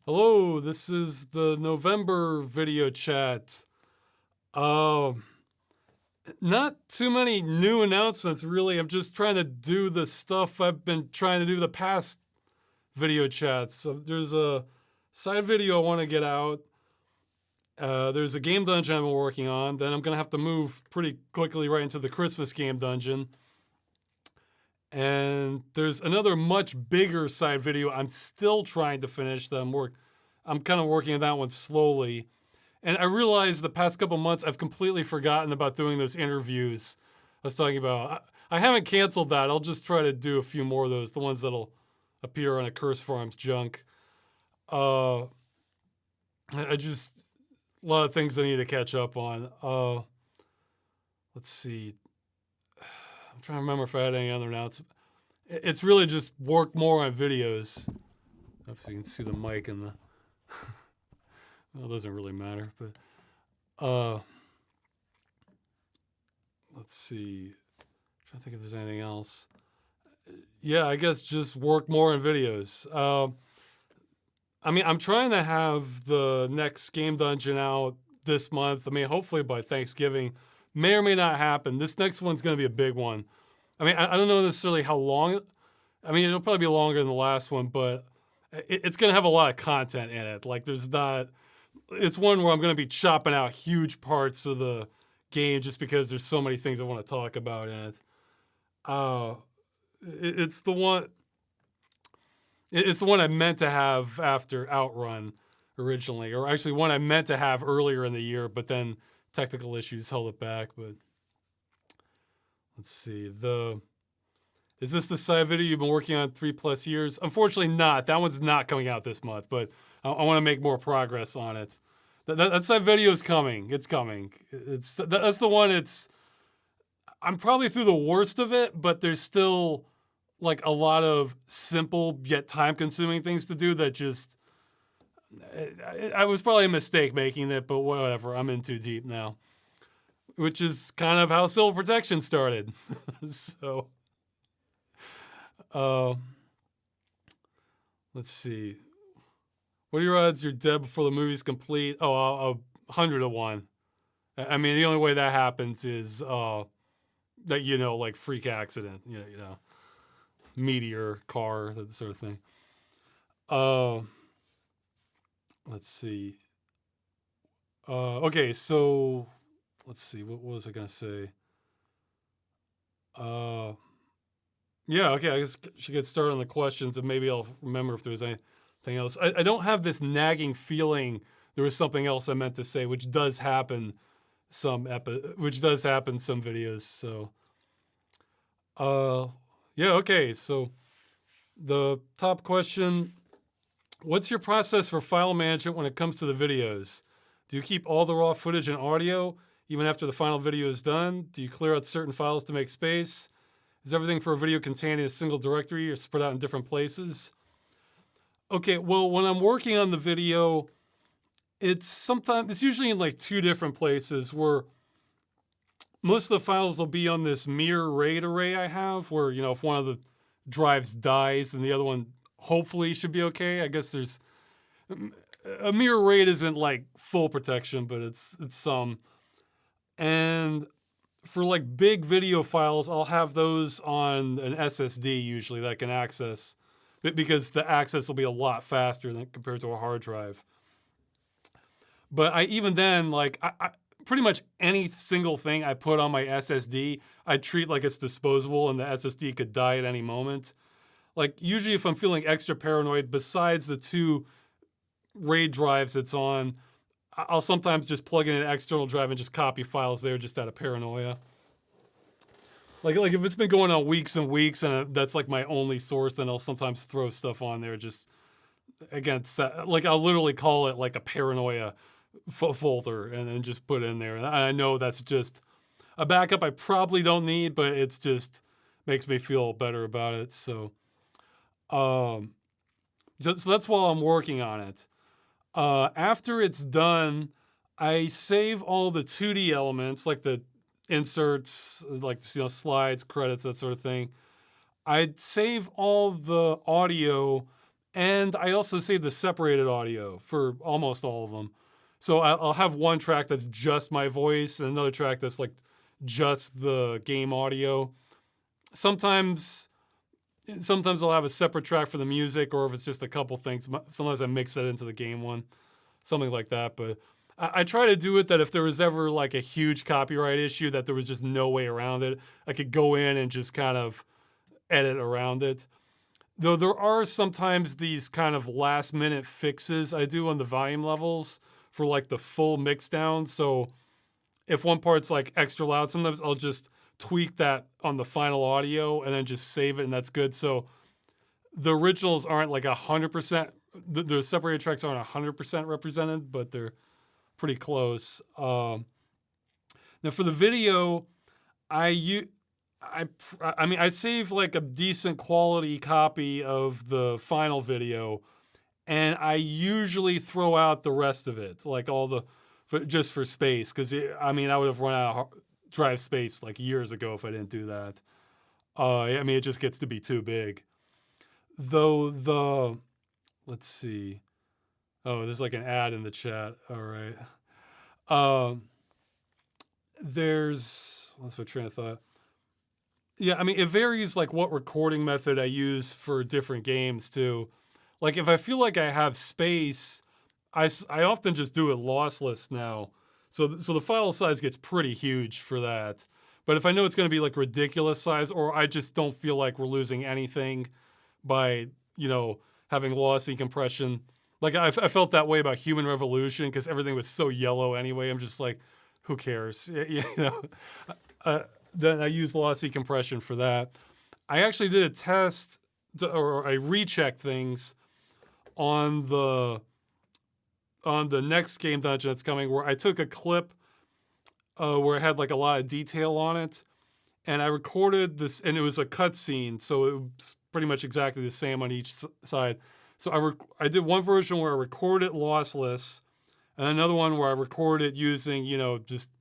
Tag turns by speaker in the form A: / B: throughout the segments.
A: Hello, this is the November video chat. Um, Not too many new announcements, really. I'm just trying to do the stuff I've been trying to do the past video chats. So there's a side video I want to get out. There's a game dungeon I've been working on. Then I'm going to have to move pretty quickly right into the Christmas game dungeon. And there's another much bigger side video I'm still trying to finish that I'm kind of working on that one slowly. And I realized the past couple months I've completely forgotten about doing those interviews I was talking about. I haven't canceled that. I'll just try to do a few more of those, the ones that'll appear on a Curse Farms junk. A lot of things I need to catch up on. Let's see. I'm trying to remember if I had any other announcements. It's really just work more on videos. If you can see the mic and the... well, it doesn't really matter, but... let's see. I'm trying to think if there's anything else. Yeah, I guess just work more on videos. I'm trying to have the next game dungeon out this month. Hopefully by Thanksgiving. May or may not happen. This next one's going to be a big one. I don't know necessarily how long. It'll probably be longer than the last one, but it's going to have a lot of content in it. It's one where I'm going to be chopping out huge parts of the game just because there's so many things I want to talk about in it. It's the one I meant to have after Outrun originally, or actually one I meant to have earlier in the year, but then technical issues held it back. But let's see. Is this the side video you've been working on 3+ years? Unfortunately not. That one's not coming out this month, but I want to make more progress on it. That side video is coming. It's coming. That's the one. I'm probably through the worst of it, but there's still like a lot of simple yet time-consuming things to do that just... I was probably a mistake making it, but whatever. I'm in too deep now. Which is kind of how Civil Protection started. So... let's see. What are your odds you're dead before the movie's complete? 100 to 1. The only way that happens is that like freak accident, meteor, car, that sort of thing. Let's see. Okay, so let's see. What was I gonna say? Yeah, okay, I guess she gets started on the questions, and maybe I'll remember if there's anything else. I don't have this nagging feeling there was something else I meant to say, which does happen some videos. So, yeah, okay. So, the top question: what's your process for file management when it comes to the videos? Do you keep all the raw footage and audio even after the final video is done? Do you clear out certain files to make space? Is everything for a video contained in a single directory or spread out in different places? Okay, well, when I'm working on the video, it's usually in like 2 different places where most of the files will be on this mirror RAID array I have where, if one of the drives dies and the other one hopefully should be okay. I guess there's... a mirror RAID isn't like full protection, but it's some. And for like big video files, I'll have those on an SSD usually that I can access, because the access will be a lot faster than compared to a hard drive. But even then, like I pretty much any single thing I put on my SSD, I treat like it's disposable and the SSD could die at any moment. Like usually if I'm feeling extra paranoid, besides the 2 RAID drives it's on, I'll sometimes just plug in an external drive and just copy files there just out of paranoia. Like if it's been going on weeks and weeks and that's like my only source, then I'll sometimes throw stuff on there just, again, like I'll literally call it like a paranoia folder and then just put it in there. And I know that's just a backup I probably don't need, but it's just makes me feel better about it. So that's while I'm working on it. After it's done, I save all the 2D elements, like the inserts, like slides, credits, that sort of thing. I'd save all the audio And I also save the separated audio for almost all of them. So I'll have one track that's just my voice and another track that's like just the game audio. Sometimes I'll have a separate track for the music, or if it's just a couple things, sometimes I mix that into the game one, something like that. But I try to do it that if there was ever like a huge copyright issue that there was just no way around it, I could go in and just kind of edit around it. Though there are sometimes these kind of last minute fixes I do on the volume levels for like the full mix down. So if one part's like extra loud, sometimes I'll just tweak that on the final audio and then just save it, and that's good. So the originals aren't like 100%, the separated tracks aren't 100% represented, but they're pretty close. Now for the video, I mean, I save like a decent quality copy of the final video, and I usually throw out the rest of it, like all the, just for space, because I mean, I would have run out of drive space like years ago if I didn't do that. I mean, it just gets to be too big. Though let's see. Oh, there's like an ad in the chat. All right. Let's put train of thought. Yeah, I mean, it varies like what recording method I use for different games too. Like if I feel like I have space, I often just do it lossless now. So the file size gets pretty huge for that. But if I know it's going to be like ridiculous size, or I just don't feel like we're losing anything by, having lossy compression. Like I felt that way about Human Revolution because everything was so yellow anyway. I'm just like, who cares? Then I use lossy compression for that. I actually did a test, or I rechecked things on the next game dungeon that's coming, where I took a clip where it had like a lot of detail on it, and I recorded this, and it was a cutscene, so it was pretty much exactly the same on each side. So I did one version where I recorded it lossless, and another one where I recorded using, just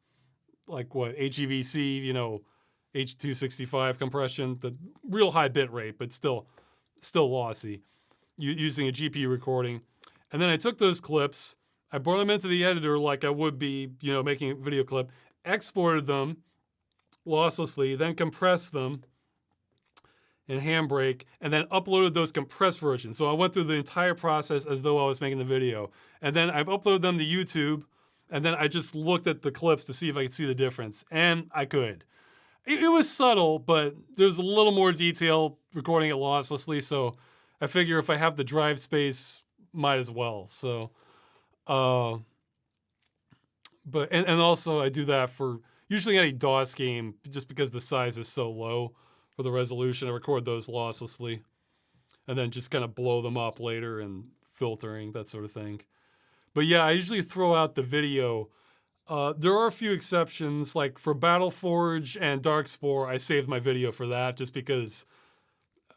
A: like HEVC, H265 compression, the real high bit rate, but still lossy, using a GPU recording. And then I took those clips, I brought them into the editor like I would be, making a video clip, exported them losslessly, then compressed them in Handbrake, and then uploaded those compressed versions. So I went through the entire process as though I was making the video. And then I uploaded them to YouTube, and then I just looked at the clips to see if I could see the difference. And I could. It was subtle, but there's a little more detail recording it losslessly, so I figure if I have the drive space, might as well. So, but also I do that for usually any DOS game, just because the size is so low for the resolution. I record those losslessly, and then just kind of blow them up later and filtering, that sort of thing. But yeah, I usually throw out the video. There are a few exceptions, like for Battleforge and Darkspore, I saved my video for that just because,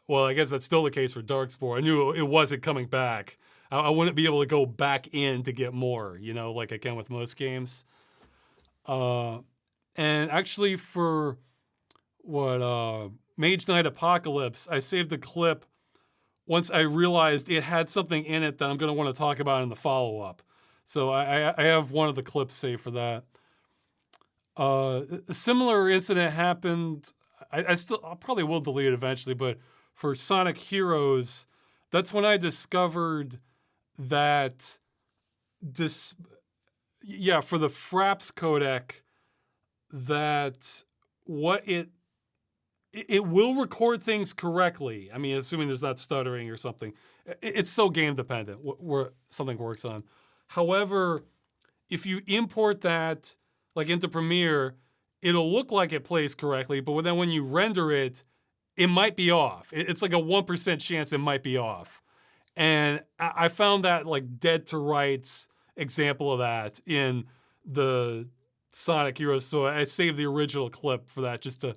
A: well, I guess that's still the case for Darkspore. I knew it wasn't coming back. I wouldn't be able to go back in to get more, like I can with most games. And actually for Mage Knight Apocalypse, I saved the clip once I realized it had something in it that I'm going to want to talk about in the follow-up. So I have one of the clips saved for that. A similar incident happened. I probably will delete it eventually, but for Sonic Heroes, that's when I discovered that for the Fraps codec, that it will record things correctly. I mean, assuming there's not stuttering or something. It's so game dependent where something works on. However, if you import that like into Premiere, it'll look like it plays correctly, but then when you render it, it might be off. It's like a 1% chance it might be off. And I found that like dead to rights example of that in the Sonic Heroes. So I saved the original clip for that just to,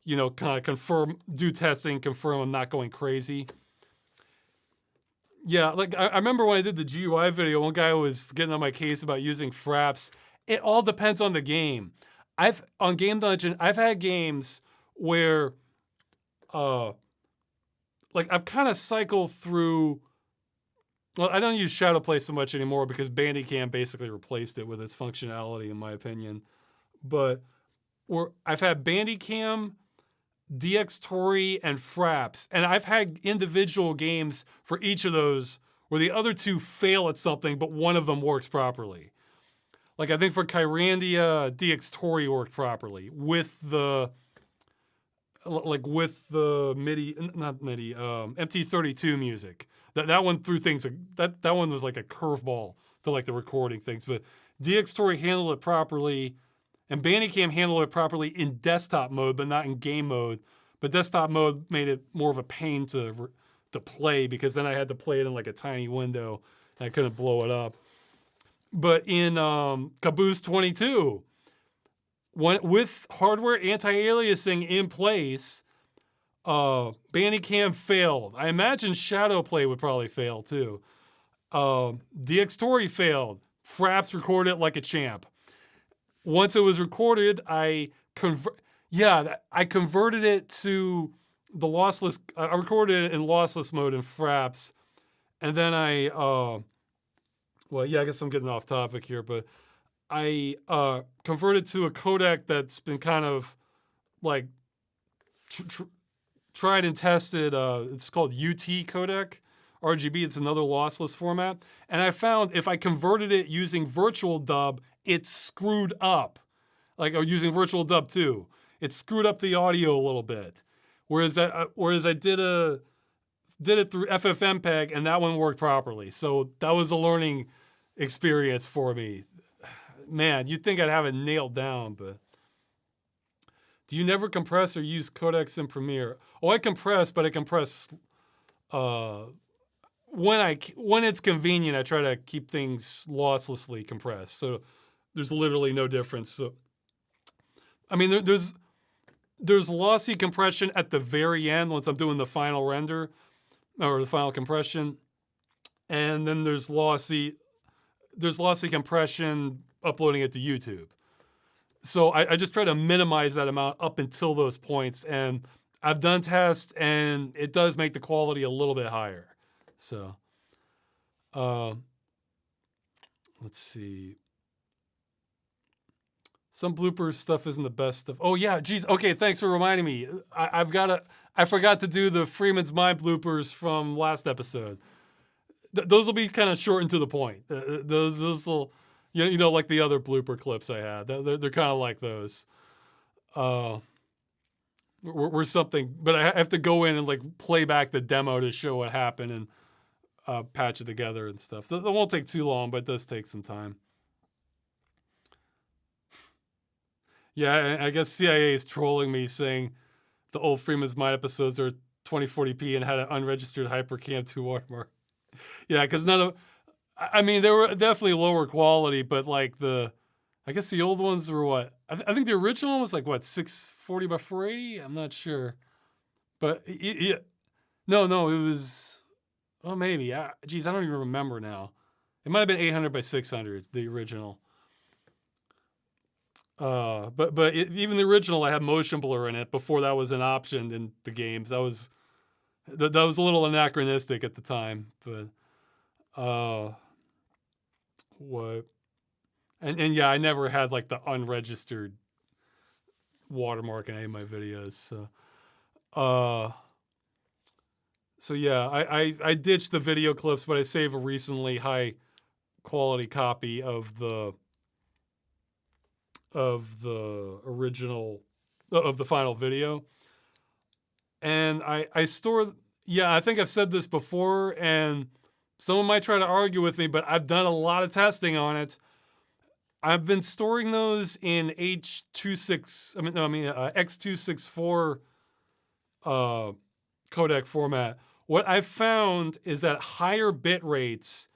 A: kind of confirm, do testing, confirm I'm not going crazy. Yeah, like I remember when I did the GUI video, one guy was getting on my case about using Fraps. It all depends on the game. On Game Dungeon, I've had games where, like I've kind of cycled through Well, I don't use shadow play so much anymore because Bandicam basically replaced it with its functionality, in my opinion. But I've had Bandicam, DxTory, and Fraps, and I've had individual games for each of those where the other two fail at something, but one of them works properly. Like I think for Kyrandia, DxTory worked properly with the MIDI, not MIDI, MT32 music. That one threw things. That one was like a curveball to like the recording things. But DxTory handled it properly, and Bandicam handled it properly in desktop mode, but not in game mode. But desktop mode made it more of a pain to play because then I had to play it in like a tiny window and I couldn't blow it up. But in Caboose 22, with hardware anti-aliasing in place, Bandicam failed. I imagine Shadow Play would probably fail too. DxTory failed. Fraps recorded it like a champ. Once it was recorded, I converted it to the lossless. I recorded it in lossless mode in Fraps, and then I guess I'm getting off topic here, but I converted to a codec that's been kind of like tried and tested. It's called UT codec, RGB. It's another lossless format. And I found if I converted it using Virtual Dub, it screwed up. Or using Virtual Dub 2. It screwed up the audio a little bit. Whereas I did it through FFmpeg, and that one worked properly. So that was a learning experience for me. Man, you'd think I'd have it nailed down, but... Do you never compress or use codecs in Premiere? Oh, I compress, but I compress when it's convenient. I try to keep things losslessly compressed, so there's literally no difference. So, I mean, there's lossy compression at the very end once I'm doing the final render or the final compression, and then there's lossy compression uploading it to YouTube. So I just try to minimize that amount up until those points. And I've done tests, and it does make the quality a little bit higher. So let's see. Some bloopers stuff isn't the best stuff. Oh, yeah, geez. Okay, thanks for reminding me. I forgot to do the Freeman's Mind bloopers from last episode. Those will be kind of short and to the point. Those will... like the other blooper clips I had. They're kind of like those. We're something, but I have to go in and like play back the demo to show what happened and patch it together and stuff. So it won't take too long, but it does take some time. Yeah, I guess CIA is trolling me saying the old Freeman's Mind episodes are 2040p and had an unregistered HyperCam 2 watermark. Yeah, because I mean, they were definitely lower quality, but like I guess the old ones were what? I think the original one was like what, 640 by 480? I'm not sure. But no, it was, oh, maybe. Geez, I don't even remember now. It might have been 800 by 600, the original. But even the original, I had motion blur in it before that was an option in the games. That was a little anachronistic at the time, but what? And yeah, I never had like the unregistered watermark in any of my videos. So yeah, I ditched the video clips, but I saved a recently high quality copy of the original of the final video, and I store. Yeah, I think I've said this before, and someone might try to argue with me, but I've done a lot of testing on it. I've been storing those in X264 codec format. What I've found is that higher bit rates,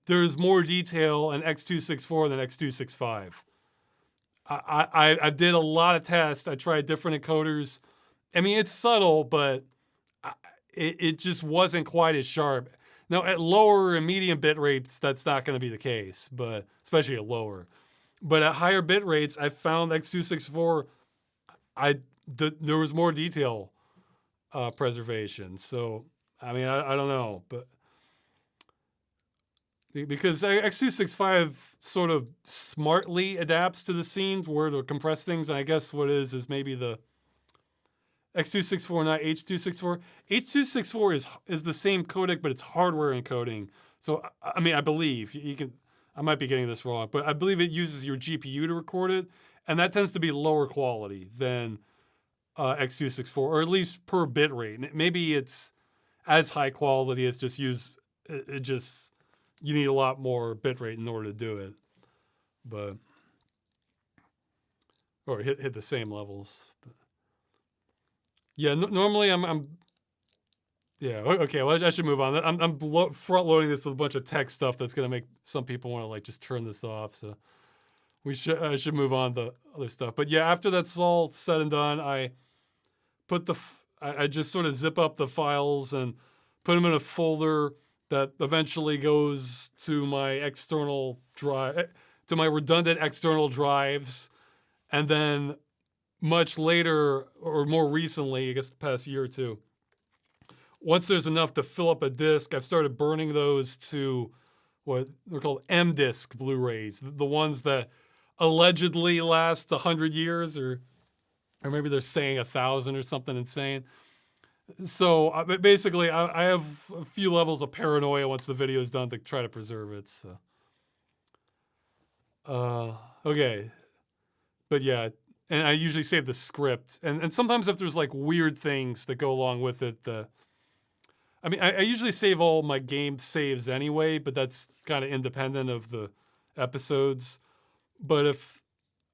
A: there's more detail in X264 than X265. I did a lot of tests. I tried different encoders. I mean, it's subtle, but it just wasn't quite as sharp. Now, at lower and medium bit rates, that's not going to be the case, but especially at lower. But at higher bit rates, I found X264, there was more detail preservation. So, I mean, I don't know, but because X265 sort of smartly adapts to the scene where to compress things. And I guess what is maybe the X264, not H264. H264 is the same codec, but it's hardware encoding. So, I mean, I believe you can, I might be getting this wrong, but I believe it uses your GPU to record it. And that tends to be lower quality than X264, or at least per bit rate. Maybe it's as high quality, it's just you need a lot more bit rate in order to do it. But, or hit the same levels. But. Yeah, normally yeah, okay, well, I should move on. I'm front loading this with a bunch of tech stuff that's going to make some people want to like just turn this off. So I should move on to other stuff. But yeah, after that's all said and done, I just sort of zip up the files and put them in a folder that eventually goes to my external drive, to my redundant external drives. And then much later, or more recently, I guess the past year or two, once there's enough to fill up a disk, I've started burning those to what they're called M-disc Blu-rays, the ones that allegedly last 100 years, or maybe they're saying 1,000 or something insane. So basically, I have a few levels of paranoia once the video is done to try to preserve it. So, okay, but yeah, and I usually save the script, and sometimes if there's like weird things that go along with it, I mean, I usually save all my game saves anyway, but that's kind of independent of the episodes. But if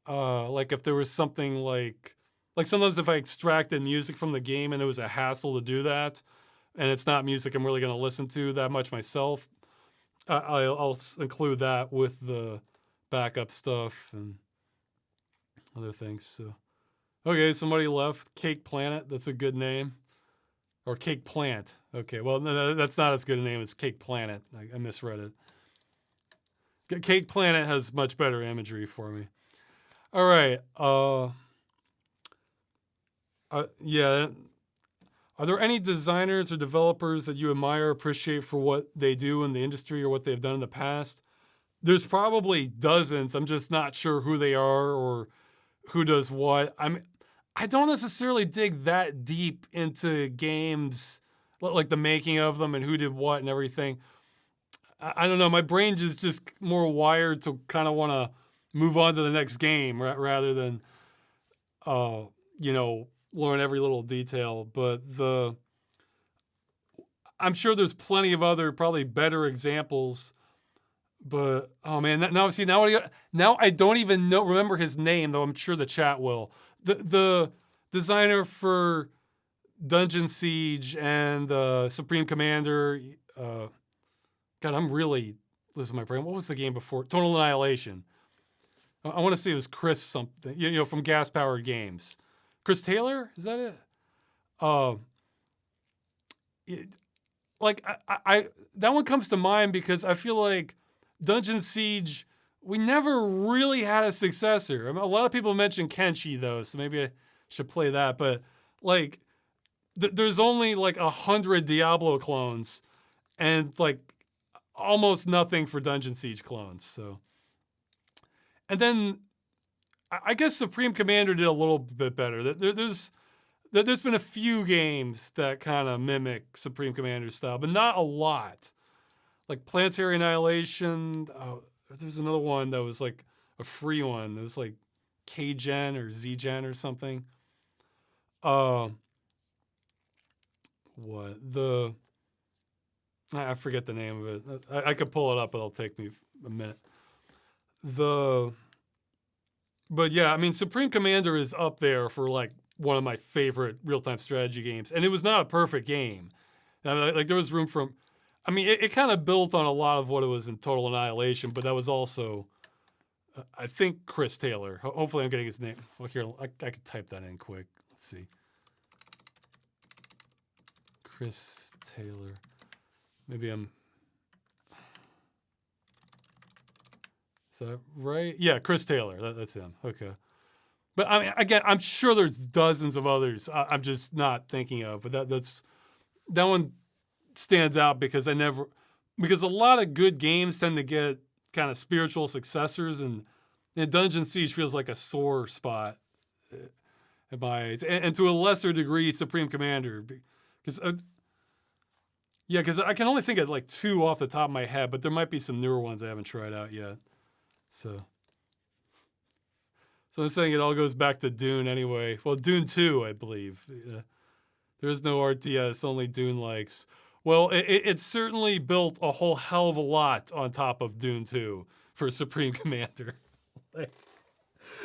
A: there was something like sometimes if I extracted music from the game and it was a hassle to do that, and it's not music I'm really going to listen to that much myself, I'll include that with the backup stuff and other things. So, okay, somebody left. Cake Planet, that's a good name. Or Cake Plant. Okay, well, no, that's not as good a name as Cake Planet. I misread it. Cake Planet has much better imagery for me. All right. Yeah. Are there any designers or developers that you admire, appreciate for what they do in the industry or what they've done in the past? There's probably dozens. I'm just not sure who they are or who does what. I don't necessarily dig that deep into games, like the making of them and who did what and everything. I don't know. My brain is just more wired to kind of want to move on to the next game rather than, learn every little detail. But I'm sure there's plenty of other, probably better examples. But oh man, now I don't even remember his name, though I'm sure the chat will. The designer for Dungeon Siege and Supreme Commander. God, I'm really losing my brain. What was the game before? Total Annihilation. I want to say it was Chris something, from Gas Powered Games. Chris Taylor? Is that it? That one comes to mind because I feel like Dungeon Siege, we never really had a successor. I mean, a lot of people mention Kenshi though, so maybe I should play that. But like, there's only like 100 Diablo clones, and like almost nothing for Dungeon Siege clones. So, and then I guess Supreme Commander did a little bit better. There's been a few games that kind of mimic Supreme Commander style, but not a lot. Like Planetary Annihilation. Oh, there's another one that was like a free one. It was like K-Gen or Z-Gen or something. I forget the name of it. I could pull it up, but it'll take me a minute. But yeah, I mean, Supreme Commander is up there for like one of my favorite real-time strategy games. And it was not a perfect game. Like there was room for, I mean, it kind of built on a lot of what it was in Total Annihilation, but that was also, I think, Chris Taylor. Hopefully I'm getting his name. Well, here, I could type that in quick. Let's see. Chris Taylor. Maybe I'm... Is that right? Yeah, Chris Taylor. That's him. Okay. But I mean, again, I'm sure there's dozens of others I'm just not thinking of. But that one stands out because because a lot of good games tend to get kind of spiritual successors, and Dungeon Siege feels like a sore spot at my age, and to a lesser degree, Supreme Commander, because yeah, because I can only think of like 2 off the top of my head, but there might be some newer ones I haven't tried out yet. So I'm saying it all goes back to Dune anyway. Well, Dune 2, I believe. There is no RTS, only Dune likes. Well, it certainly built a whole hell of a lot on top of Dune 2 for Supreme Commander.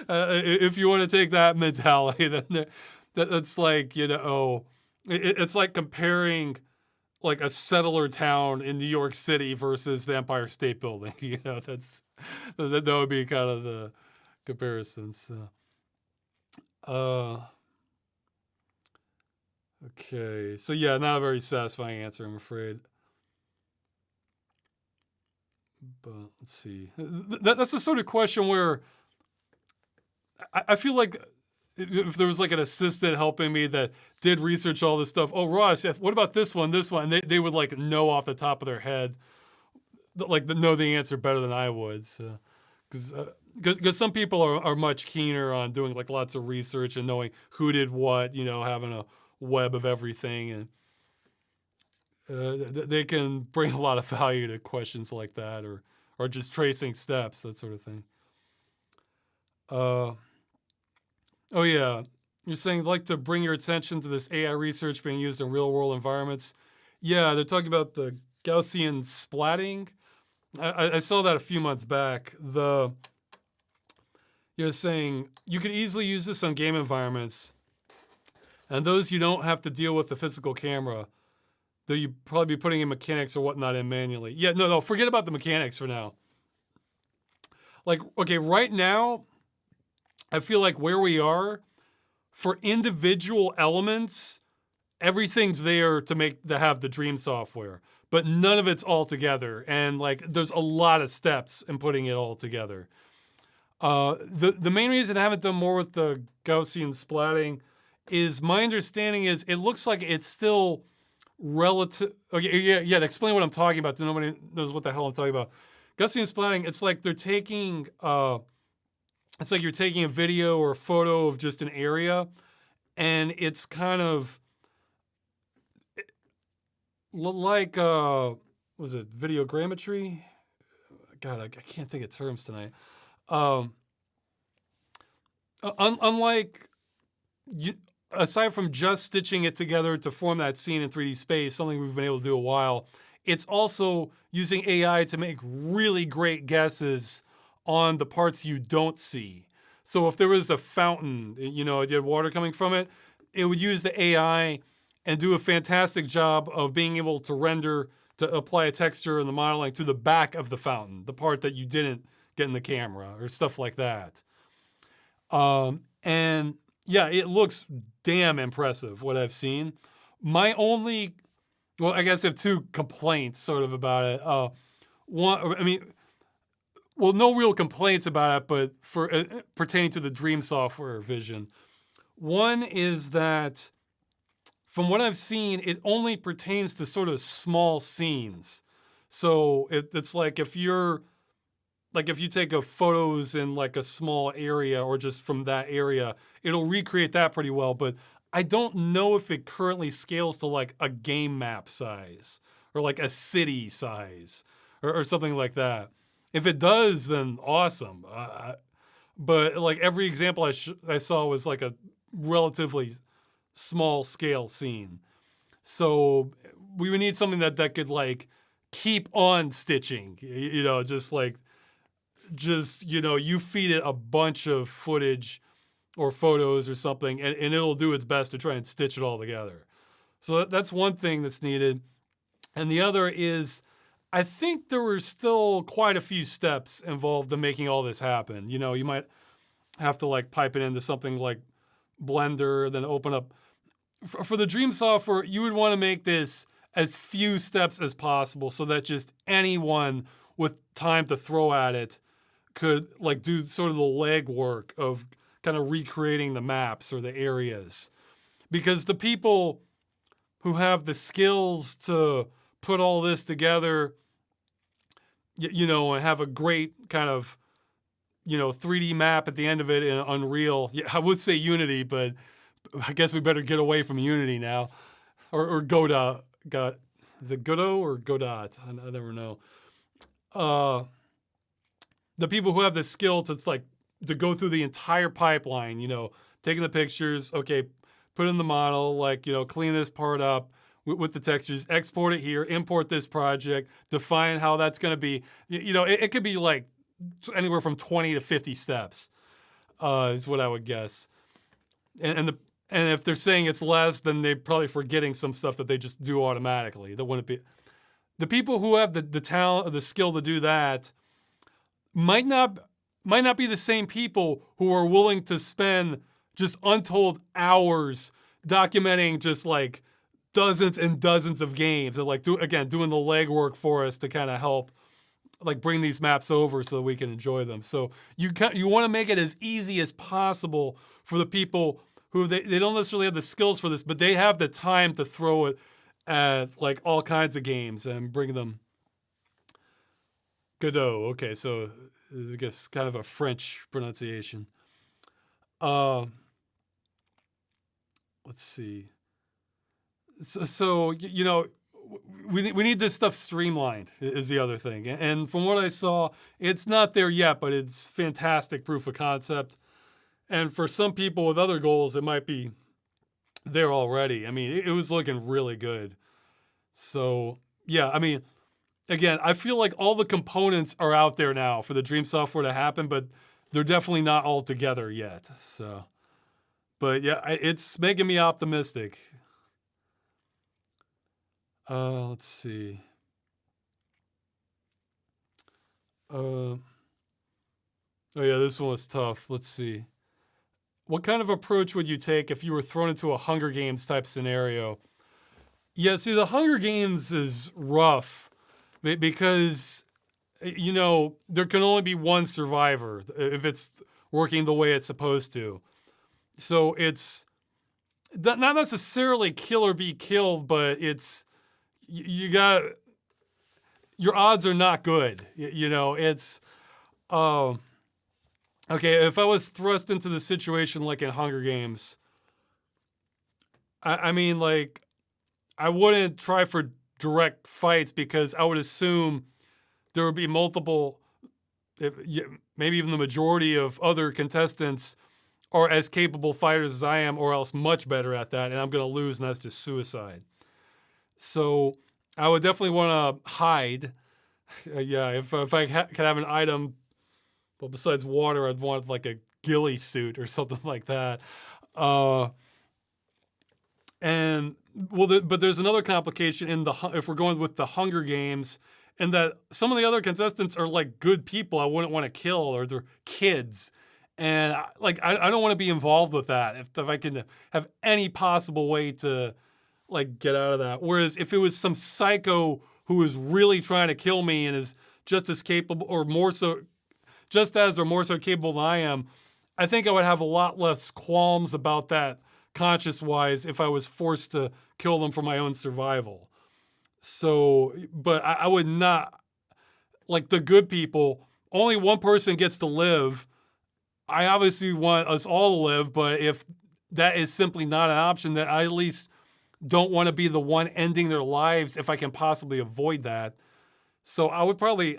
A: If you want to take that mentality, then that's like, it's like comparing like a settler town in New York City versus the Empire State Building. That would be kind of the comparison. So, okay. So yeah, not a very satisfying answer, I'm afraid. But let's see. That's the sort of question where I feel like if there was like an assistant helping me that did research all this stuff. Oh, Ross, what about this one, this one? And they would like know off the top of their head, like know the answer better than I would. So, because some people are much keener on doing like lots of research and knowing who did what, having a web of everything, and they can bring a lot of value to questions like that, or just tracing steps, that sort of thing. Oh yeah, you're saying like to bring your attention to this AI research being used in real world environments. Yeah, they're talking about the Gaussian splatting. I saw that a few months back. You're saying you could easily use this on game environments, and those you don't have to deal with the physical camera, though you probably be putting in mechanics or whatnot in manually. Yeah, no, forget about the mechanics for now. Like, okay, right now, I feel like where we are, for individual elements, everything's there to have the dream software, but none of it's all together. And like, there's a lot of steps in putting it all together. The main reason I haven't done more with the Gaussian splatting is my understanding is it looks like it's still relative. Okay, yeah. To explain what I'm talking about, so nobody knows what the hell I'm talking about. Gaussian splatting, it's like they're taking, it's like you're taking a video or a photo of just an area, and it's kind of like, was it videogrammetry? God, I can't think of terms tonight. Unlike, aside from just stitching it together to form that scene in 3D space, something we've been able to do a while, it's also using AI to make really great guesses on the parts you don't see. So if there was a fountain, you had water coming from it, it would use the AI and do a fantastic job of being able to apply a texture and the modeling to the back of the fountain, the part that you didn't get in the camera, or stuff like that. And yeah, it looks damn impressive, what I've seen. My only, well, I guess I have 2 complaints sort of about it. One, no real complaints about it, but for pertaining to the Dream software vision. One is that, from what I've seen, it only pertains to sort of small scenes. So it's like if you take a photos in like a small area or just from that area, it'll recreate that pretty well. But I don't know if it currently scales to like a game map size or like a city size or something like that. If it does, then awesome. But like every example I saw was like a relatively small scale scene. So we would need something that could like keep on stitching, you feed it a bunch of footage or photos or something, and it'll do its best to try and stitch it all together. So that's one thing that's needed. And the other is, I think there were still quite a few steps involved in making all this happen. You might have to like pipe it into something like Blender, then open up. For the Dream software, you would want to make this as few steps as possible so that just anyone with time to throw at it could like do sort of the legwork of kind of recreating the maps or the areas. Because the people who have the skills to put all this together and have a great kind of 3D map at the end of it in Unreal. Yeah, I would say Unity, but I guess we better get away from Unity now, or Godot. Is it Godot or Godot? I never know. The people who have the skill to go through the entire pipeline, taking the pictures, okay, put in the model, clean this part up with the textures, export it here, import this project, define how that's going to be. It could be like anywhere from 20 to 50 steps, is what I would guess. And if they're saying it's less, then they're probably forgetting some stuff that they just do automatically. That wouldn't be. The people who have the talent or the skill to do that might not be the same people who are willing to spend just untold hours documenting just like dozens and dozens of games and doing the legwork for us to kind of help bring these maps over so that we can enjoy them. So you want to make it as easy as possible for the people who they don't necessarily have the skills for this, but they have the time to throw it at all kinds of games and bring them. Godot. Okay, so I guess kind of a French pronunciation. Let's see. So we need this stuff streamlined is the other thing. And from what I saw, it's not there yet, but it's fantastic proof of concept. And for some people with other goals, it might be there already. I mean, it was looking really good. So yeah, I mean, again, I feel like all the components are out there now for the Dream software to happen, but they're definitely not all together yet. So, but yeah, it's making me optimistic. Let's see. Oh yeah, this one was tough. Let's see. What kind of approach would you take if you were thrown into a Hunger Games type scenario? Yeah, see, the Hunger Games is rough because, there can only be one survivor if it's working the way it's supposed to. So it's not necessarily kill or be killed, but it's, your odds are not good. It's, okay, if I was thrust into the situation like in Hunger Games, I mean, I wouldn't try for direct fights because I would assume there would be multiple, maybe even the majority of other contestants are as capable fighters as I am, or else much better at that, and I'm going to lose, and that's just suicide. So I would definitely want to hide. Yeah, if I could have an item, well, besides water, I'd want a ghillie suit or something like that. But there's another complication if we're going with the Hunger Games, and that some of the other contestants are good people I wouldn't want to kill, or they're kids. And I don't want to be involved with that if I can have any possible way to get out of that. Whereas if it was some psycho who is really trying to kill me and is just as capable or more so capable than I am, I think I would have a lot less qualms about that conscious-wise if I was forced to kill them for my own survival. So, but I would not, the good people, only one person gets to live. I obviously want us all to live, but if that is simply not an option, then I at least don't want to be the one ending their lives if I can possibly avoid that. So I would probably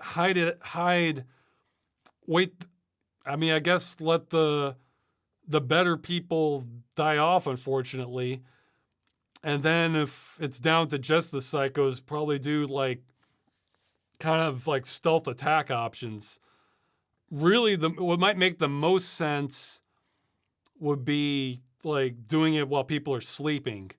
A: wait. I mean, I guess let the better people die off, unfortunately. And then if it's down to just the psychos, probably do kind of stealth attack options. Really, what might make the most sense would be doing it while people are sleeping.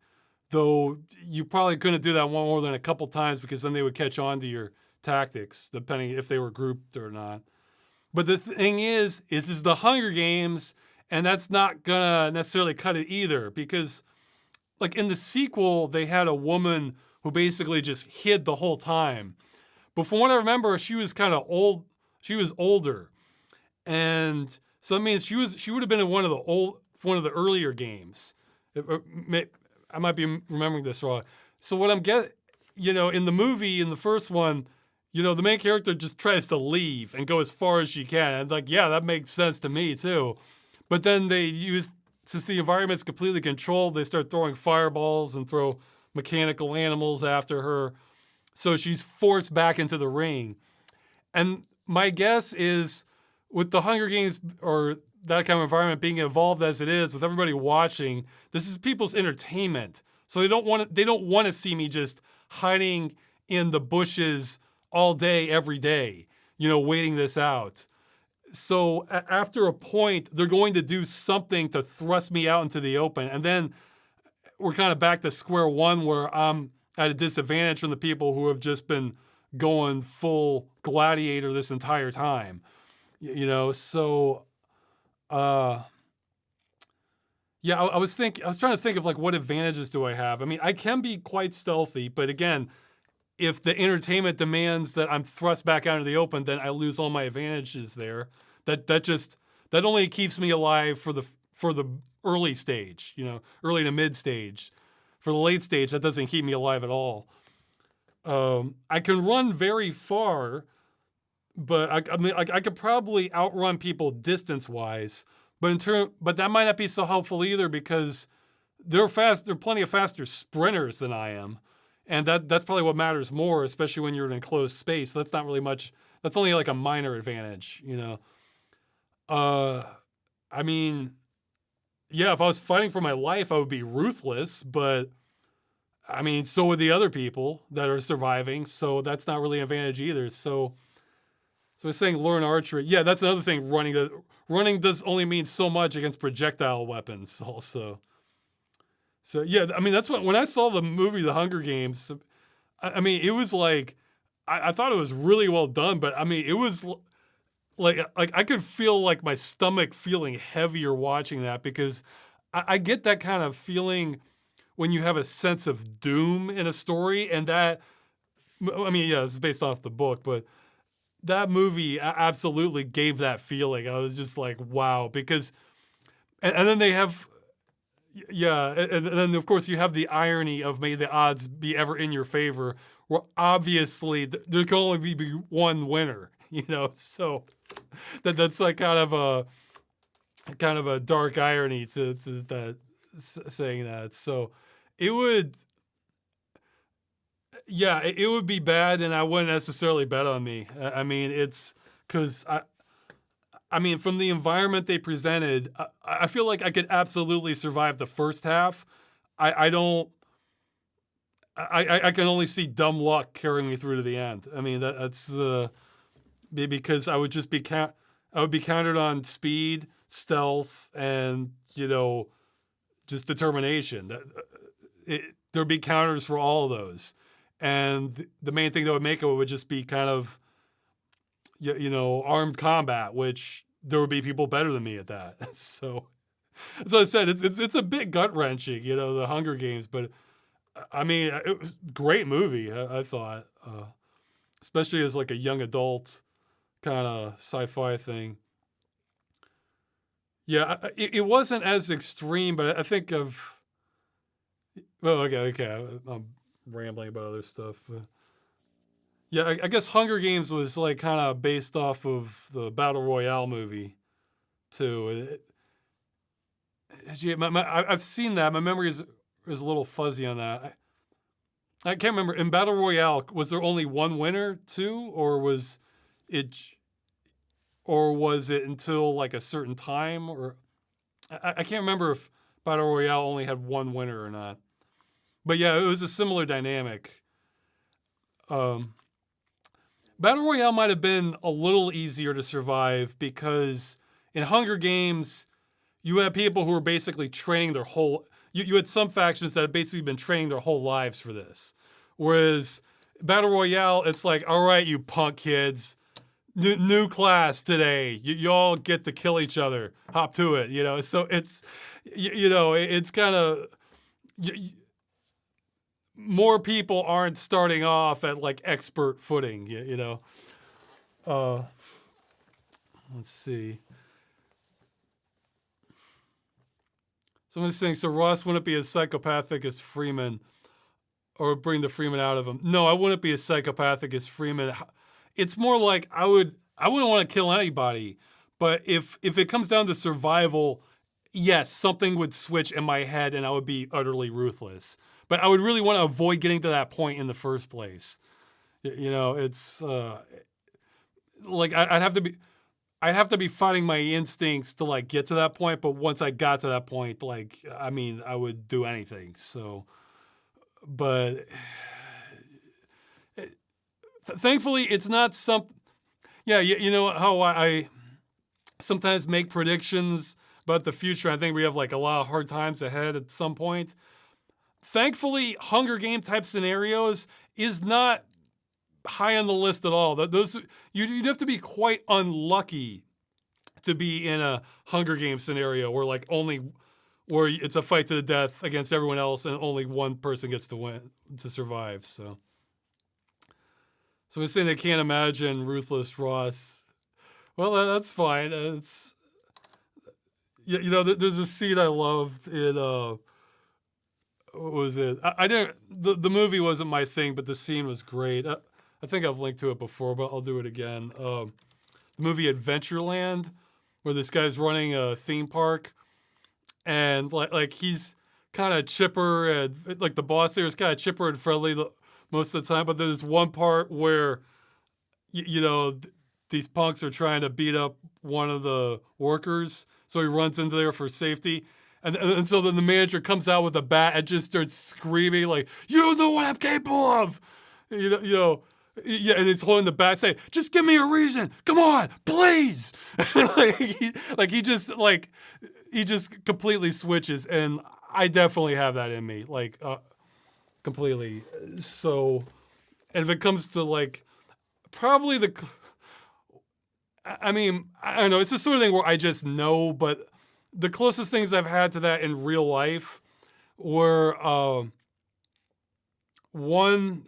A: Though you probably couldn't do that one more than a couple times because then they would catch on to your tactics, depending if they were grouped or not. But the thing is the Hunger Games, and that's not gonna necessarily cut it either, because in the sequel, they had a woman who basically just hid the whole time. But from what I remember, she was kind of old. She was older, and so that means she would have been in one of the earlier games. I might be remembering this wrong. So what I'm in the movie, in the first one, the main character just tries to leave and go as far as she can. And like, yeah, that makes sense to me too. But then since the environment's completely controlled, they start throwing fireballs and throw mechanical animals after her. So she's forced back into the ring. And my guess is with the Hunger Games or that kind of environment being evolved as it is, with everybody watching, this is people's entertainment. So they don't want to see me just hiding in the bushes all day, every day, waiting this out. So after a point, they're going to do something to thrust me out into the open. And then we're kind of back to square one where I'm at a disadvantage from the people who have just been going full gladiator this entire time. So yeah, I was trying to think of like what advantages do I have? I mean, I can be quite stealthy, but again, if the entertainment demands that I'm thrust back out into the open, then I lose all my advantages there. That only keeps me alive for the early stage, early to mid stage. For the late stage, that doesn't keep me alive at all. I can run very far, but I could probably outrun people distance wise. But that might not be so helpful either because they're plenty of faster sprinters than I am. And that's probably what matters more, especially when you're in an enclosed space. That's not really much. That's only like a minor advantage, I mean, yeah, if I was fighting for my life, I would be ruthless, but I mean, so would the other people that are surviving. So that's not really an advantage either. So I was saying learn archery. Yeah, that's another thing. Running does only mean so much against projectile weapons also. So yeah, I mean, that's when I saw the movie The Hunger Games, I mean, it was like, I thought it was really well done, but I mean, it was like I could feel like my stomach feeling heavier watching that because I get that kind of feeling when you have a sense of doom in a story, and that, I mean, yeah, it's based off the book, but that movie absolutely gave that feeling. I was just like, wow, because, and then they have, yeah, and then of course you have the irony of may the odds be ever in your favor, where obviously there can only be one winner, so that's like kind of a dark irony to that saying that. So it would, yeah, it would be bad, and I wouldn't necessarily bet on me. I mean, it's because I mean, from the environment they presented, I feel like I could absolutely survive the first half. I don't. I can only see dumb luck carrying me through to the end. I mean, that's the because I would just be I would be counted on speed, stealth, and just determination. There'd be counters for all of those, and the main thing that would make it would just be kind of armed combat, which there would be people better than me at that. So, as I said, it's a bit gut wrenching, the Hunger Games, but I mean, it was a great movie. I thought, especially as like a young adult kind of sci-fi thing. Yeah, it wasn't as extreme, but I think of. Well, okay, I'm rambling about other stuff. But yeah, I guess Hunger Games was like kind of based off of the Battle Royale movie, too. I've seen that. My memory is a little fuzzy on that. I can't remember. In Battle Royale, was there only one winner too, or was it until like a certain time? Or I can't remember if Battle Royale only had one winner or not. But yeah, it was a similar dynamic. Battle Royale might have been a little easier to survive because in Hunger Games, you had people who were basically training their whole. You had some factions that had basically been training their whole lives for this. Whereas Battle Royale, it's like, all right, you punk kids, new class today. You all get to kill each other. Hop to it, So it's, it's kind of, more people aren't starting off at like expert footing, Let's see. Someone's saying, so Ross wouldn't be as psychopathic as Freeman or bring the Freeman out of him. No, I wouldn't be as psychopathic as Freeman. it's more like I wouldn't want to kill anybody, but if it comes down to survival, yes, something would switch in my head and I would be utterly ruthless. But I would really want to avoid getting to that point in the first place. You know, it's like I'd have to be fighting my instincts to like get to that point. But once I got to that point, like, I mean, I would do anything. So, but thankfully, it's not something. Yeah, you know how I sometimes make predictions about the future. I think we have like a lot of hard times ahead at some point. Thankfully, Hunger Game type scenarios is not high on the list at all. Those you'd have to be quite unlucky to be in a Hunger Game scenario where where it's a fight to the death against everyone else and only one person gets to survive. So we're saying they can't imagine Ruthless Ross. Well, that's fine. It's you know, there's a scene I loved in what was it? I didn't. The movie wasn't my thing, but the scene was great. I think I've linked to it before, but I'll do it again. The movie Adventureland, where this guy's running a theme park, and like he's kind of chipper, and like the boss there is kind of chipper and friendly most of the time. But there's one part where you know these punks are trying to beat up one of the workers, so he runs into there for safety. And so then the manager comes out with a bat and just starts screaming like, "You don't know what I'm capable of," you know, yeah. And he's holding the bat, saying, "Just give me a reason, come on, please." He just completely switches, and I definitely have that in me, like completely. So, and if it comes to like, probably I mean, I don't know, it's the sort of thing where I just know, but the closest things I've had to that in real life were one's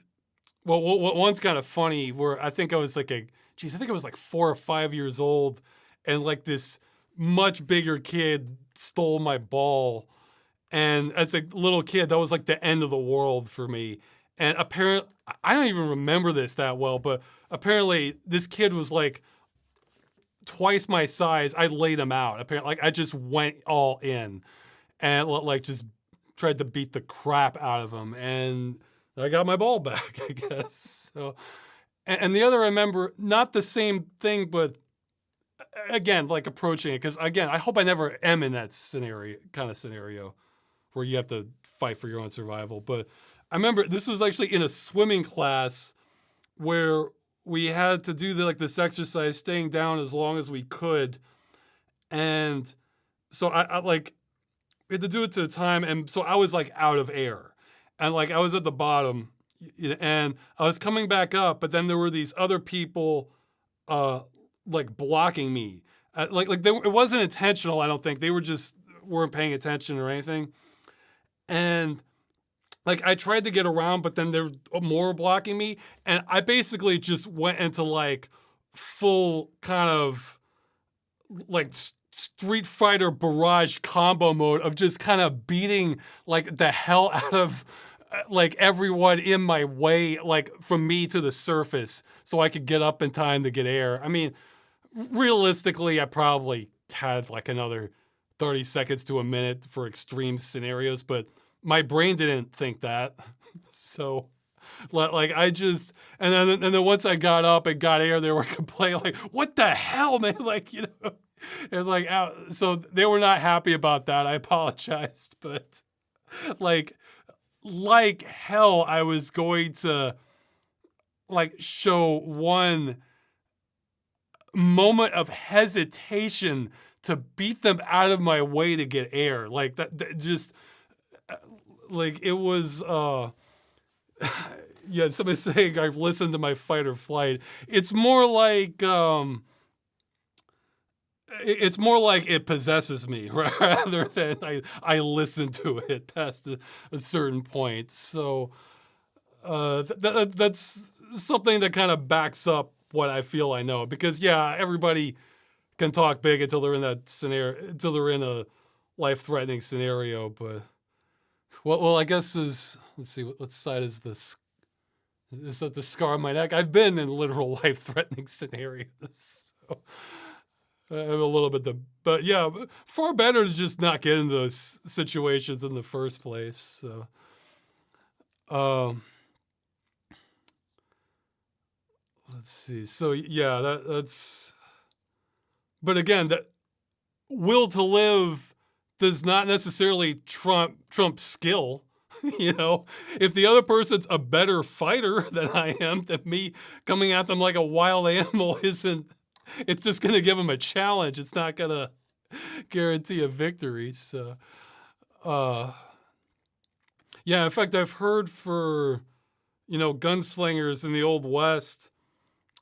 A: kind of funny where I think I was like I think I was like 4 or 5 years old, and like this much bigger kid stole my ball, and as a little kid that was like the end of the world for me. And apparently, I don't even remember this that well, but apparently this kid was like twice my size. I laid him out. Apparently, like I just went all in and like just tried to beat the crap out of him, and I got my ball back, I guess. So, and the other, I remember not the same thing, but again, like approaching it, because again, I hope I never am in that scenario where you have to fight for your own survival. But I remember this was actually in a swimming class where we had to do this exercise, staying down as long as we could. And so I like, we had to do it to a time. And so I was like out of air, and like I was at the bottom, and I was coming back up, but then there were these other people like blocking me. It wasn't intentional, I don't think. They weren't paying attention or anything. And like I tried to get around, but then there were more blocking me, and I basically just went into like full kind of like Street Fighter barrage combo mode of just kind of beating like the hell out of like everyone in my way, like from me to the surface, so I could get up in time to get air. I mean, realistically, I probably had like another 30 seconds to a minute for extreme scenarios, but my brain didn't think that. So like I just, and then once I got up and got air, they were complaining like, "What the hell, man?" Like, you know, and like, so they were not happy about that. I apologized, but like hell, I was going to like show one moment of hesitation to beat them out of my way to get air. Like that just like it was yeah, somebody saying I've listened to my fight or flight. It's more like it possesses me rather than I listen to it past a certain point. So that's something that kind of backs up what I feel I know. Because yeah, everybody can talk big until they're in that scenario, until they're in a life-threatening scenario. But well, I guess let's see, what side is this? Is that the scar on my neck? I've been in literal life-threatening scenarios. So I'm a little bit but yeah, far better to just not get in those situations in the first place. So, um, let's see. So yeah, that's. But again, that will to live does not necessarily trump skill. You know, if the other person's a better fighter than I am, then me coming at them like a wild animal isn't. It's just going to give them a challenge. It's not going to guarantee a victory. So, yeah. In fact, I've heard for gunslingers in the Old West,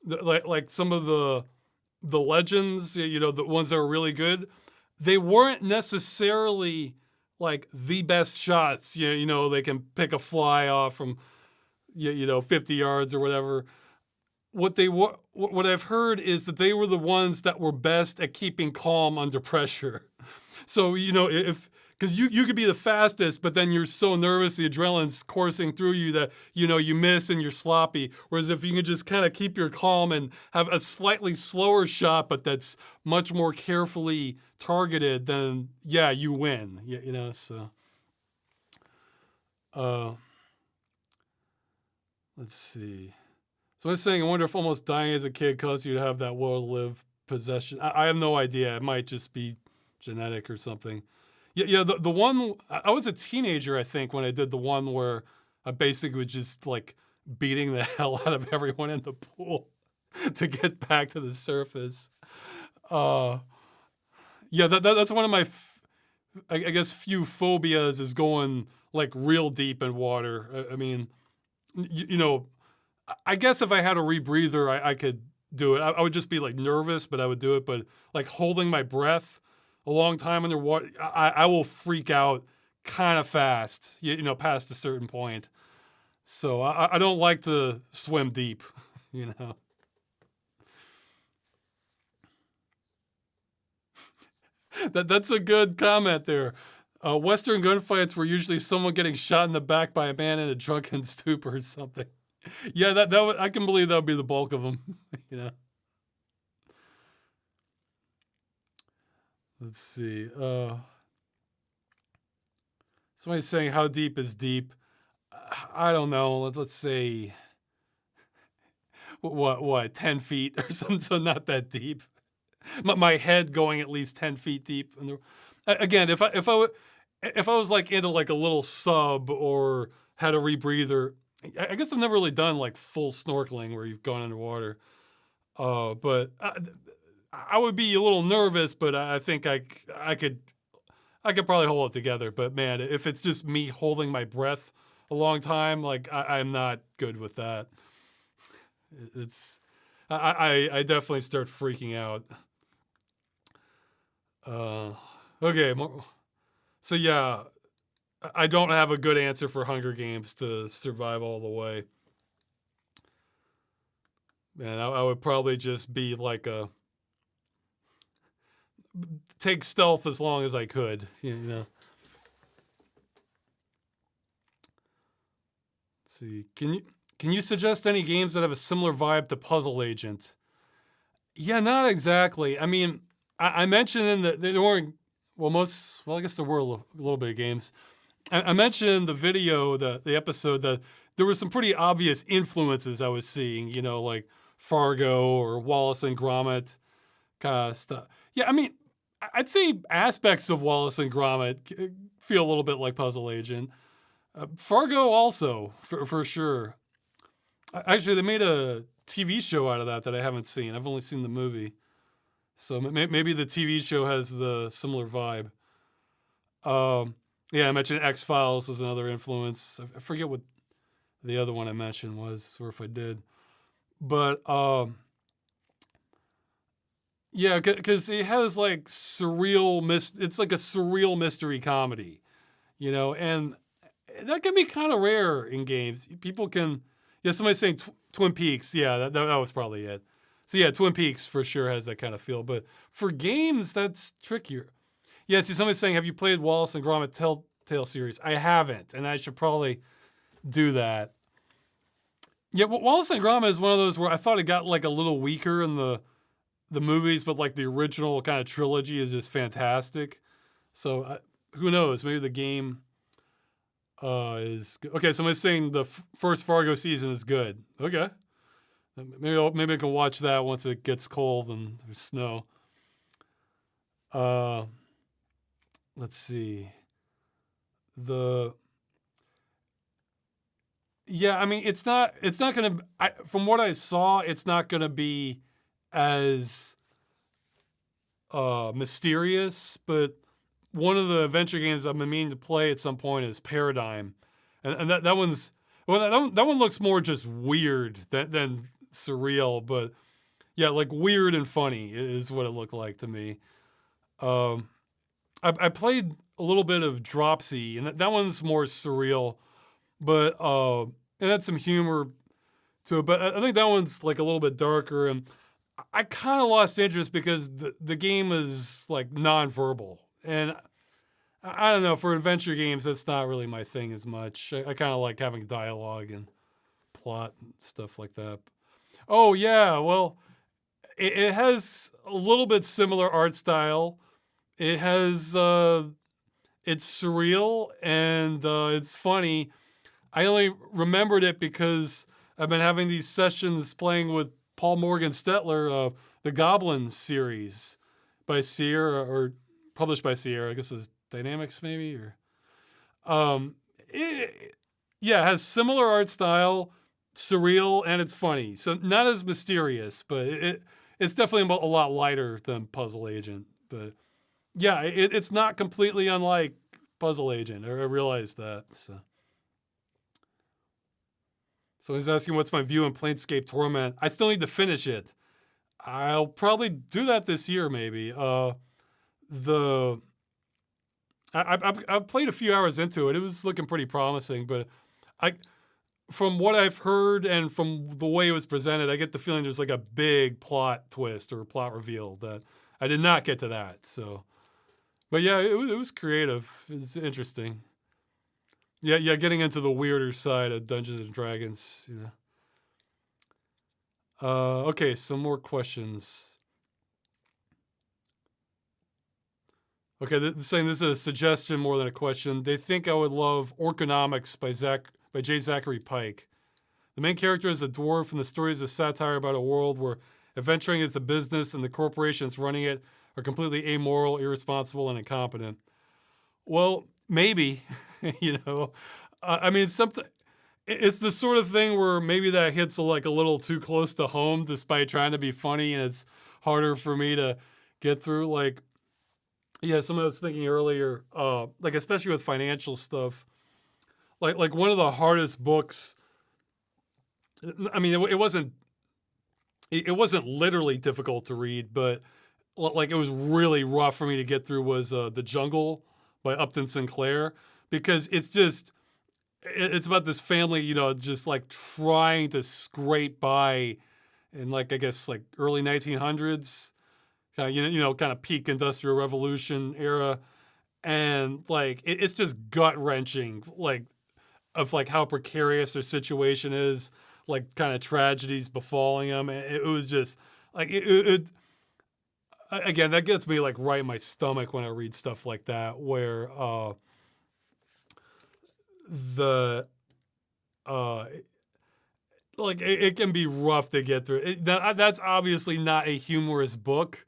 A: like some of the legends, the ones that are really good, they weren't necessarily like the best shots. They can pick a fly off from 50 yards or whatever. What I've heard is that they were the ones that were best at keeping calm under pressure. So, if because you could be the fastest, but then you're so nervous, the adrenaline's coursing through you that, you miss and you're sloppy. Whereas if you can just kind of keep your calm and have a slightly slower shot, but that's much more carefully targeted, then yeah, you win. So. Let's see. So I was saying, I wonder if almost dying as a kid caused you to have that will to live possession. I have no idea. It might just be genetic or something. Yeah. The one, I was a teenager, I think, when I did the one where I basically was just like beating the hell out of everyone in the pool to get back to the surface. Yeah, that's one of my, I guess, few phobias is going like real deep in water. I mean, I guess if I had a rebreather, I could do it. I would just be like nervous, but I would do it. But like holding my breath a long time underwater, I will freak out kind of fast, past a certain point. So I don't like to swim deep, That's a good comment there. Western gunfights were usually someone getting shot in the back by a man in a drunken stupor or something. Yeah, I can believe that would be the bulk of them. Let's see. Somebody's saying how deep is deep. I don't know. Let's say what 10 feet or something. So not that deep. My head going at least 10 feet deep. Again, if I was like into like a little sub or had a rebreather, I guess I've never really done like full snorkeling where you've gone underwater. But I would be a little nervous, but I think I could probably hold it together. But man, if it's just me holding my breath a long time, like I'm not good with that. I definitely start freaking out. Okay. So yeah, I don't have a good answer for Hunger Games to survive all the way. Man, I would probably just be like take stealth as long as I could, Let's see. Can you suggest any games that have a similar vibe to Puzzle Agent? Yeah, not exactly. I mean, I mentioned in there weren't, I guess there were a little bit of games. I mentioned the video, the episode, that there were some pretty obvious influences I was seeing, like Fargo or Wallace and Gromit kind of stuff. Yeah, I mean, I'd say aspects of Wallace and Gromit feel a little bit like Puzzle Agent. Fargo also, for sure. Actually, they made a TV show out of that I haven't seen. I've only seen the movie. So maybe the TV show has the similar vibe. Yeah, I mentioned X-Files as another influence. I forget what the other one I mentioned was, or if I did. But yeah, because it has like it's like a surreal mystery comedy, and that can be kind of rare in games. People can, yeah, somebody's saying Twin Peaks. Yeah, that was probably it. So yeah, Twin Peaks for sure has that kind of feel. But for games, that's trickier. Yeah, see, somebody's saying, have you played Wallace and Gromit Telltale series? I haven't, and I should probably do that. Yeah, well, Wallace and Gromit is one of those where I thought it got like a little weaker in the movies, but like the original kind of trilogy is just fantastic. So who knows? Maybe the game is good. Okay. Somebody's saying the first Fargo season is good. Okay, maybe I can watch that once it gets cold and there's snow. Uh, let's see. The Yeah, I mean, it's not gonna. From what I saw, it's not gonna be as mysterious. But one of the adventure games I've been meaning to play at some point is Paradigm, and that one's well, that one looks more just weird than surreal. But yeah, like weird and funny is what it looked like to me. Um, I played a little bit of Dropsy, and that one's more surreal, but it had some humor to it. But I think that one's like a little bit darker, and I kind of lost interest because the game is like nonverbal, and I don't know, for adventure games that's not really my thing as much. I kind of like having dialogue and plot and stuff like that. Oh yeah, well it has a little bit similar art style. It has it's surreal and it's funny. I only remembered it because I've been having these sessions playing with Paul Morgan Stetler, the Goblin series by Sierra, or published by Sierra. I guess it's Dynamics maybe, or um, it, yeah, it has similar art style, surreal, and it's funny. So not as mysterious, but it's definitely a lot lighter than Puzzle Agent. But yeah, it's not completely unlike Puzzle Agent. I realized that. So he's asking what's my view on Planescape Torment. I still need to finish it. I'll probably do that this year, maybe. The I played a few hours into it. It was looking pretty promising, but I, from what I've heard and from the way it was presented, I get the feeling there's like a big plot twist or plot reveal that I did not get to that. So, but yeah, it was creative. It's interesting. Yeah, getting into the weirder side of Dungeons and Dragons, you know. Okay, some more questions. Okay, saying this is a suggestion more than a question. They think I would love Orconomics by J. Zachary Pike. The main character is a dwarf, and the story is a satire about a world where adventuring is a business and the corporations running it are completely amoral, irresponsible, and incompetent. Well, maybe, you know. I mean, it's the sort of thing where maybe that hits like a little too close to home, despite trying to be funny, and it's harder for me to get through. Like, yeah, something I was thinking earlier, like especially with financial stuff, like one of the hardest books. I mean, it wasn't literally difficult to read, but like it was really rough for me to get through. Was The Jungle by Upton Sinclair, because it's about this family, you know, just like trying to scrape by in like I guess like early 1900s, kind of peak industrial revolution era, and like it's just gut wrenching, like of like how precarious their situation is, like kind of tragedies befalling them. It was just like again, that gets me like right in my stomach when I read stuff like that, where the uh like it can be rough to get through. That's obviously not a humorous book,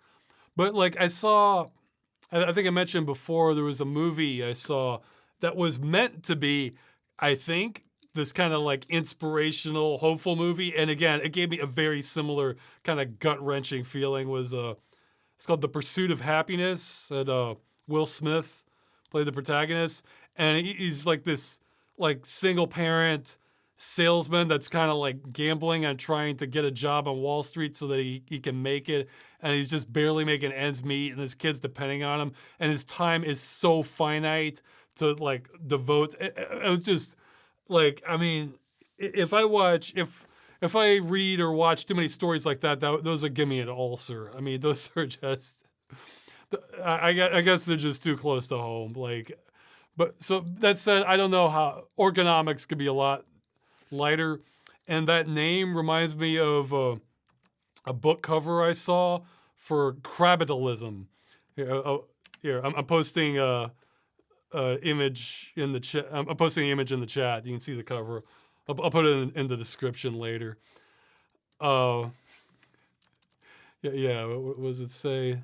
A: but like I think I mentioned before, there was a movie I saw that was meant to be, I think, this kind of like inspirational, hopeful movie. And again, it gave me a very similar kind of gut wrenching feeling. Was It's called The Pursuit of Happiness. And Will Smith played the protagonist, and he's like this like single parent salesman that's kind of like gambling and trying to get a job on Wall Street so that he can make it. And he's just barely making ends meet, and his kid's depending on him. And his time is so finite to like devote. It was just like, I mean, if I read or watch too many stories like those would give me an ulcer. I mean, those are just, I guess they're just too close to home. Like, but so that said, I don't know how ergonomics could be a lot lighter. And that name reminds me of a book cover I saw for Crabitalism. Here, I'm posting image in the chat. I'm posting an image in the chat. You can see the cover. I'll put it in the description later. Yeah. What does it say?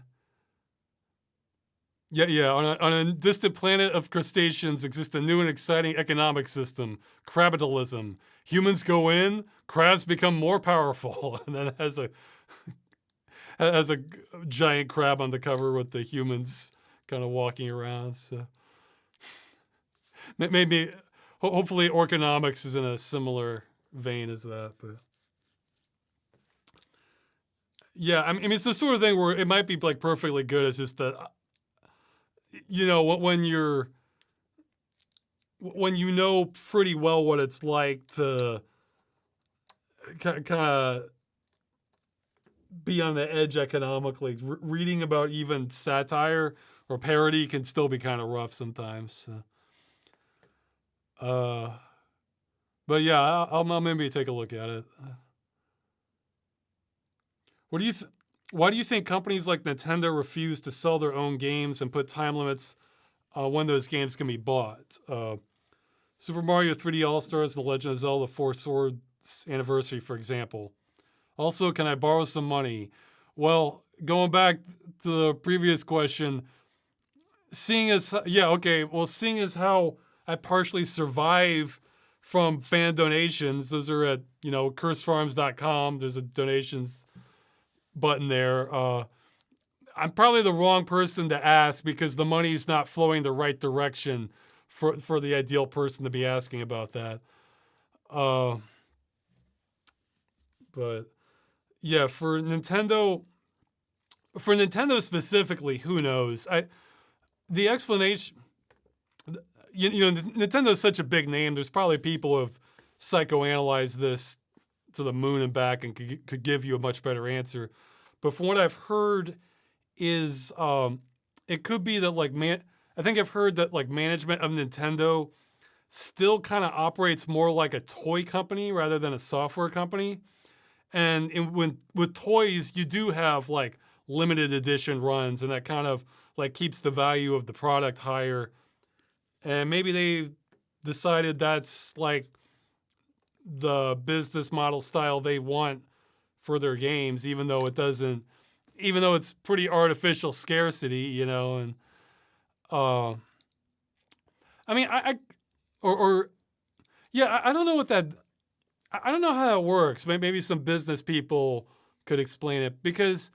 A: Yeah. On a distant planet of crustaceans exists a new and exciting economic system, Crabitalism. Humans go in, crabs become more powerful, and then it has a giant crab on the cover with the humans kind of walking around. So maybe, hopefully, Orconomics is in a similar vein as that. But yeah, I mean, it's the sort of thing where it might be like perfectly good. It's just that, when you know pretty well what it's like to kind of be on the edge economically, reading about even satire or parody can still be kind of rough sometimes. But yeah, I'll maybe take a look at it. What do you Why do you think companies like Nintendo refuse to sell their own games and put time limits when those games can be bought? Super Mario 3D All-Stars and The Legend of Zelda 4 Swords Anniversary, for example. Also, can I borrow some money? Well, going back to the previous question, seeing as how I partially survive from fan donations, those are at, cursefarms.com. There's a donations button there. I'm probably the wrong person to ask because the money's not flowing the right direction for the ideal person to be asking about that. But yeah, for Nintendo specifically, who knows? The explanation, Nintendo is such a big name. There's probably people who have psychoanalyzed this to the moon and back and could give you a much better answer. But from what I've heard is it could be that I think I've heard that management of Nintendo still kind of operates more like a toy company rather than a software company. And with toys, you do have limited edition runs, and that kind of keeps the value of the product higher. And maybe they decided that's the business model style they want for their games, even though it's pretty artificial scarcity, and I mean, I don't know I don't know how that works. Maybe some business people could explain it, because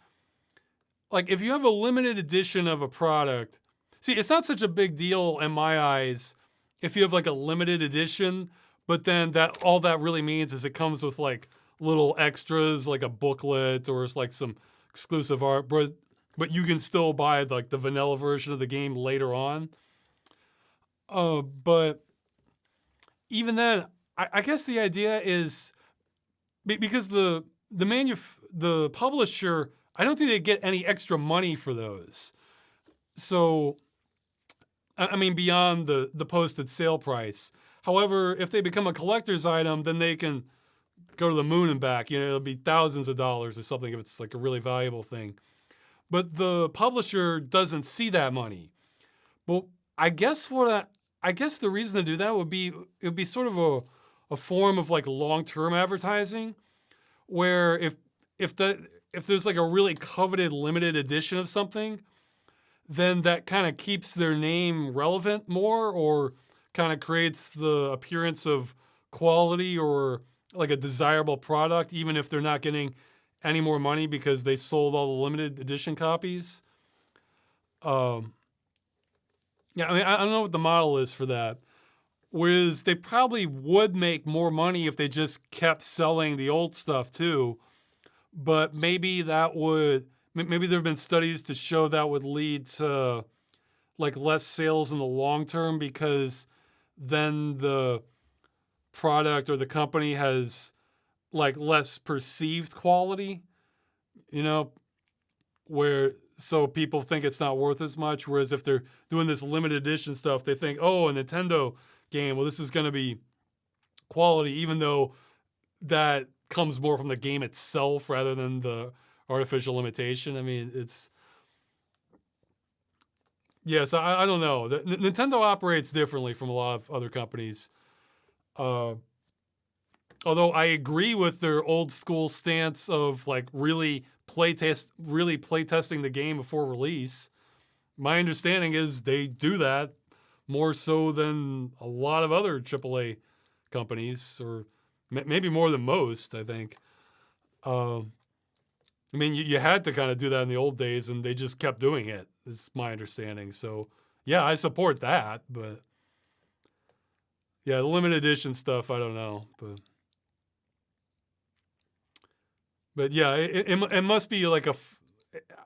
A: if you have a limited edition of a product, see, it's not such a big deal in my eyes if you have a limited edition, but then all that really means is it comes with little extras, like a booklet or it's some exclusive art, but you can still buy the vanilla version of the game later on. But even then, I guess the idea is because the publisher, I don't think they get any extra money for those. So, I mean, beyond the posted sale price. However, if they become a collector's item, then they can go to the moon and back. It'll be thousands of dollars or something if it's a really valuable thing. But the publisher doesn't see that money. Well, I guess the reason to do that would be sort of a form of long-term advertising, where if there's a really coveted limited edition of something, then that kind of keeps their name relevant more, or kind of creates the appearance of quality or a desirable product, even if they're not getting any more money because they sold all the limited edition copies. Yeah, I mean, I don't know what the model is for that. Whereas they probably would make more money if they just kept selling the old stuff too. But maybe maybe there have been studies to show that would lead to less sales in the long term, because then the product or the company has less perceived quality, so people think it's not worth as much. Whereas if they're doing this limited edition stuff, they think, oh, a Nintendo game, well, this is going to be quality, even though that comes more from the game itself rather than the artificial limitation. I mean, it's so I don't know. Nintendo operates differently from a lot of other companies. Although I agree with their old school stance of like really playtesting the game before release. My understanding is they do that more so than a lot of other AAA companies, or maybe more than most, I think. I mean, you had to kind of do that in the old days, and they just kept doing it, is my understanding. So, yeah, I support that, but yeah, the limited edition stuff, I don't know. But yeah, it must be like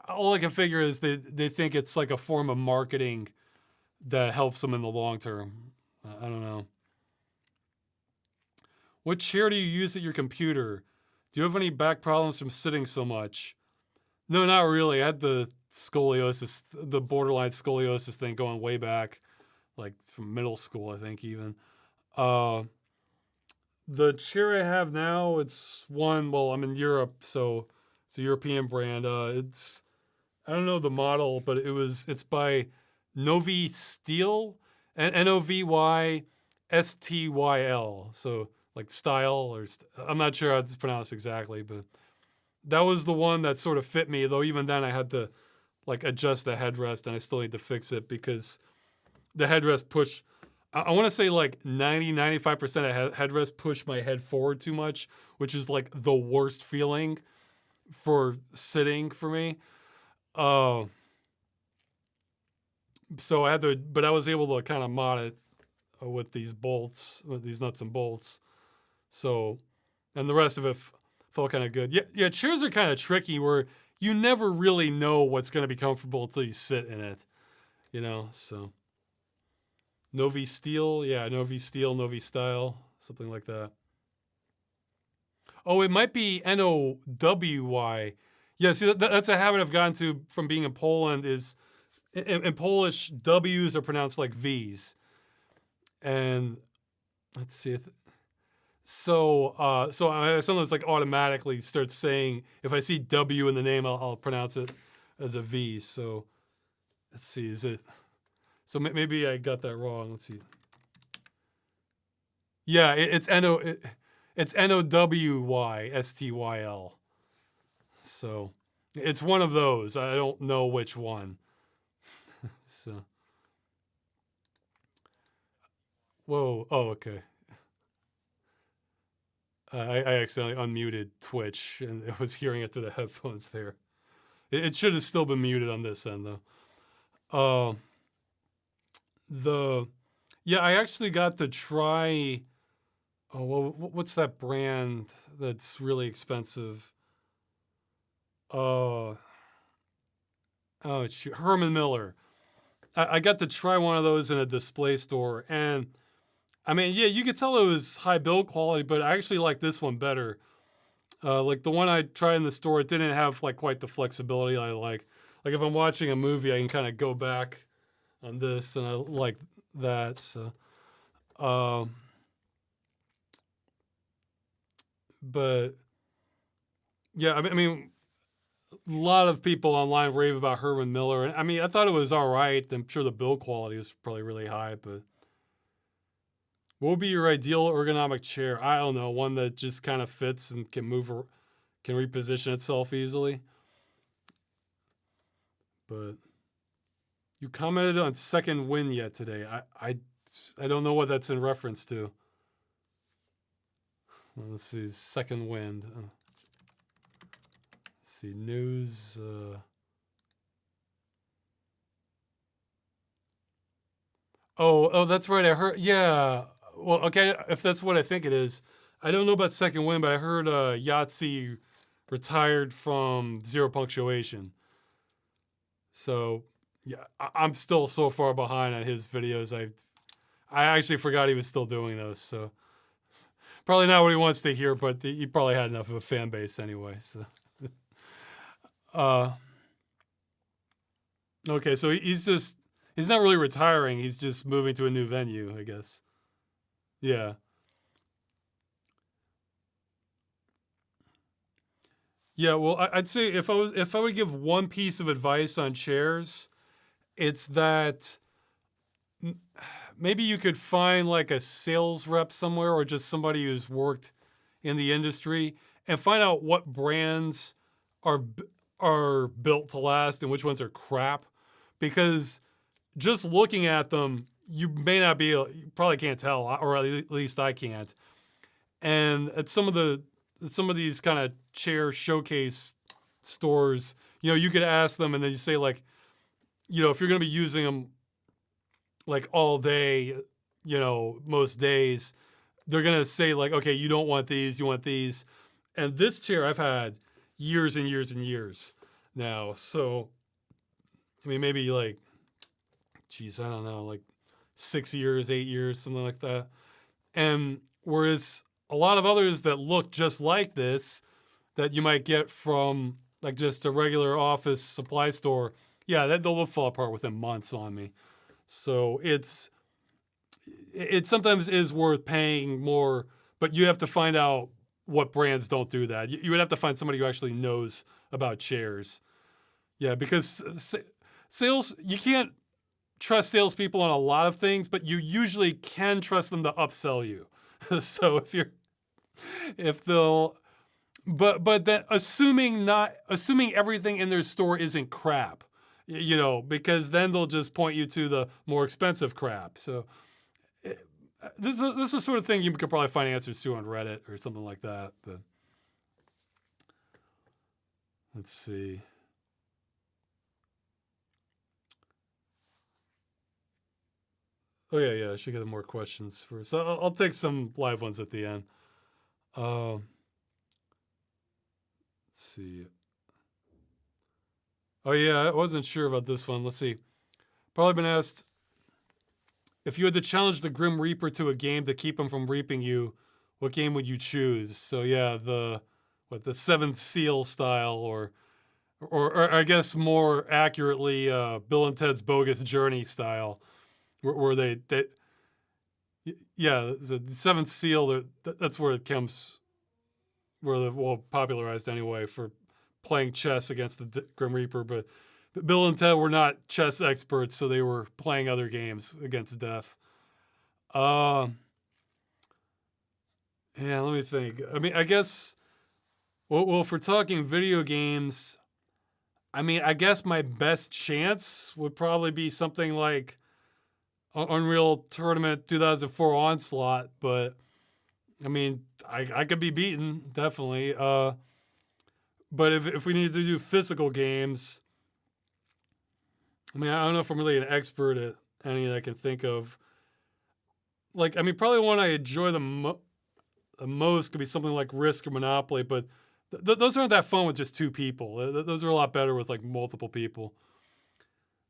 A: all I can figure is they think it's like a form of marketing that helps them in the long term. I don't know. What chair do you use at your computer? Do you have any back problems from sitting so much? No, not really. I had the scoliosis, the borderline scoliosis thing going way back, like from middle school, I think even. The chair I have now, it's one, well, I'm in Europe, so it's a European brand. It's, I don't know the model, but it's by Novi Steel, Novystyl. So like style, or I'm not sure how it's pronounced exactly, but that was the one that sort of fit me. Though even then, I had to like adjust the headrest, and I still need to fix it because the headrest push. I want to say like 95% of headrest push my head forward too much, which is like the worst feeling for sitting for me. So I had to, but I was able to kind of mod it with these bolts, with these nuts and bolts. So, and the rest of it felt kind of good. Yeah, chairs are kind of tricky where you never really know what's going to be comfortable until you sit in it, so. Novi Steel, Novi Steel, Novi Style, something like that. Oh, it might be Nowy. Yeah, see, that's a habit I've gotten to from being in Poland. Is in Polish, W's are pronounced like V's, and let's see. So I sometimes like automatically start saying if I see W in the name, I'll pronounce it as a V. So let's see, is it? So maybe I got that wrong. Let's see. Yeah, it's Nowystyl. So it's one of those. I don't know which one. So. Whoa. Oh, okay. I accidentally unmuted Twitch and I was hearing it through the headphones there. It should have still been muted on this end though. I actually got to try. Oh, well, what's that brand that's really expensive? Shoot, Herman Miller. I got to try one of those in a display store, and I mean, yeah, you could tell it was high build quality, but I actually like this one better. Like the one I tried in the store, it didn't have like quite the flexibility I like. Like if I'm watching a movie, I can kind of go back on this, and I like that. So, but yeah, I mean, a lot of people online rave about Herman Miller, and I mean, I thought it was all right. I'm sure the build quality was probably really high, but what would be your ideal ergonomic chair? I don't know, one that just kind of fits and can move or can reposition itself easily. But you commented on Second Wind yet today. I don't know what that's in reference to. Let's see, Second Wind. Let's see, news. Oh, that's right. I heard. Yeah. Well, okay. If that's what I think it is, I don't know about Second Wind, but I heard Yahtzee retired from Zero Punctuation. So yeah, I'm still so far behind on his videos. I actually forgot he was still doing those. So probably not what he wants to hear, but he probably had enough of a fan base anyway. So okay, so he's not really retiring. He's just moving to a new venue, I guess. Yeah. Yeah, well, I'd say if I would give one piece of advice on chairs, it's that maybe you could find like a sales rep somewhere or just somebody who's worked in the industry and find out what brands are are built to last and which ones are crap, because just looking at them, you may not be, you probably can't tell, or at least I can't. And at some of these kind of chair showcase stores, you could ask them, and then you say like, if you're going to be using them like all day, most days, they're going to say like, okay, you don't want these, you want these. And this chair I've had years and years and years now. So, I mean, maybe like, geez, I don't know, like 6 years, 8 years, something like that. And whereas a lot of others that look just like this, that you might get from like just a regular office supply store, yeah, they'll fall apart within months on me. So it sometimes is worth paying more, but you have to find out what brands don't do that. You would have to find somebody who actually knows about chairs. Yeah, because sales, you can't trust salespeople on a lot of things, but you usually can trust them to upsell you. So if they'll, but then assuming everything in their store isn't crap, because then they'll just point you to the more expensive crap. So this is the sort of thing you could probably find answers to on Reddit or something like that. But let's see. Oh yeah. I should get more questions first. So I'll take some live ones at the end. Let's see. Oh yeah, I wasn't sure about this one. Let's see. Probably been asked, if you had to challenge the Grim Reaper to a game to keep him from reaping you, what game would you choose? So yeah, the Seventh Seal style, or I guess more accurately, Bill and Ted's Bogus Journey style, where they yeah, the Seventh Seal. That's where it comes, popularized anyway for playing chess against the Grim Reaper, but Bill and Ted were not chess experts, so they were playing other games against death. Yeah, let me think. I mean, I guess, well, if we're talking video games, I mean, I guess my best chance would probably be something like Unreal Tournament 2004 Onslaught, but I mean, I could be beaten, definitely. But if we need to do physical games, I mean, I don't know if I'm really an expert at any that I can think of. Like, I mean, probably one I enjoy the most could be something like Risk or Monopoly, but those aren't that fun with just two people. Those are a lot better with like multiple people.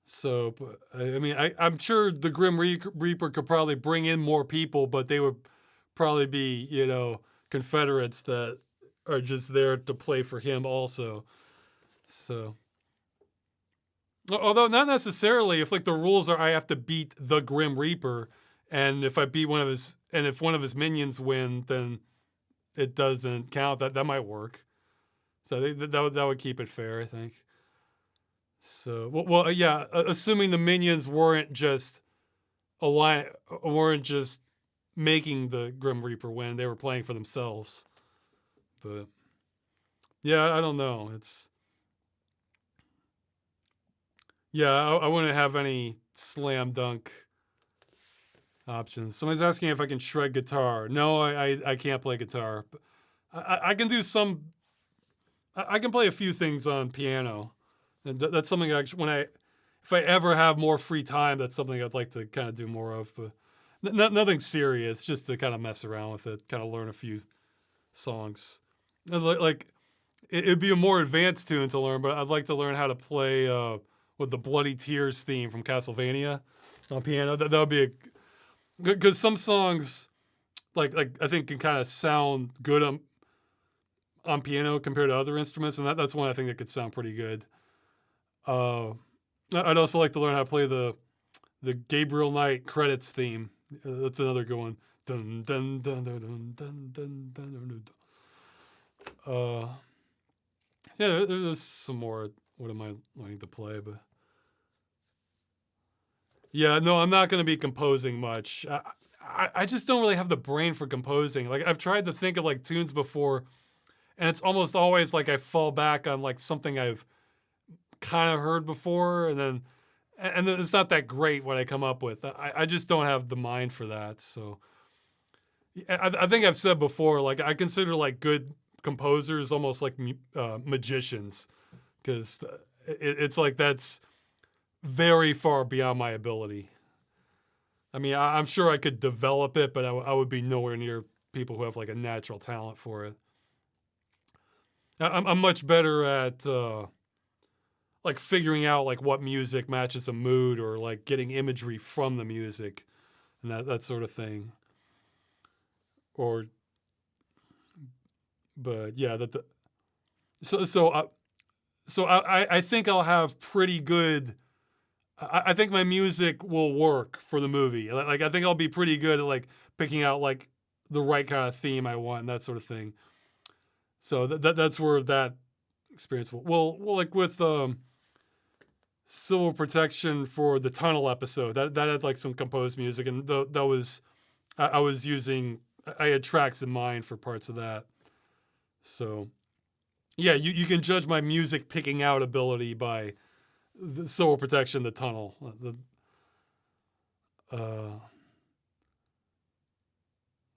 A: So, but, I mean, I'm sure the Grim Reaper could probably bring in more people, but they would probably be, Confederates that are just there to play for him also. So, although not necessarily, if like the rules are I have to beat the Grim Reaper, and if I beat if one of his minions win, then it doesn't count. That might work. So that would keep it fair, I think. So yeah, assuming the minions weren't just weren't just making the Grim Reaper win, they were playing for themselves. But yeah, I don't know. I wouldn't have any slam dunk options. Somebody's asking if I can shred guitar. No, I can't play guitar. But I can do some. I can play a few things on piano, and that's something if I ever have more free time, that's something I'd like to kind of do more of. But nothing serious, just to kind of mess around with it, kind of learn a few songs. Like it'd be a more advanced tune to learn, but I'd like to learn how to play with the Bloody Tears theme from Castlevania on piano. That would be because some songs, like I think, can kind of sound good on piano compared to other instruments, and that's one I think that could sound pretty good. I'd also like to learn how to play the Gabriel Knight credits theme. That's another good one. Dun dun dun dun dun dun dun dun dun. Yeah, there's some more. What am I learning to play? But yeah, no, I'm not going to be composing much. I just don't really have the brain for composing. Like I've tried to think of like tunes before, and it's almost always like I fall back on like something I've kind of heard before, and then it's not that great what I come up with. I just don't have the mind for that. So I think I've said before, like I consider like good composers almost like magicians, because it's like that's very far beyond my ability. I mean, I'm sure I could develop it, but I would be nowhere near people who have like a natural talent for it. I'm much better at like figuring out like what music matches a mood, or like getting imagery from the music and that sort of thing. Or, but yeah, so so I think I'll have pretty good. I think my music will work for the movie. Like I think I'll be pretty good at like picking out like the right kind of theme I want and that sort of thing. So that's where that experience will. Well, like with Civil Protection for the tunnel episode, that had like some composed music, and that was I was using. I had tracks in mind for parts of that. So yeah, you can judge my music picking out ability by the Civil Protection, the tunnel. Uh,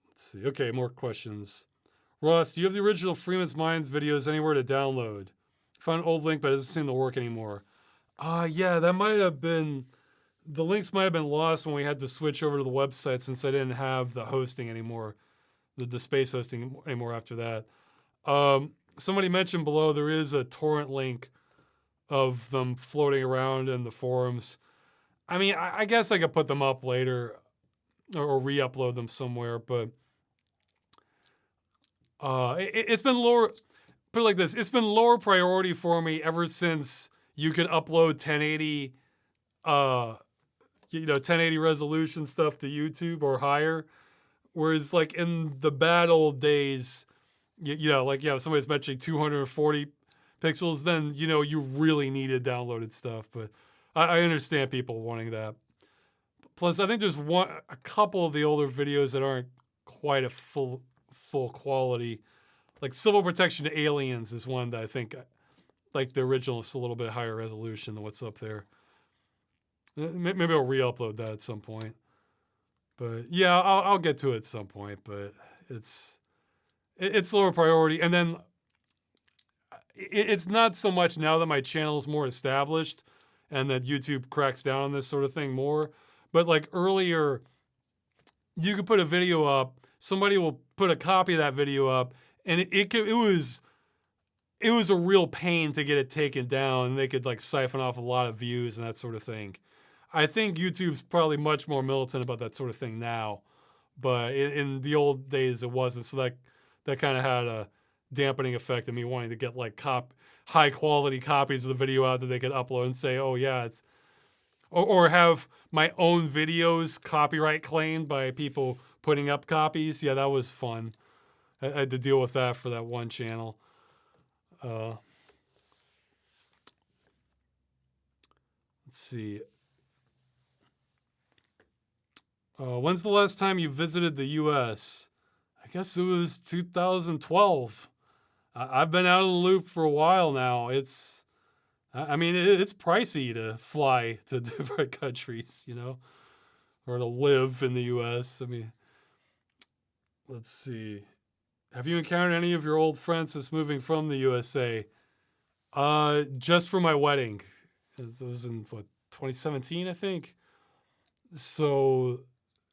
A: let's see. Okay, more questions. Ross, do you have the original Freeman's Minds videos anywhere to download? Found an old link, but it doesn't seem to work anymore. Yeah, that might have been. The links might have been lost when we had to switch over to the website, since I didn't have the hosting anymore, the space hosting anymore after that. Somebody mentioned below there is a torrent link of them floating around in the forums. I mean, I guess I could put them up later, or re-upload them somewhere, but it's been lower. Put it like this: it's been lower priority for me ever since you could upload 1080, 1080 resolution stuff to YouTube or higher. Whereas, like in the bad old days, somebody's mentioning 240 pixels, then you really needed downloaded stuff. But I understand people wanting that. Plus, I think there's a couple of the older videos that aren't quite a full quality. Like Civil Protection to Aliens is one that I think, like the original, is a little bit higher resolution than what's up there. Maybe I'll re-upload that at some point. But yeah, I'll get to it at some point. But it's lower priority, and then it's not so much now that my channel is more established and that YouTube cracks down on this sort of thing more. But like earlier, you could put a video up, somebody will put a copy of that video up, and it was a real pain to get it taken down, and they could like siphon off a lot of views and that sort of thing. I think YouTube's probably much more militant about that sort of thing now, but in the old days it wasn't. So that kind of had a dampening effect of me wanting to get like high quality copies of the video out that they could upload and say, oh yeah, it's, or have my own videos copyright claimed by people putting up copies. Yeah, that was fun. I had to deal with that for that one channel. Let's see. When's the last time you visited the U.S.? I guess it was 2012. I've been out of the loop for a while now. It's pricey to fly to different countries, or to live in the U.S. I mean, let's see. Have you encountered any of your old friends since moving from the USA? Just for my wedding. It was in 2017, I think. So,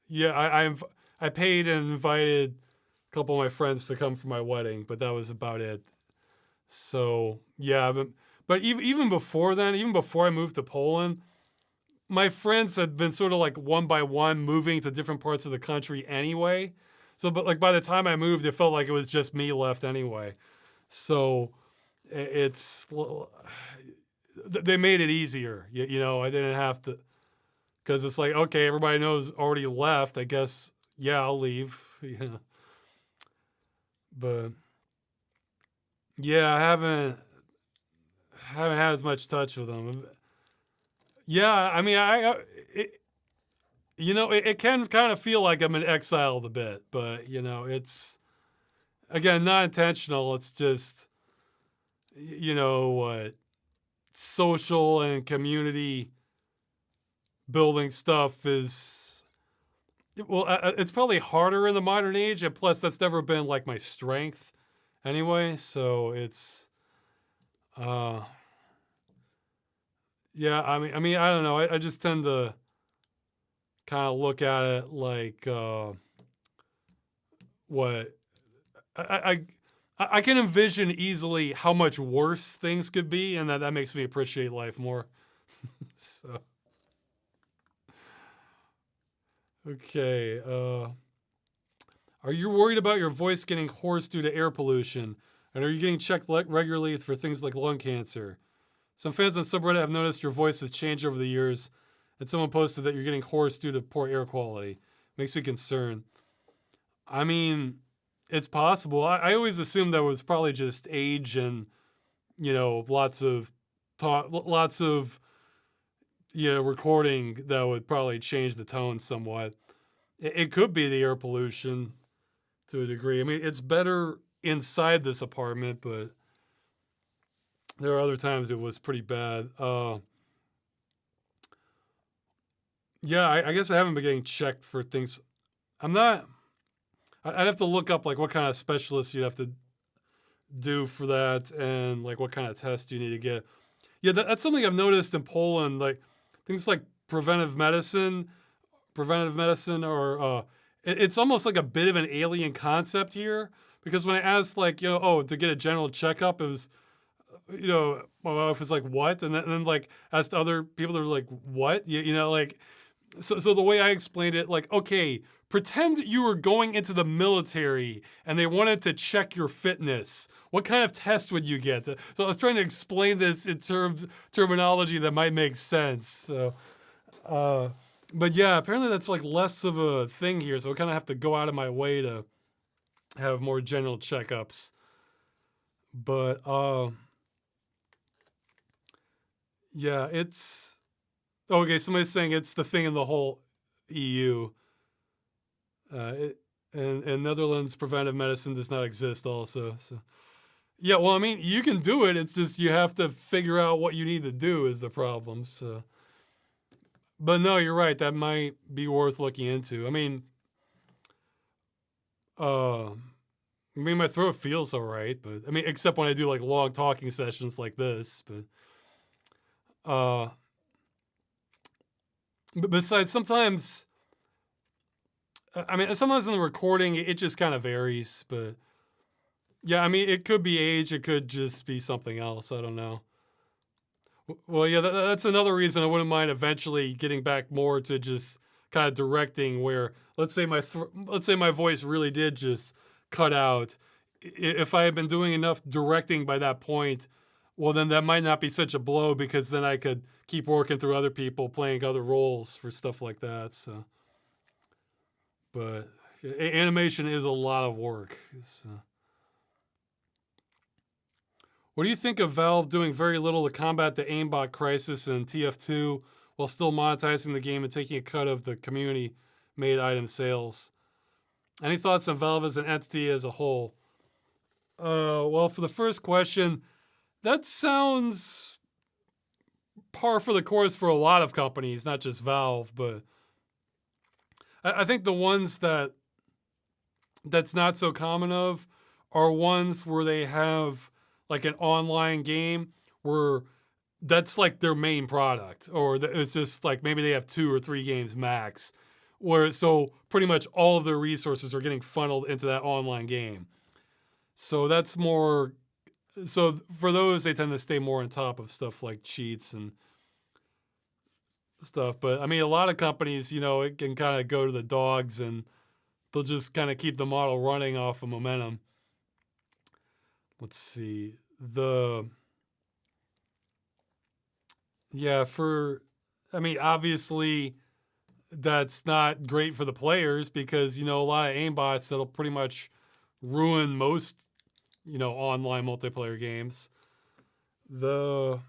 A: yeah, I paid and invited a couple of my friends to come for my wedding, but that was about it. So, yeah, but even before then, even before I moved to Poland, my friends had been sort of like one by one moving to different parts of the country anyway. So, but like by the time I moved, it felt like it was just me left anyway. So, they made it easier. I didn't have to, because it's like, okay, everybody knows already left. I guess, yeah, I'll leave. But yeah, I haven't. haven't had as much touch with them. Yeah, I mean, it, it can kind of feel like I'm in exile a bit, but it's again not intentional. It's just what social and community building stuff is. Well, it's probably harder in the modern age, and plus that's never been like my strength, anyway. So it's, yeah. I mean, I don't know. I just tend to kind of look at it like what I, I can envision easily how much worse things could be, and that makes me appreciate life more. So okay, are you worried about your voice getting hoarse due to air pollution? And are you getting checked regularly for things like lung cancer? Some fans on subreddit have noticed your voice has changed over the years, and someone posted that you're getting hoarse due to poor air quality. Makes me concerned. I mean, it's possible. I always assumed that was probably just age and lots of talk, lots of recording that would probably change the tone somewhat. It could be the air pollution to a degree. I mean, it's better inside this apartment, but there are other times it was pretty bad. Yeah, I guess I haven't been getting checked for things. I'm not. I'd have to look up like what kind of specialist you'd have to do for that, and like what kind of test you need to get. Yeah, that's something I've noticed in Poland. Like things like preventive medicine, or it's almost like a bit of an alien concept here. Because when I asked like to get a general checkup, it was my wife was like, what? And then like asked other people, they're like, what? Like, so the way I explained it, like, okay, pretend you were going into the military and they wanted to check your fitness. What kind of test would you get? So I was trying to explain this in terminology that might make sense. So, but yeah, apparently that's like less of a thing here. So I kind of have to go out of my way to have more general checkups. But yeah, it's okay. Somebody's saying it's the thing in the whole EU. And Netherlands preventive medicine does not exist also. So yeah, well, I mean, you can do it. It's just you have to figure out what you need to do is the problem. So, but no, you're right. That might be worth looking into. I mean, my throat feels all right, but I mean, except when I do like long talking sessions like this. But besides, sometimes sometimes in the recording, it just kind of varies. But yeah, I mean, it could be age. It could just be something else. I don't know. Well, yeah, that's another reason I wouldn't mind eventually getting back more to just kind of directing. Where let's say my voice really did just cut out. If I had been doing enough directing by that point, well, then that might not be such a blow because then I could keep working through other people, playing other roles for stuff like that. So, but animation is a lot of work. So. What do you think of Valve doing very little to combat the aimbot crisis in TF2 while still monetizing the game and taking a cut of the community-made item sales? Any thoughts on Valve as an entity as a whole? Well, for the first question, that sounds par for the course for a lot of companies, not just Valve, but I think the ones that's not so common of are ones where they have like an online game where that's like their main product, or it's just like maybe they have 2 or 3 games max, where so pretty much all of their resources are getting funneled into that online game. So that's more. So for those, they tend to stay more on top of stuff like cheats and stuff. But I mean, a lot of companies, it can kind of go to the dogs and they'll just kind of keep the model running off of momentum. Let's see. Obviously that's not great for the players because, a lot of aimbots that'll pretty much ruin most, online multiplayer games. The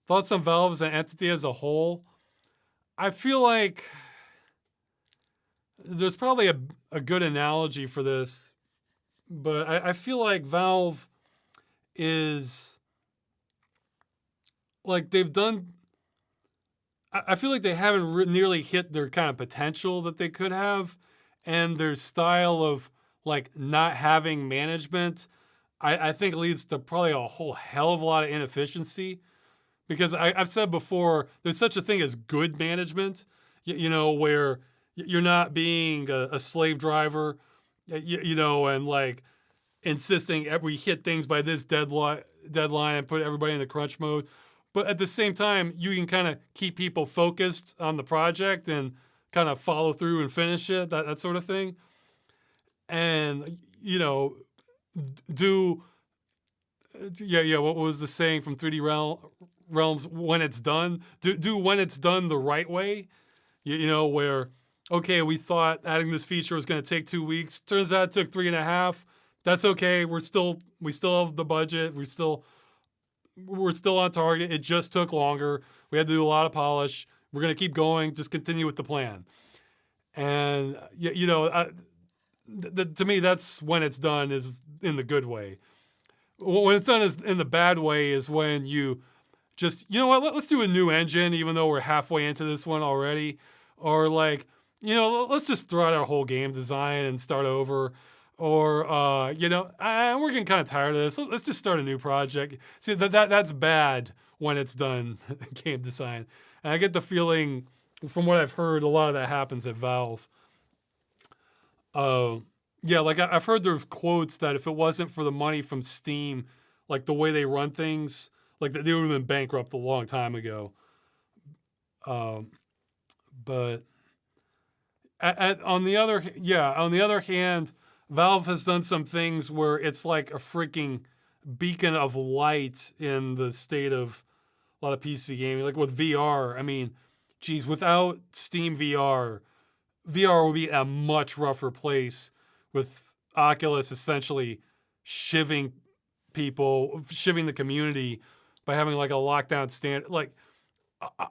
A: thoughts on Valve as an entity as a whole. I feel like there's probably a good analogy for this, but I feel like Valve is like they've done. I feel like they haven't nearly hit their kind of potential that they could have, and their style of like not having management, I think leads to probably a whole hell of a lot of inefficiency. Because I've said before, there's such a thing as good management, where you're not being a slave driver, and like insisting we hit things by this deadline and put everybody in the crunch mode. But at the same time, you can kind of keep people focused on the project and kind of follow through and finish it, that sort of thing. And, do, what was the saying from 3D Realms? When it's done, do when it's done the right way, where, okay, we thought adding this feature was going to take 2 weeks. Turns out it took 3.5. That's okay. We still have the budget. We're still on target. It just took longer. We had to do a lot of polish. We're going to keep going. Just continue with the plan. And, to me, that's when it's done is in the good way. When it's done is in the bad way is when you just, let's do a new engine, even though we're halfway into this one already. Or like, let's just throw out our whole game design and start over. Or, we're getting kind of tired of this. Let's just start a new project. See, that's bad when it's done, game design. And I get the feeling, from what I've heard, a lot of that happens at Valve. Like I've heard there's quotes that if it wasn't for the money from Steam, like the way they run things, like they would have been bankrupt a long time ago. But on the other hand, Valve has done some things where it's like a freaking beacon of light in the state of a lot of PC gaming. Like with VR, I mean, geez, without Steam VR would be a much rougher place, with Oculus essentially shivving the community by having like a lockdown stand. Like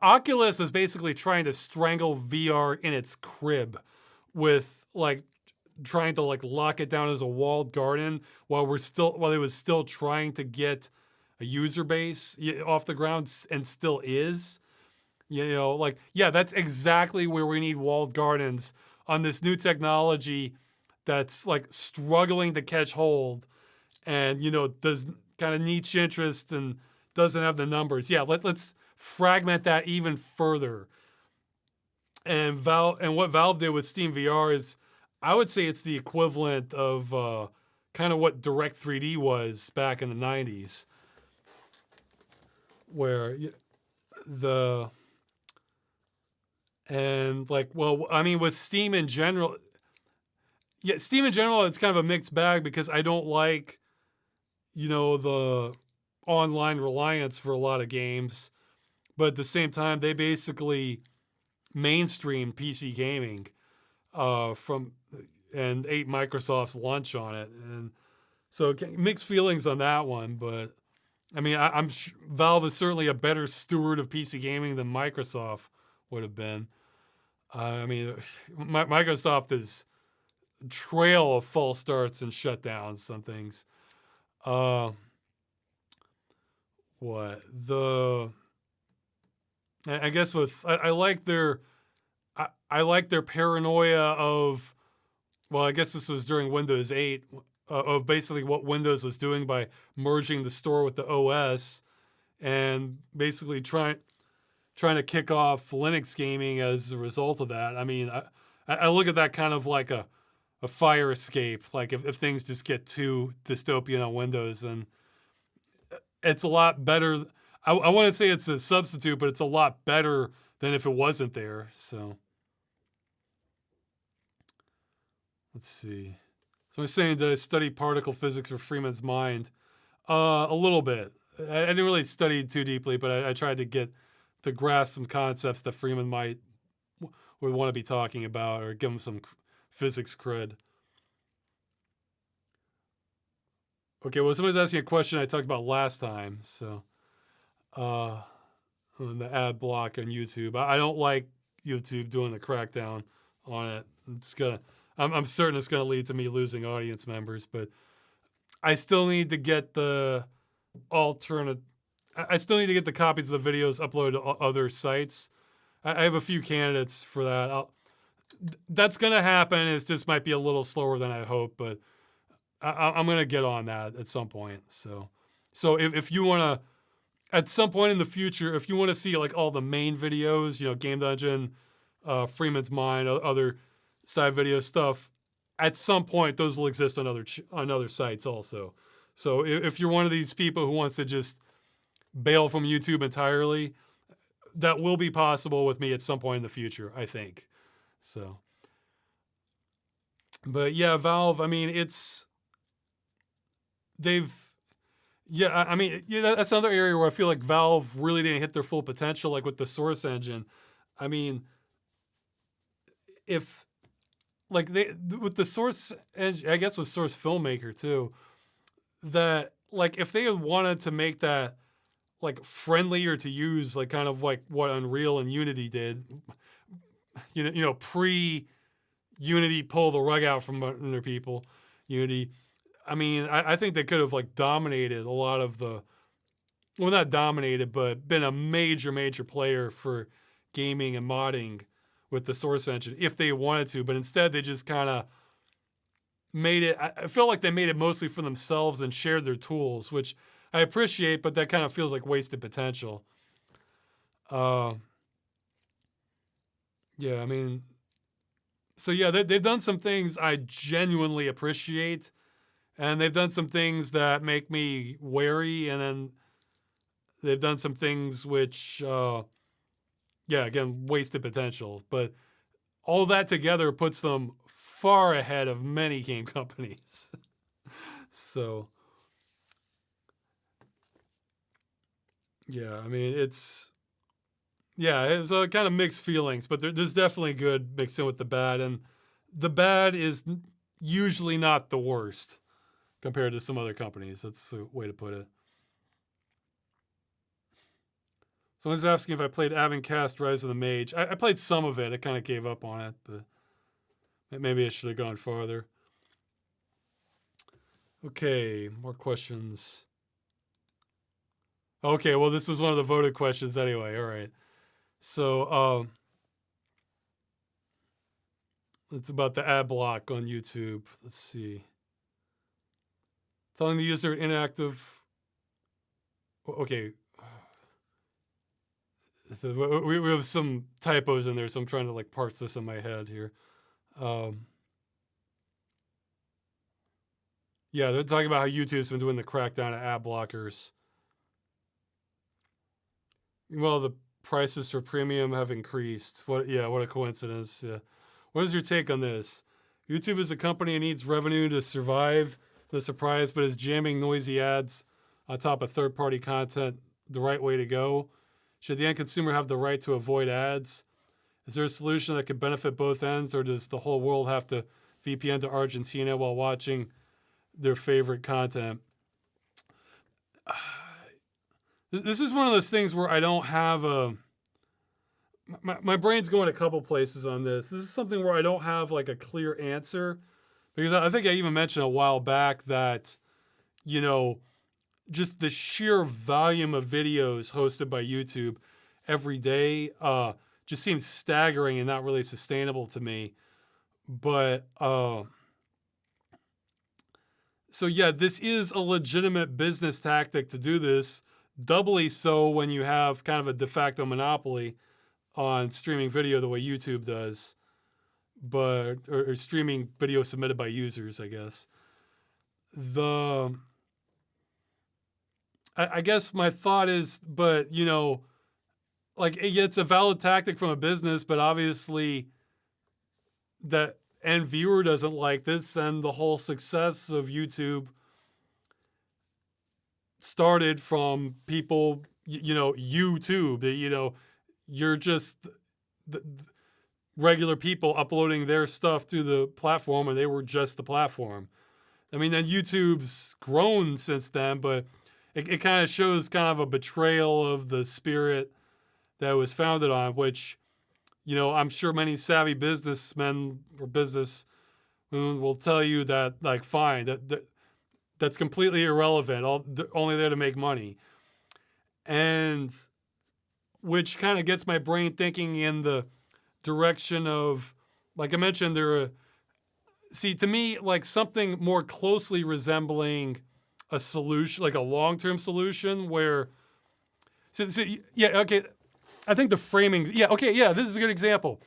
A: Oculus is basically trying to strangle VR in its crib with like trying to like lock it down as a walled garden while it was still trying to get a user base off the ground, and still is. That's exactly where we need walled gardens, on this new technology that's like struggling to catch hold, and does kind of niche interest and doesn't have the numbers. Let's fragment that even further. And what Valve did with Steam VR is, I would say it's the equivalent of kind of what Direct 3D was back in the 90s, where with Steam in general, it's kind of a mixed bag, because I don't like, the online reliance for a lot of games. But at the same time, they basically mainstream PC gaming and ate Microsoft's lunch on it. And so mixed feelings on that one. But I mean, I'm Valve is certainly a better steward of PC gaming than Microsoft would have been. I mean, Microsoft is a trail of false starts and shutdowns, some things. I guess I like their paranoia of, well, I guess this was during Windows 8, of basically what Windows was doing by merging the store with the OS, and basically trying to kick off Linux gaming as a result of that. I mean, I look at that kind of like a fire escape. Like if things just get too dystopian on Windows, then it's a lot better. I want to say it's a substitute, but it's a lot better than if it wasn't there. So let's see. So I'm saying, did I study particle physics or Freeman's mind? A little bit. I didn't really study too deeply, but I tried to grasp some concepts that Freeman would want to be talking about, or give him some physics cred. Okay, well, somebody's asking a question I talked about last time. So, on the ad block on YouTube. I don't like YouTube doing the crackdown on it. It's gonna. I'm certain it's gonna lead to me losing audience members, but I still need to get the alternate. I still need to get the copies of the videos uploaded to other sites. I have a few candidates for that. That's gonna happen. It just might be a little slower than I hope, but I'm gonna get on that at some point. So if you wanna, at some point in the future, if you want to see like all the main videos, Game Dungeon, Freeman's Mind, other side video stuff, at some point those will exist on other sites also. So if you're one of these people who wants to just bail from YouTube entirely, that will be possible with me at some point in the future, I think. So, but yeah, Valve. I mean, they've. Yeah, I mean, yeah, that's another area where I feel like Valve really didn't hit their full potential, like with the Source engine. I mean, if like they with the Source engine, I guess with Source Filmmaker too, that like if they had wanted to make that like friendlier to use, like kind of like what Unreal and Unity did, pre Unity pull the rug out from under people, Unity. I mean, I think they could have like dominated a lot of the, well, not dominated, but been a major player for gaming and modding with the Source engine if they wanted to. But instead, they just kind of made it. I felt like they made it mostly for themselves and shared their tools, which I appreciate, but that kind of feels like wasted potential. Yeah, I mean, so yeah, they've done some things I genuinely appreciate, and they've done some things that make me wary, and then they've done some things which, again, wasted potential. But all that together puts them far ahead of many game companies. So, yeah, I mean, it's kind of mixed feelings, but there's definitely good mixed in with the bad, and the bad is usually not the worst compared to some other companies. That's the way to put it. Someone's asking if I played Avencast Rise of the Mage. I played some of it. I kind of gave up on it, but maybe I should have gone farther. Okay, more questions. Okay, well, this was one of the voted questions anyway. All right. So, it's about the ad block on YouTube. Let's see. Telling the user inactive. Okay. So we have some typos in there, so I'm trying to like parse this in my head here. Yeah, they're talking about how YouTube's been doing the crackdown of ad blockers. Well, the prices for premium have increased. What a coincidence. Yeah. What is your take on this? YouTube is a company and needs revenue to survive the surprise, but is jamming noisy ads on top of third-party content the right way to go? Should the end consumer have the right to avoid ads? Is there a solution that could benefit both ends, or does the whole world have to VPN to Argentina while watching their favorite content? This is one of those things where I don't have a... My brain's going a couple places on this. This is something where I don't have like a clear answer, because I think I even mentioned a while back that, just the sheer volume of videos hosted by YouTube every day just seems staggering and not really sustainable to me. But so yeah, this is a legitimate business tactic to do this, doubly so when you have kind of a de facto monopoly on streaming video the way YouTube does, but or streaming video submitted by users, I guess. I guess my thought is, but like it's a valid tactic from a business, but obviously that end viewer doesn't like this, and the whole success of YouTube started from people, YouTube, you're just the regular people uploading their stuff to the platform, and they were just the platform. I mean, then YouTube's grown since then, but it kind of shows kind of a betrayal of the spirit that it was founded on, which, I'm sure many savvy businessmen or business will tell you that, like, fine, that's completely irrelevant, only there to make money. And which kind of gets my brain thinking in the direction of, like I mentioned, to me, like something more closely resembling a solution, like a long-term solution where, yeah, okay, I think the framing, yeah, okay, yeah, this is a good example.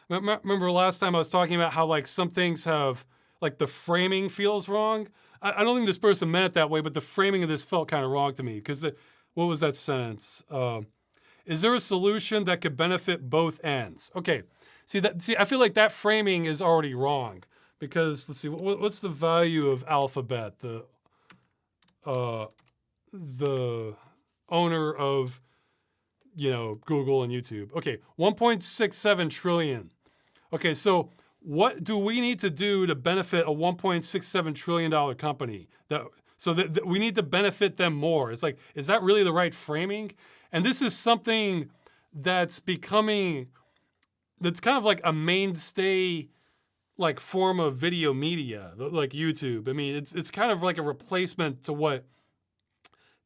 A: Remember last time I was talking about how, like, some things have, like, the framing feels wrong? I don't think this person meant it that way, but the framing of this felt kind of wrong to me, because what was that sentence? Is there a solution that could benefit both ends? Okay, I feel like that framing is already wrong, because let's see, what's the value of Alphabet, the owner of, Google and YouTube? Okay, 1.67 trillion. Okay, so what do we need to do to benefit a $1.67 trillion company? So that we need to benefit them more. It's like, is that really the right framing? And this is something that's kind of like a mainstay, like, form of video media, like YouTube. I mean, it's kind of like a replacement to what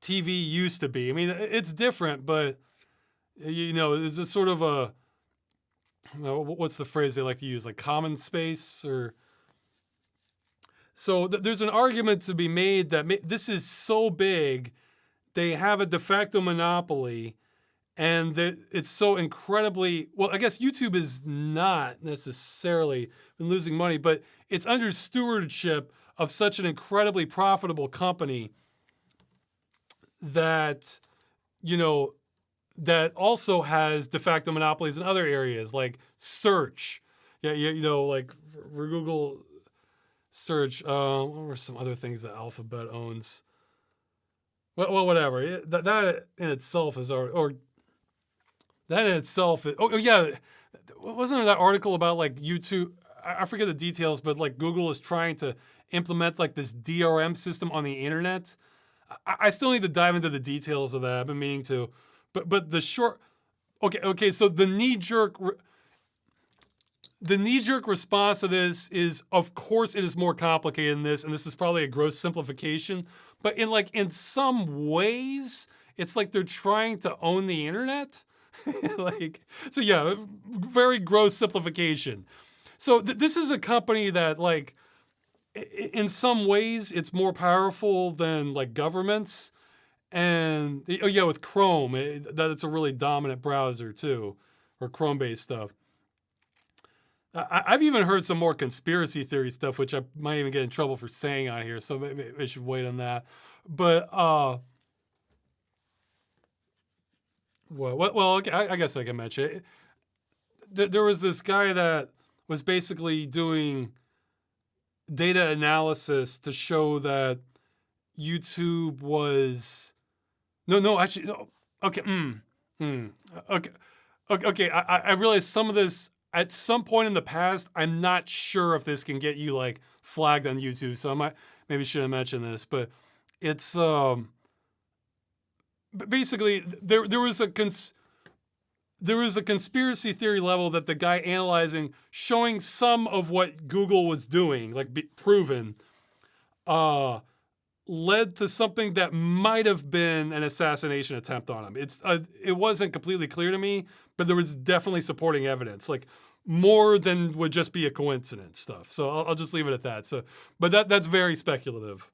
A: TV used to be. I mean, it's different, but, it's a sort of a, what's the phrase they like to use? Like common space, or... So there's an argument to be made that this is so big, they have a de facto monopoly, and that it's so incredibly... Well, I guess YouTube is not necessarily been losing money, but it's under stewardship of such an incredibly profitable company that, that also has de facto monopolies in other areas, like search. Yeah, like for Google search. What were some other things that Alphabet owns? Well, whatever. That in itself is, or that in itself is, oh yeah, wasn't there that article about, like, YouTube? I forget the details, but, like, Google is trying to implement, like, this DRM system on the internet. I still need to dive into the details of that. I've been meaning to, but the short, okay. So the knee jerk response to this is, of course, it is more complicated than this, and this is probably a gross simplification. But in some ways, it's like they're trying to own the internet. So yeah, very gross simplification. So this is a company that, like, in some ways, it's more powerful than, like, governments. And yeah, with Chrome, that it's a really dominant browser too, or Chrome-based stuff. I've even heard some more conspiracy theory stuff, which I might even get in trouble for saying on here, so maybe I should wait on that. But well, okay, I guess I can mention it. There was this guy that was basically doing data analysis to show that YouTube was... No, actually, no. Okay, okay. I realize some of this, at some point in the past, I'm not sure if this can get you, like, flagged on YouTube, so I maybe shouldn't mention this, but it's basically there was a conspiracy theory level that the guy analyzing, showing some of what Google was doing, like, proven, led to something that might have been an assassination attempt on him. It wasn't completely clear to me, but there was definitely supporting evidence, like more than would just be a coincidence stuff. So I'll just leave it at that. So, but that's very speculative.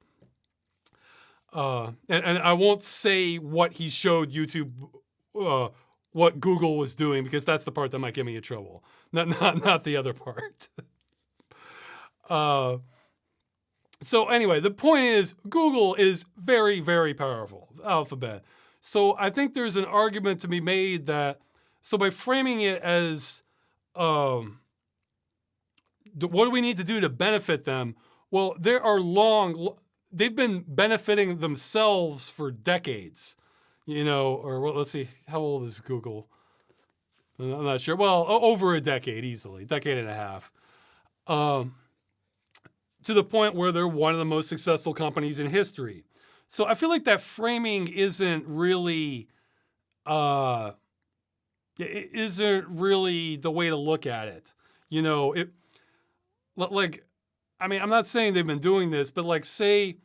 A: And I won't say what he showed YouTube, what Google was doing, because that's the part that might get me in trouble. Not the other part. So anyway, the point is, Google is very, very powerful, Alphabet. So I think there's an argument to be made that, so by framing it as, what do we need to do to benefit them? Well, they've been benefiting themselves for decades, or well, let's see, how old is Google? I'm not sure. Well, over a decade, easily, decade and a half. to the point where they're one of the most successful companies in history. So I feel like that framing isn't really the way to look at it. You know, like, I mean, I'm not saying they've been doing this, but like, say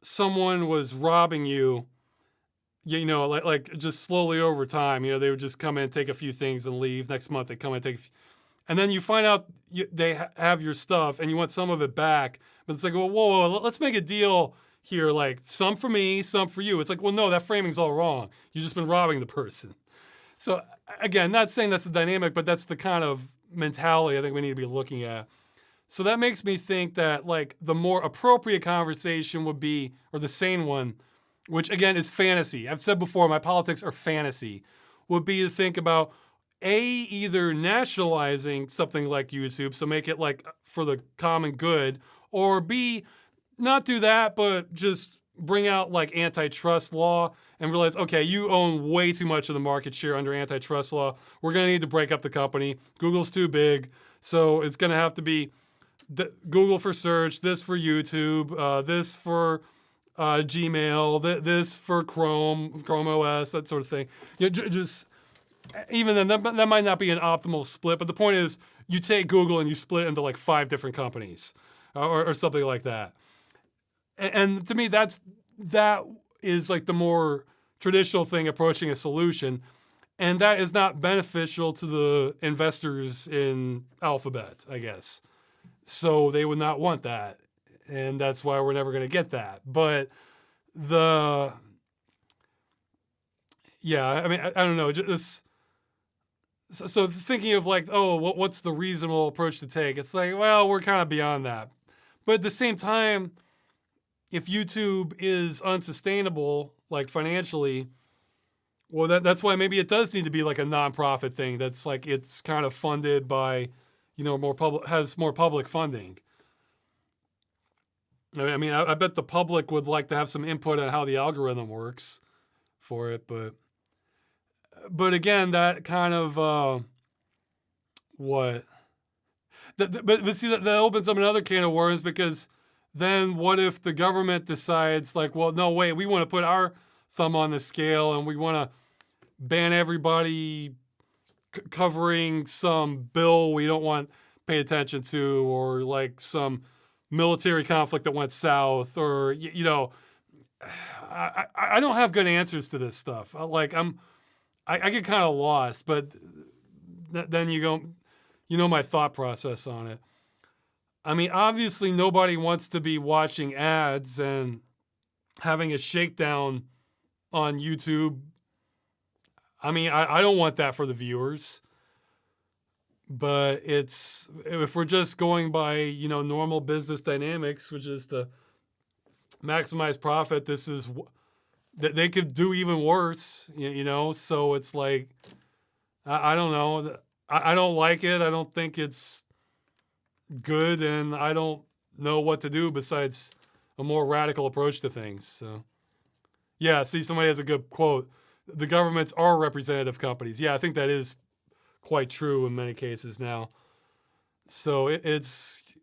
A: someone was robbing you, you know, like just slowly over time, you know, they would just come in, take a few things and leave. Next month they come in, take a few, and then you find out they have your stuff and you want some of it back. But it's like, well, whoa, let's make a deal here, like some for me, some for you. It's like, well, no, that framing's all wrong. You've just been robbing the person. So again, not saying that's the dynamic, but that's the kind of mentality I think we need to be looking at. So that makes me think that like the more appropriate conversation would be, or the sane one, which again is fantasy. I've said before, my politics are fantasy, would be to think about either nationalizing something like YouTube, so make it like for the common good, or B, not do that, but just bring out like antitrust law and realize, okay, you own way too much of the market share under antitrust law. We're gonna need to break up the company. Google's too big, so it's gonna have to be Google for search, this for YouTube, this for Gmail, this for Chrome OS, that sort of thing. You know, just even then, that might not be an optimal split, but the point is, you take Google and you split it into like 5 different companies, or something like that. And to me, that is like the more traditional thing approaching a solution, and that is not beneficial to the investors in Alphabet, I guess. So they would not want that, and that's why we're never going to get that. But I mean, I don't know, just so thinking of like, oh, what's the reasonable approach to take? It's like, well, we're kind of beyond that. But at the same time, if YouTube is unsustainable, like financially, well, that's why maybe it does need to be like a nonprofit thing. That's like, it's kind of funded by, you know, has more public funding. I mean, I bet the public would like to have some input on how the algorithm works for it, but again, that kind of but see, that opens up another can of worms, because then what if the government decides like, well, no, wait, we want to put our thumb on the scale and we want to ban everybody covering some bill we don't want paid attention to, or like some military conflict that went south, or you know, I don't have good answers to this stuff. I get kind of lost, but then you know my thought process on it. I mean, obviously nobody wants to be watching ads and having a shakedown on YouTube. I mean, I don't want that for the viewers. But if we're just going by, you know, normal business dynamics, which is to maximize profit, this is that they could do even worse, you know? So it's like, I don't know. I don't like it. I don't think it's good, and I don't know what to do besides a more radical approach to things. So, yeah, see, somebody has a good quote. The governments are representative companies. Yeah, I think that is quite true in many cases now. So it's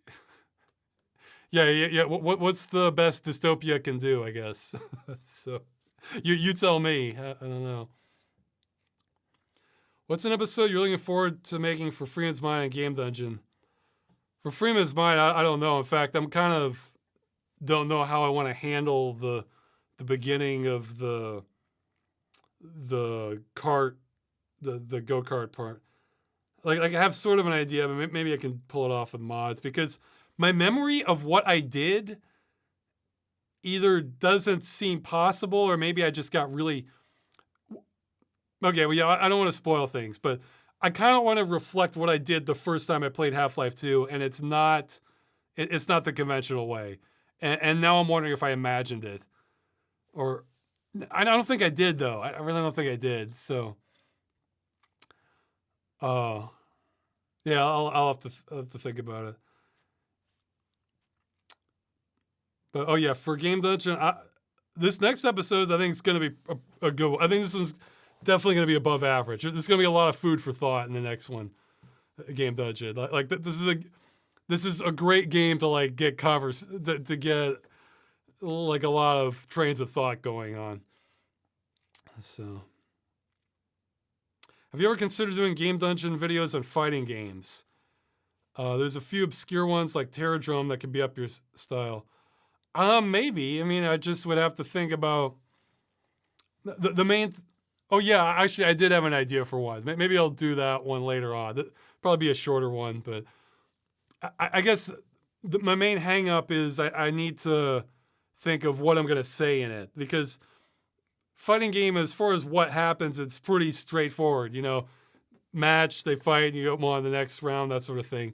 A: yeah. What's the best dystopia can do, I guess. So you tell me. I don't know. What's an episode you're looking forward to making for Freeman's Mind and Game Dungeon? For Freeman's Mind, I don't know. In fact, I'm kind of don't know how I want to handle the beginning of the cart, the go-kart part. Like I have sort of an idea, but maybe I can pull it off with mods, because my memory of what I did either doesn't seem possible, or maybe I just got really... Okay, well, yeah, I don't want to spoil things, but I kind of want to reflect what I did the first time I played Half-Life 2, and it's not the conventional way. And now I'm wondering if I imagined it. Or... I don't think I did, though. I really don't think I did, so... Yeah, I'll have to think about it. But oh yeah, for Game Dungeon, this next episode I think is going to be a good one. I think this one's definitely going to be above average. There's going to be a lot of food for thought in the next one, Game Dungeon. Like this this is a great game to like get to get like a lot of trains of thought going on. So, have you ever considered doing game dungeon videos on fighting games? There's a few obscure ones like Terradrome that could be up your style. Maybe. I mean, I just would have to think about the main. Oh yeah, actually, I did have an idea for one. Maybe I'll do that one later on. Probably be a shorter one, but I guess my main hang up is I need to think of what I'm going to say in it, because fighting game, as far as what happens, it's pretty straightforward. You know, match, they fight, you go on the next round, that sort of thing.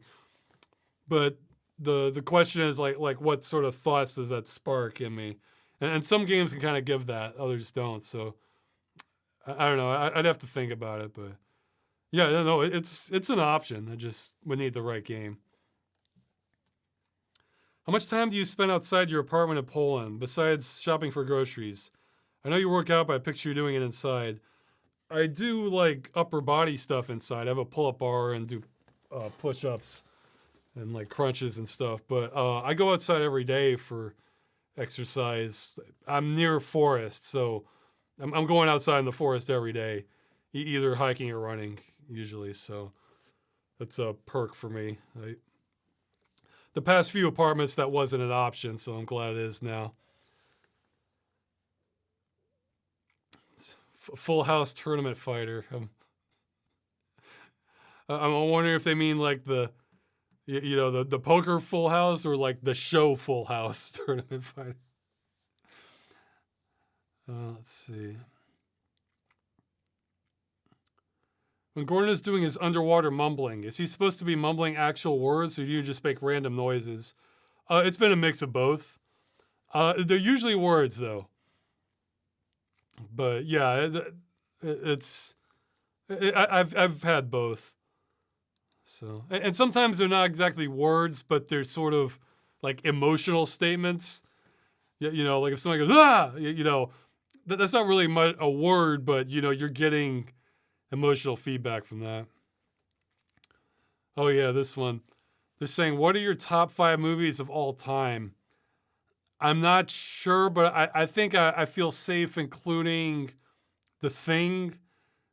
A: But the question is like what sort of thoughts does that spark in me? And some games can kind of give that, others don't. So I don't know. I'd have to think about it, but yeah, no, it's an option. I just would need the right game. How much time do you spend outside your apartment in Poland besides shopping for groceries? I know you work out, but I picture you doing it inside. I do like upper body stuff inside. I have a pull-up bar and do push-ups and like crunches and stuff. But I go outside every day for exercise. I'm near a forest, so I'm going outside in the forest every day, either hiking or running usually. So that's a perk for me. The past few apartments, that wasn't an option, so I'm glad it is now. Full House tournament fighter. I'm wondering if they mean like the poker Full House or like the show Full House tournament fighter. Let's see. When Gordon is doing his underwater mumbling, is he supposed to be mumbling actual words, or do you just make random noises? It's been a mix of both. They're usually words, though. But yeah, I've had both. So, and sometimes they're not exactly words, but they're sort of like emotional statements. You know, like if somebody goes ah, you know, that's not really a word, but you know, you're getting emotional feedback from that. Oh yeah, this one. They're saying, what are your top 5 movies of all time? I'm not sure, but I think I feel safe including The Thing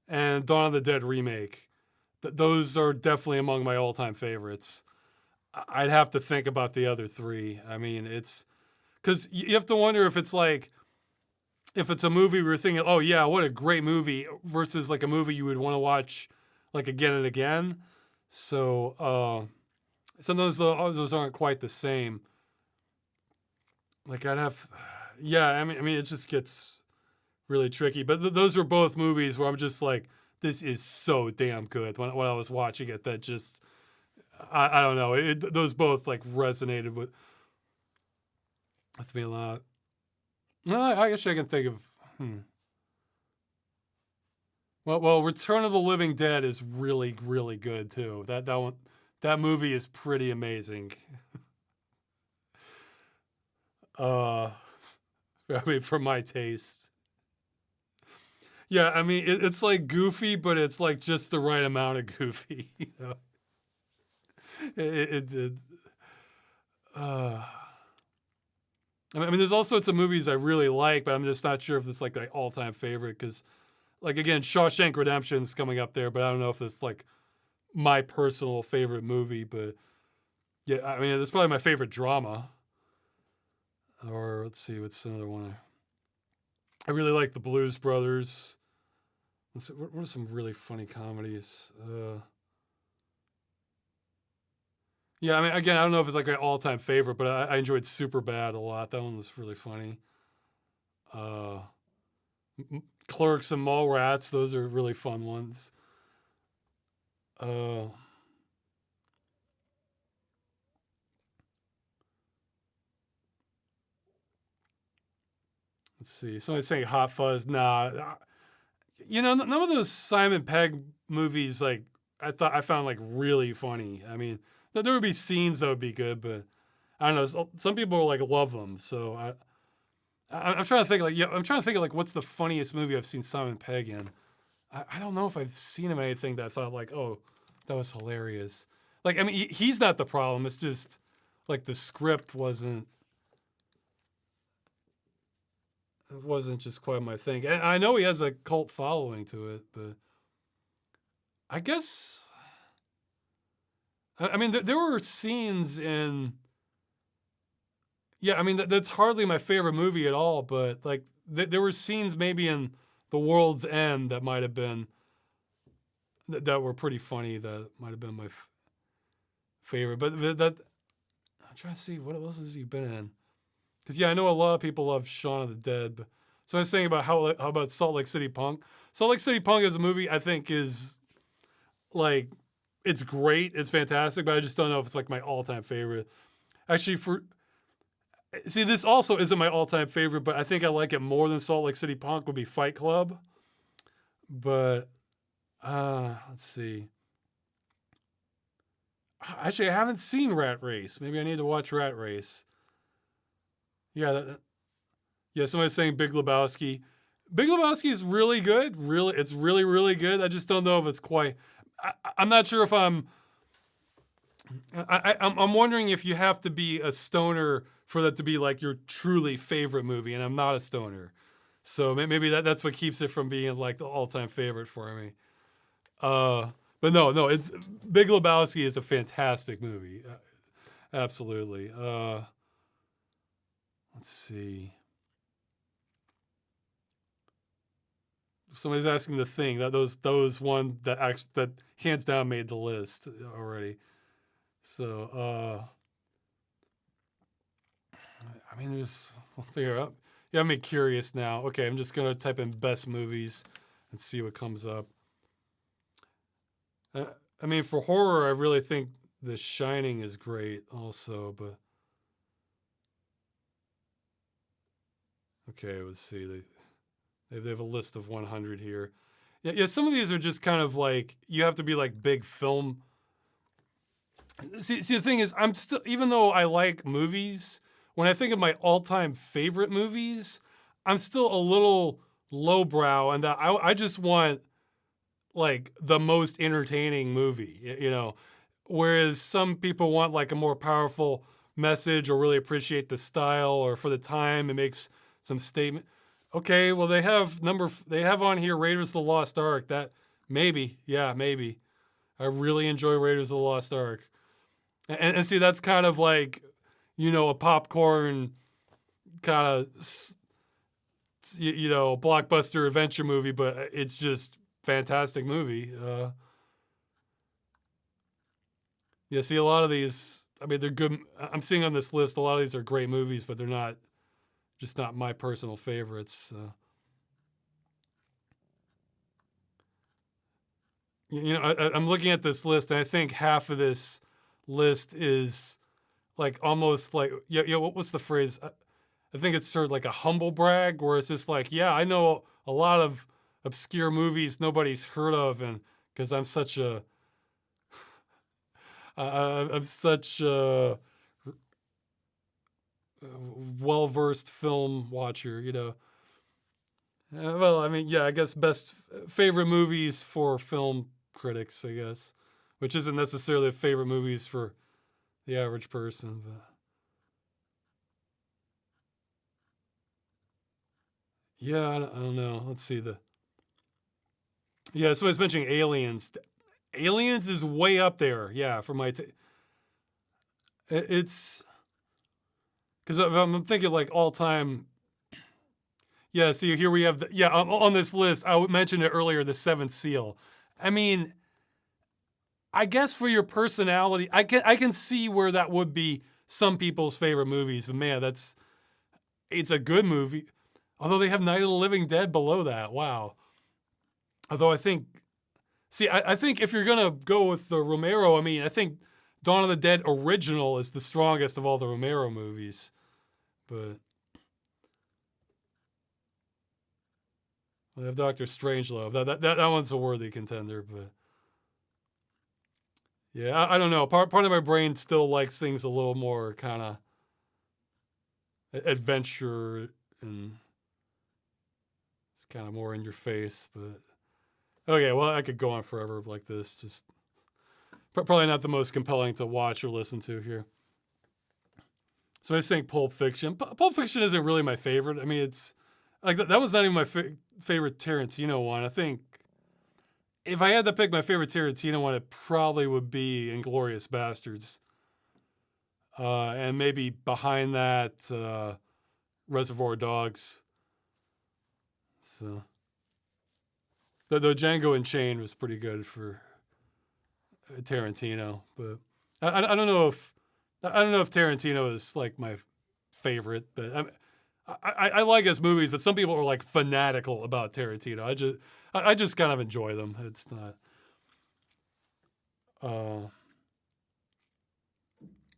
A: and Dawn of the Dead remake. Those are definitely among my all-time favorites. I'd have to think about the other 3. I mean, it's because you have to wonder if it's like, if it's a movie where you're thinking, oh yeah, what a great movie, versus like a movie you would want to watch like again and again. So sometimes those aren't quite the same. Like I'd have, yeah, I mean, it just gets really tricky. But those are both movies where I'm just like, this is so damn good. When I was watching it, that just, I don't know. Those both like resonated with me a lot. No, I guess I can think of. Well, Return of the Living Dead is really, really good too. That movie is pretty amazing. I mean, for my taste. Yeah, I mean, it's like goofy, but it's like just the right amount of goofy. You know, I mean, there's all sorts of movies I really like, but I'm just not sure if it's like my all-time favorite. Because, like again, Shawshank Redemption's coming up there, but I don't know if it's like my personal favorite movie. But yeah, I mean, it's probably my favorite drama. Or let's see, what's another one? I really like The Blues Brothers. Let's see, what are some really funny comedies? Yeah, I mean, again, I don't know if it's like my all-time favorite, but I enjoyed Superbad a lot. That one was really funny. Clerks and Mallrats, those are really fun ones. Let's see. Somebody's saying Hot Fuzz. Nah. You know, none of those Simon Pegg movies, like, I found, like, really funny. I mean, there would be scenes that would be good, but I don't know. Some people, like, love them. So I'm trying to think, like, I'm trying to think of, like, what's the funniest movie I've seen Simon Pegg in. I don't know if I've seen him in anything that I thought, like, oh, that was hilarious. like, I mean, he's not the problem. It's just like the script wasn't just quite my thing. And I know he has a cult following to it, but I guess I mean there were scenes in yeah. I mean that's hardly my favorite movie at all, but like there were scenes maybe in The World's End that might have been that were pretty funny. That might have been my favorite. But that I'm trying to see what else has he been in. Because yeah, I know a lot of people love Shaun of the Dead. But, so I was thinking about how about Salt Lake City Punk. Salt Lake City Punk as a movie, I think is like it's great, it's fantastic, but I just don't know if it's like my all-time favorite. Actually, this also isn't my all-time favorite, but I think I like it more than Salt Lake City Punk would be Fight Club. But let's see. Actually, I haven't seen Rat Race. Maybe I need to watch Rat Race. Yeah, yeah. Somebody's saying Big Lebowski. Big Lebowski is really good. It's really, really good. I just don't know if it's quite. I'm not sure if I'm wondering if you have to be a stoner for that to be like your truly favorite movie, and I'm not a stoner, so maybe that's what keeps it from being like the all-time favorite for me. But no, it's Big Lebowski is a fantastic movie, absolutely. Let's see. Somebody's asking The Thing. That those one that hands down made the list already. So I mean, there's there. You got me curious now. Okay, I'm just gonna type in best movies and see what comes up. I mean, for horror, I really think The Shining is great, also. But okay, let's see. They have a list of 100 here. Yeah. Some of these are just kind of like you have to be like big film. See, the thing is, I'm still even though I like movies, when I think of my all-time favorite movies, I'm still a little lowbrow, and that I just want like the most entertaining movie, you know. Whereas some people want like a more powerful message or really appreciate the style or for the time it makes some statement. Okay, well they have on here Raiders of the Lost Ark. That maybe, yeah, maybe. I really enjoy Raiders of the Lost Ark. And see, that's kind of like, you know, a popcorn kind of, you know, blockbuster adventure movie, but it's just fantastic movie. Yeah, see, a lot of these, I mean, they're good. I'm seeing on this list, a lot of these are great movies, but they're not, just not my personal favorites. You know, I'm looking at this list, and I think half of this list is like almost like, yeah, what's the phrase? I think it's sort of like a humble brag, where it's just like, yeah, I know a lot of obscure movies nobody's heard of, and because I'm such a I'm such a well-versed film watcher, you know. Well, I mean, yeah, I guess best favorite movies for film critics, I guess, which isn't necessarily favorite movies for the average person. But yeah, I don't know. Let's see yeah. Somebody's mentioning Aliens. Aliens is way up there. Yeah, for my it's because I'm thinking like all time. Yeah, see here we have on this list. I mentioned it earlier. The Seventh Seal. I mean, I guess for your personality, I can see where that would be some people's favorite movies. But man, it's a good movie. Although they have Night of the Living Dead below that. Wow. Although I think, see, I think if you're gonna go with the Romero, I mean, I think Dawn of the Dead original is the strongest of all the Romero movies. But we have Doctor Strangelove. That one's a worthy contender. But yeah, I don't know. Part of my brain still likes things a little more kind of adventure, and it's kind of more in your face. But okay, well, I could go on forever like this. Just probably not the most compelling to watch or listen to here. So I think Pulp Fiction. Pulp Fiction isn't really my favorite. I mean, it's like that was not even my favorite Tarantino one. I think if I had to pick my favorite Tarantino one, it probably would be Inglourious Bastards. And maybe behind that, Reservoir Dogs. So, the Django Unchained was pretty good for Tarantino, but I don't know if Tarantino is like my favorite, but I like his movies. But some people are like fanatical about Tarantino. I just kind of enjoy them. It's not.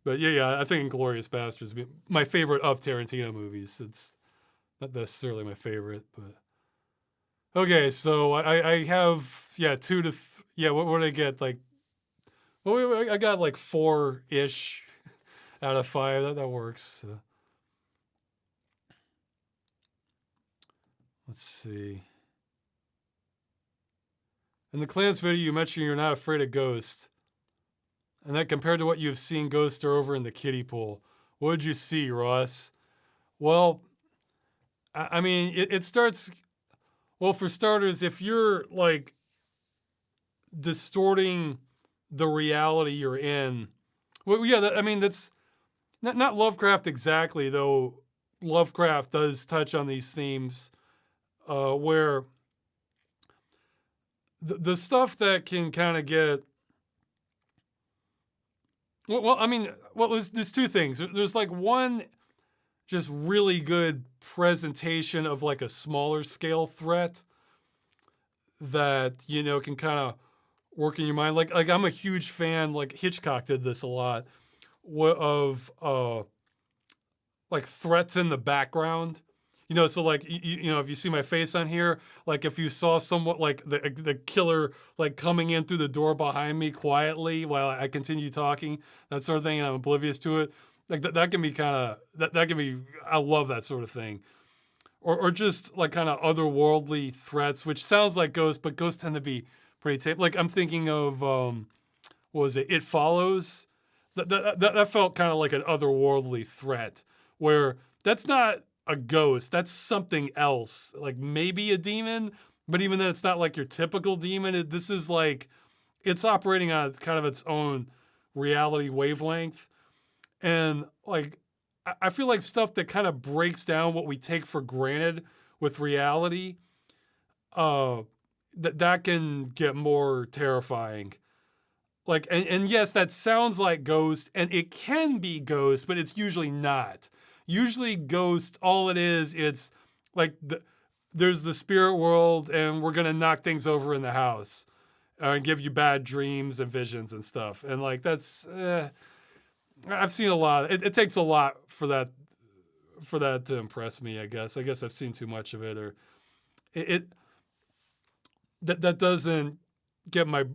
A: But yeah, I think Inglourious Basterds is my favorite of Tarantino movies. It's not necessarily my favorite, but okay. So I have two to what did I get? Like, well, I got like 4-ish out of 5. That works. So. Let's see. In the Clans video, you mentioned you're not afraid of ghosts. And that compared to what you've seen ghosts are over in the kiddie pool. What did you see, Ross? Well, I mean, it starts... Well, for starters, if you're, like, distorting the reality you're in... Well, yeah, I mean, that's... Not Lovecraft exactly, though Lovecraft does touch on these themes where the stuff that can kind of get... Well, I mean, there's two things. There's like one just really good presentation of like a smaller scale threat that, you know, can kind of work in your mind. Like I'm a huge fan, like Hitchcock did this a lot, of like threats in the background. You know, so like, you know, if you see my face on here, like if you saw someone like the killer like coming in through the door behind me quietly while I continue talking, that sort of thing, and I'm oblivious to it, like that can be kind of, that can be, I love that sort of thing. Or just like kind of otherworldly threats, which sounds like ghosts, but ghosts tend to be pretty tame. Like I'm thinking of, what was it? It Follows. That felt kind of like an otherworldly threat where that's not a ghost, that's something else, like maybe a demon, but even then it's not like your typical demon. This is like, it's operating on kind of its own reality wavelength. And like, I feel like stuff that kind of breaks down what we take for granted with reality, that can get more terrifying. Like, and yes, that sounds like Ghost, and it can be Ghost, but it's usually not. Usually Ghost, all it is, it's like there's the spirit world and we're going to knock things over in the house and give you bad dreams and visions and stuff. And like, that's, I've seen a lot. It takes a lot for that to impress me, I guess. I've seen too much of it, or that doesn't get my,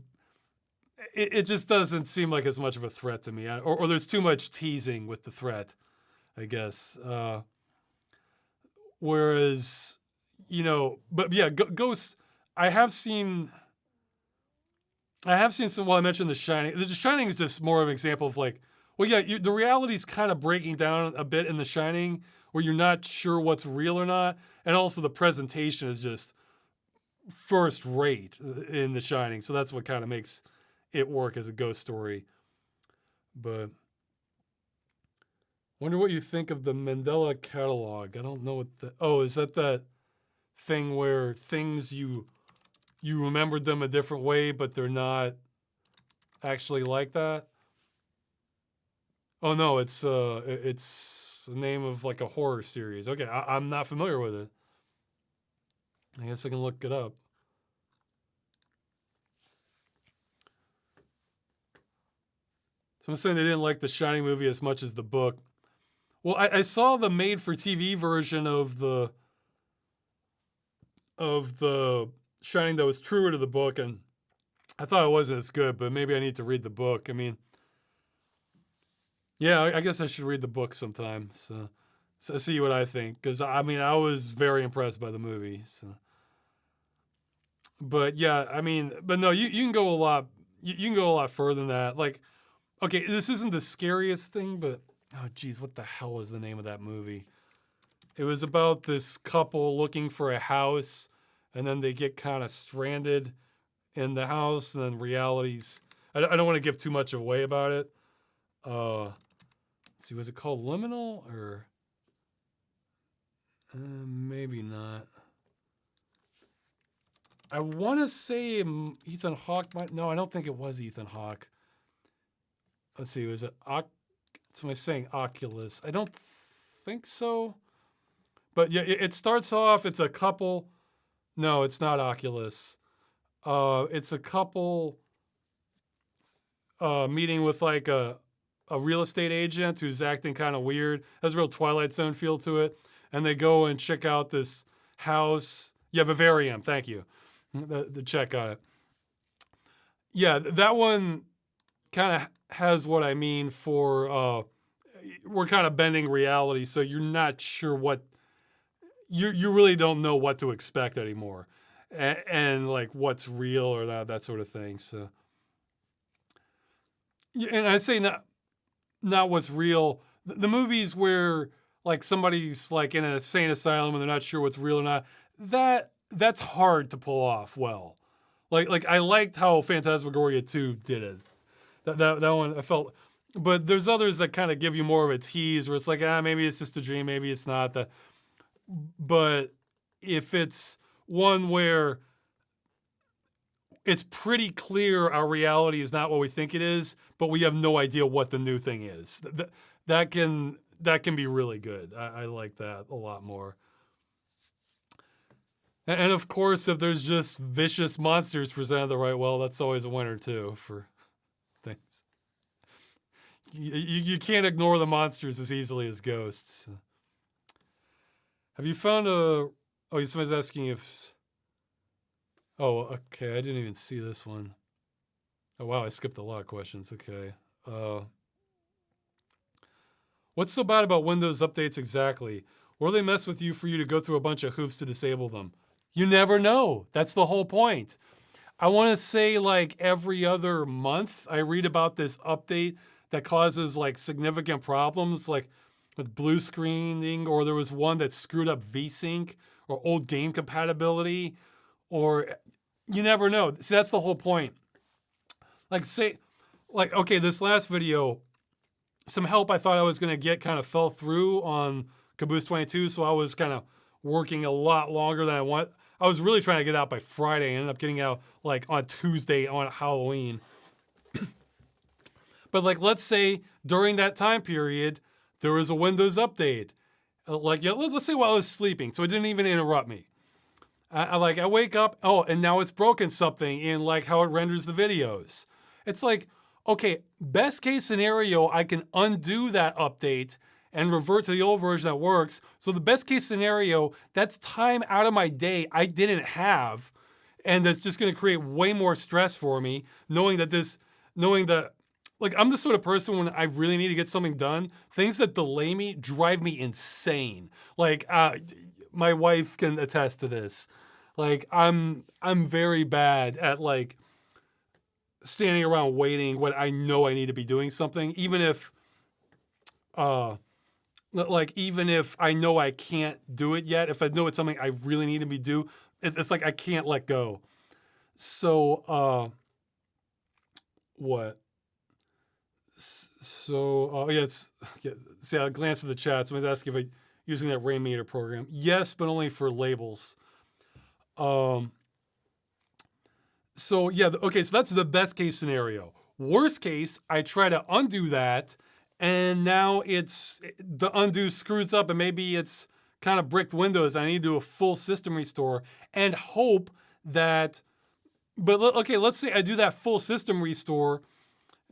A: it just doesn't seem like as much of a threat to me. Or there's too much teasing with the threat, I guess. Whereas, you know, but yeah, ghosts. I have seen some. Well, I mentioned The Shining. The Shining is just more of an example of like, well, yeah, the reality's kind of breaking down a bit in The Shining, where you're not sure what's real or not, and also the presentation is just first rate in The Shining. So that's what kind of makes it work as a ghost story. But wonder what you think of the Mandela catalog. I don't know what is that thing where things you remembered them a different way, but they're not actually like that? Oh no, it's the name of like a horror series. Okay, I'm not familiar with it. I guess I can look it up. Someone saying they didn't like the Shining movie as much as the book. Well, I saw the made-for-TV version of the Shining that was truer to the book, and I thought it wasn't as good, but maybe I need to read the book. I mean, yeah, I guess I should read the book sometime, so see what I think, because I mean, I was very impressed by the movie, so. But yeah, I mean, but no, you can go a lot, you can go a lot further than that. Like, okay, this isn't the scariest thing, but oh geez, what the hell was the name of that movie? It was about this couple looking for a house, and then they get kind of stranded in the house, and then realities. I don't want to give too much away about it. Let's see, was it called Liminal or maybe not? I want to say Ethan Hawke might. No, I don't think it was Ethan Hawke. Let's see, was it? So am I saying Oculus? I don't think so. But yeah, it starts off. It's a couple. No, it's not Oculus. It's a couple meeting with like a real estate agent who's acting kind of weird. Has a real Twilight Zone feel to it. And they go and check out this house. Yeah, Vivarium. Thank you. The check on it. Yeah, that one kind of has what I mean for we're kind of bending reality, so you're not sure what you really don't know what to expect anymore, and like what's real or that sort of thing. So, and I'd say not what's real. The movies where like somebody's like in an insane asylum and they're not sure what's real or not, that's hard to pull off well. Like I liked how Phantasmagoria 2 did it. That one I felt, but there's others that kind of give you more of a tease where it's like, maybe it's just a dream, maybe it's not. But if it's one where it's pretty clear our reality is not what we think it is, but we have no idea what the new thing is, that can be really good. I like that a lot more. And of course, if there's just vicious monsters presented the right well, that's always a winner too for things. You can't ignore the monsters as easily as ghosts. Have you found a... Oh, somebody's asking if... Oh, okay, I didn't even see this one. Oh, wow, I skipped a lot of questions. Okay. What's so bad about Windows updates exactly? Or do they mess with you for you to go through a bunch of hoops to disable them? You never know. That's the whole point. I want to say like every other month, I read about this update that causes like significant problems, like with blue screening, or there was one that screwed up VSync or old game compatibility, or you never know. See, that's the whole point. Like okay, this last video, some help I thought I was going to get kind of fell through on Caboose 22, so I was kind of working a lot longer than I want. I was really trying to get out by Friday. I ended up getting out like on Tuesday on Halloween. But like, let's say during that time period, there was a Windows update. Let's say while I was sleeping, so it didn't even interrupt me. I wake up, and now it's broken something in like how it renders the videos. It's like, okay, best case scenario, I can undo that update and revert to the old version that works. So the best case scenario, that's time out of my day I didn't have, and that's just gonna create way more stress for me, knowing that like I'm the sort of person when I really need to get something done, things that delay me drive me insane. Like my wife can attest to this. Like I'm very bad at like standing around waiting when I know I need to be doing something, even if I know I can't do it yet, if I know it's something I really need to be do, it's like I can't let go. So what? So see, I glanced at the chat. Someone's asking if I'm using that Rainmeter program. Yes, but only for labels. So yeah, okay, so that's the best case scenario. Worst case, I try to undo that, and now the undo screws up, and maybe it's kind of bricked Windows. I need to do a full system restore and hope that, but okay, let's say I do that full system restore,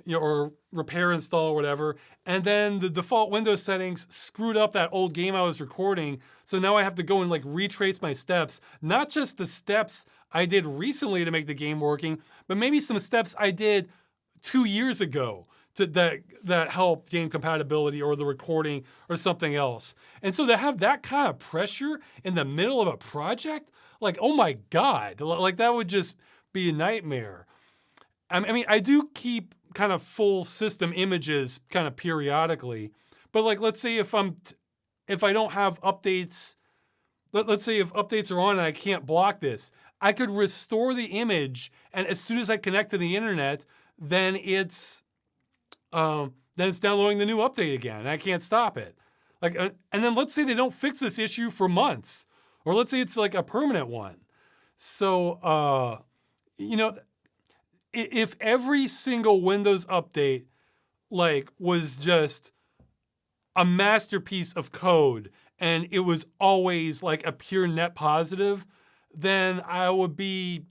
A: or repair, install, or whatever, and then the default Windows settings screwed up that old game I was recording, so now I have to go and like retrace my steps, not just the steps I did recently to make the game working, but maybe some steps I did 2 years ago that helped game compatibility or the recording or something else. And so to have that kind of pressure in the middle of a project, like, oh my God, like that would just be a nightmare. I mean, I do keep kind of full system images kind of periodically, but like, let's say if I don't have updates, let's say if updates are on and I can't block this, I could restore the image, and as soon as I connect to the internet, then it's downloading the new update again, and I can't stop it. Like, and then let's say they don't fix this issue for months, or let's say it's like a permanent one. So, you know, if every single Windows update like was just a masterpiece of code and it was always like a pure net positive, then I would be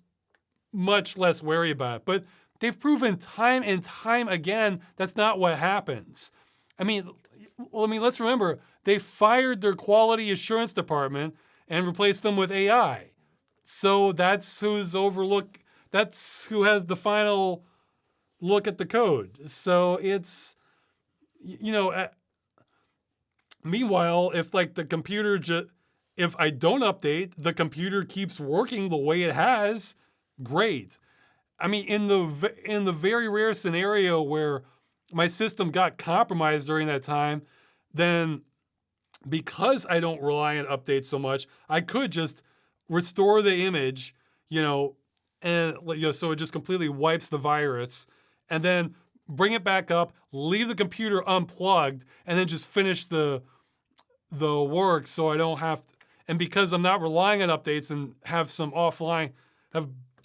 A: much less wary about it. But they've proven time and time again that's not what happens. I mean, let's remember, they fired their quality assurance department and replaced them with AI. So that's who has the final look at the code. So it's, meanwhile, if like the computer if I don't update, the computer keeps working the way it has, great. I mean, in the very rare scenario where my system got compromised during that time, then because I don't rely on updates so much, I could just restore the image, and so it just completely wipes the virus, and then bring it back up, leave the computer unplugged, and then just finish the work so I don't have to. And because I'm not relying on updates and have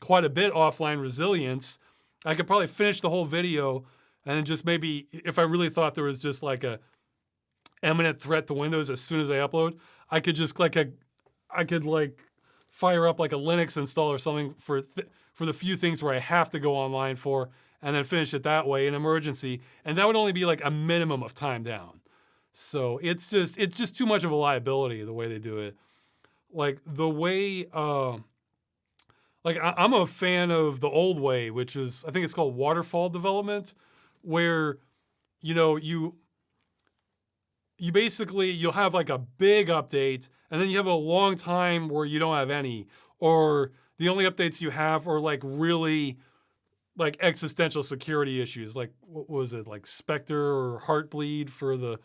A: quite a bit offline resilience, I could probably finish the whole video and then just maybe, if I really thought there was just like a imminent threat to Windows as soon as I upload, I could just fire up like a Linux install or something for the few things where I have to go online for, and then finish it that way in emergency. And that would only be like a minimum of time down. So it's just too much of a liability the way they do it. Like the way, I'm a fan of the old way, which is, I think it's called waterfall development, where, you basically, you'll have like a big update, and then you have a long time where you don't have any, or the only updates you have are like really like existential security issues. Like, what was it, like Spectre or Heartbleed for the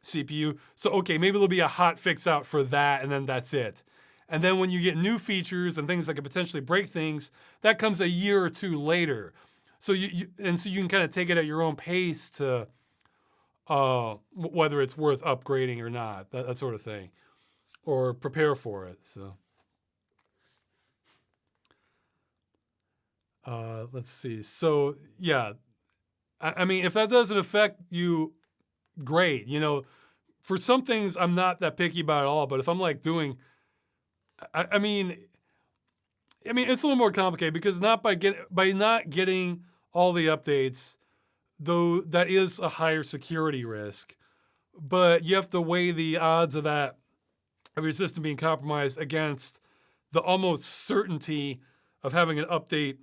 A: CPU? So, okay, maybe there'll be a hot fix out for that, and then that's it. And then when you get new features and things that could potentially break things, that comes a year or two later. So you can kind of take it at your own pace to whether it's worth upgrading or not, that sort of thing, or prepare for it. So let's see. So yeah, I mean, if that doesn't affect you, great. For some things I'm not that picky about at all, but if I'm like doing, I mean, it's a little more complicated because by not getting all the updates, though that is a higher security risk, but you have to weigh the odds of your system being compromised against the almost certainty of having an update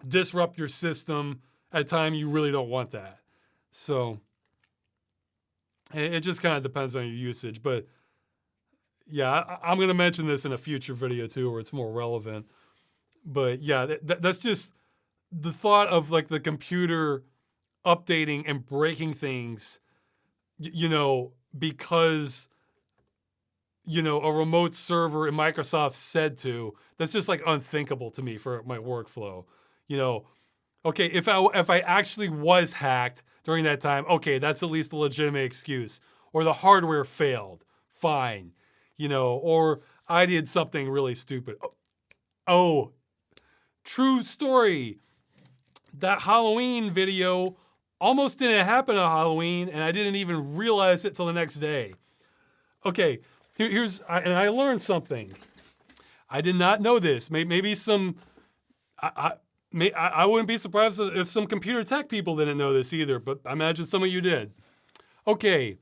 A: disrupt your system at a time you really don't want that. So it just kind of depends on your usage. But yeah, I'm going to mention this in a future video too, where it's more relevant. But yeah, that's just the thought of like the computer updating and breaking things, because, a remote server in Microsoft said to. That's just like unthinkable to me for my workflow. Okay, if I actually was hacked during that time, okay, that's at least a legitimate excuse. Or the hardware failed, fine. Or I did something really stupid. Oh, true story. That Halloween video almost didn't happen on Halloween, and I didn't even realize it till the next day. Okay, and I learned something. I did not know this. Maybe I wouldn't be surprised if some computer tech people didn't know this either, but I imagine some of you did. Okay,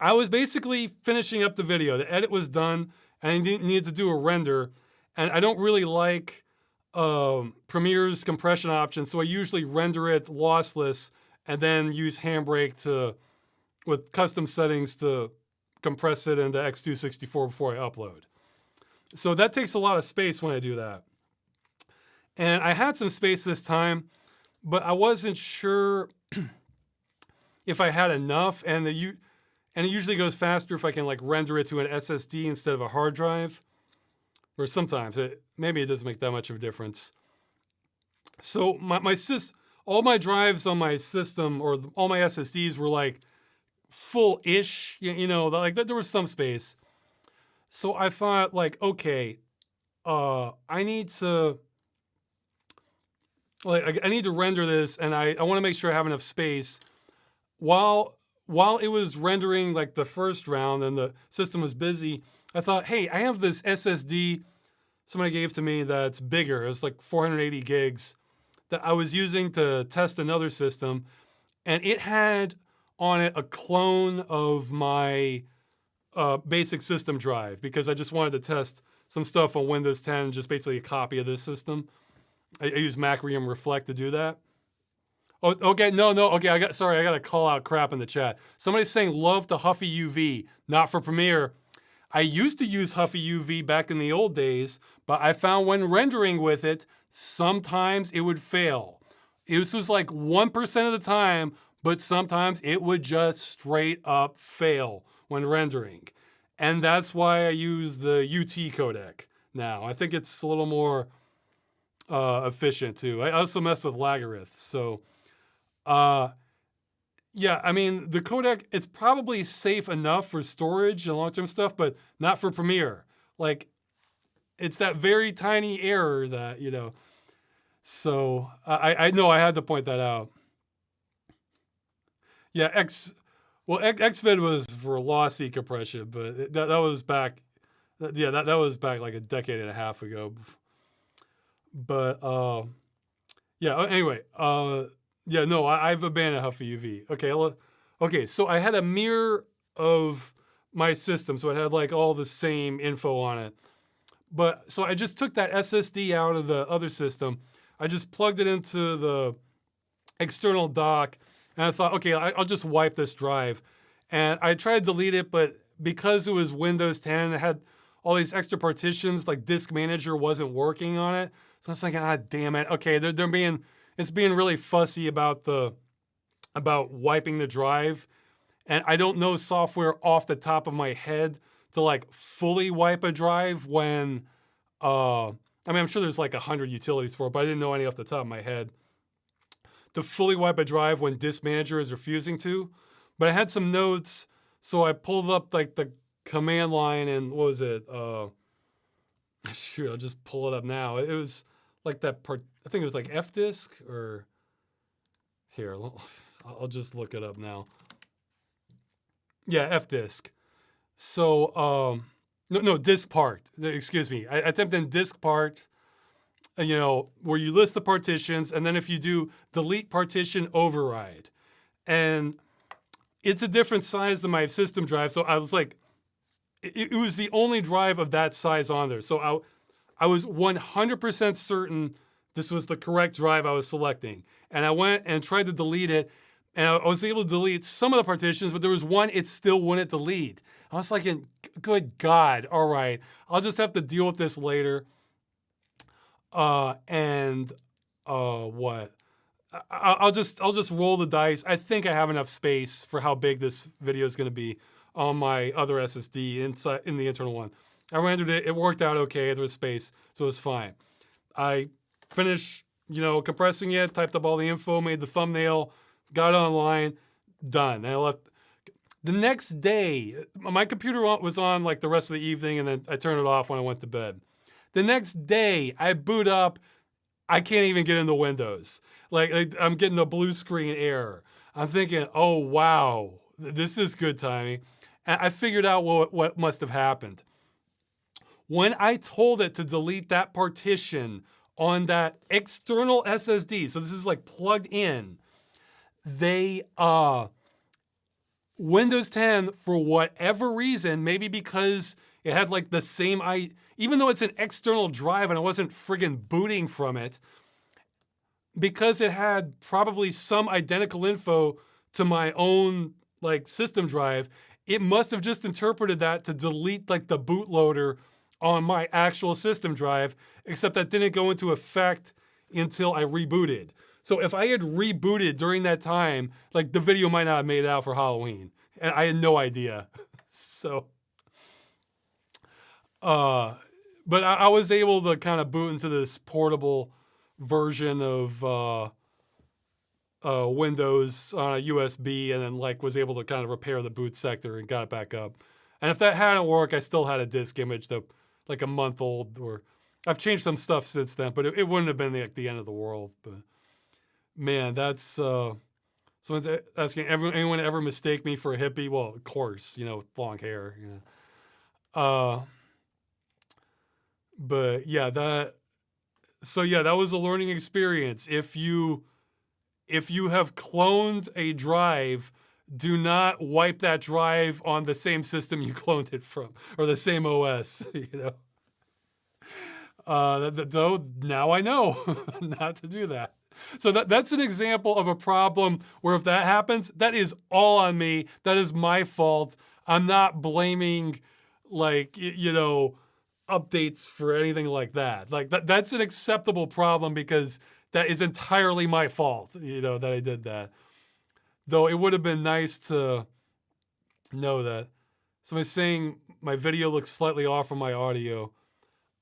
A: I was basically finishing up the video. The edit was done, and I needed to do a render, and I don't really like Premiere's compression option, so I usually render it lossless and then use Handbrake with custom settings to compress it into X264 before I upload. So that takes a lot of space when I do that. And I had some space this time, but I wasn't sure if I had enough. And it usually goes faster if I can like render it to an SSD instead of a hard drive. Or sometimes maybe it doesn't make that much of a difference. So all my drives on my system, or all my SSDs, were like full-ish. Like there was some space. So I thought, like, okay, I need to render this, and I want to make sure I have enough space. While it was rendering like the first round and the system was busy, I thought, hey, I have this SSD somebody gave to me that's bigger. It's like 480 gigs that I was using to test another system, and it had on it a clone of my basic system drive, because I just wanted to test some stuff on Windows 10, just basically a copy of this system. I use Macrium Reflect to do that. Oh, okay, no, okay, I got to call out crap in the chat. Somebody's saying love to Huffy UV, not for Premiere. I used to use Huffy UV back in the old days, but I found when rendering with it, sometimes it would fail. This was like 1% of the time, but sometimes it would just straight up fail when rendering. And that's why I use the UT codec now. I think it's a little more efficient too. I also messed with Lagarith. So, yeah, I mean, the codec, it's probably safe enough for storage and long-term stuff, but not for Premiere. Like, it's that very tiny error that, So, I know I had to point that out. Yeah, Xvid was for lossy compression, but that was back, that was back like a decade and a half ago. But, yeah, anyway, yeah, no, I've abandoned Huffy UV. Okay, so I had a mirror of my system, so it had like all the same info on it. But so I just took that SSD out of the other system. I just plugged it into the external dock, and I thought, okay, I'll just wipe this drive. And I tried to delete it, but because it was Windows 10, it had all these extra partitions, like Disk Manager wasn't working on it. So I was thinking, damn it. Okay, it's being really fussy about wiping the drive. And I don't know software off the top of my head to like fully wipe a drive when, I mean, I'm sure there's like 100 utilities for it, but I didn't know any off the top of my head to fully wipe a drive when Disk Manager is refusing to. But I had some notes, so I pulled up like the command line, and what was it? Shoot, I'll just pull it up now. It was like that part, I think it was like fdisk, or here, I'll just look it up now. Yeah, fdisk. So, no, disk part, excuse me. I typed in disk part, where you list the partitions, and then if you do delete partition override, and it's a different size than my system drive. So I was like, it was the only drive of that size on there. So I was 100% certain this was the correct drive I was selecting. And I went and tried to delete it, and I was able to delete some of the partitions, but there was one it still wouldn't delete. I was like, good God, all right, I'll just have to deal with this later. What? I'll just roll the dice. I think I have enough space for how big this video is going to be on my other SSD inside in the internal one. I rendered it. It worked out okay. There was space, so it was fine. I finished, compressing it, typed up all the info, made the thumbnail, got it online, done. And I left. The next day, my computer was on like the rest of the evening, and then I turned it off when I went to bed. The next day, I boot up. I can't even get into Windows. Like I'm getting a blue screen error. I'm thinking, oh, wow, this is good timing. And I figured out what must have happened. When I told it to delete that partition on that external SSD, so this is like plugged in, Windows 10, for whatever reason, maybe because it had like the same, even though it's an external drive and I wasn't friggin' booting from it, because it had probably some identical info to my own like system drive, it must have just interpreted that to delete like the bootloader on my actual system drive, except that didn't go into effect until I rebooted. So if I had rebooted during that time, like the video might not have made it out for Halloween. And I had no idea. So, but I was able to kind of boot into this portable version of Windows on a USB, and then like was able to kind of repair the boot sector and got it back up. And if that hadn't worked, I still had a disk image that like a month old, or I've changed some stuff since then, but it wouldn't have been the end of the world. But man, that's someone's asking, anyone ever mistake me for a hippie? Well, of course, long hair, but yeah, that was a learning experience. If you have cloned a drive, do not wipe that drive on the same system you cloned it from, or the same OS, now I know not to do that. So that's an example of a problem where if that happens, that is all on me. That is my fault. I'm not blaming, updates for anything like that. Like that's an acceptable problem because that is entirely my fault, that I did that. Though it would have been nice to know that. Somebody's saying my video looks slightly off from my audio.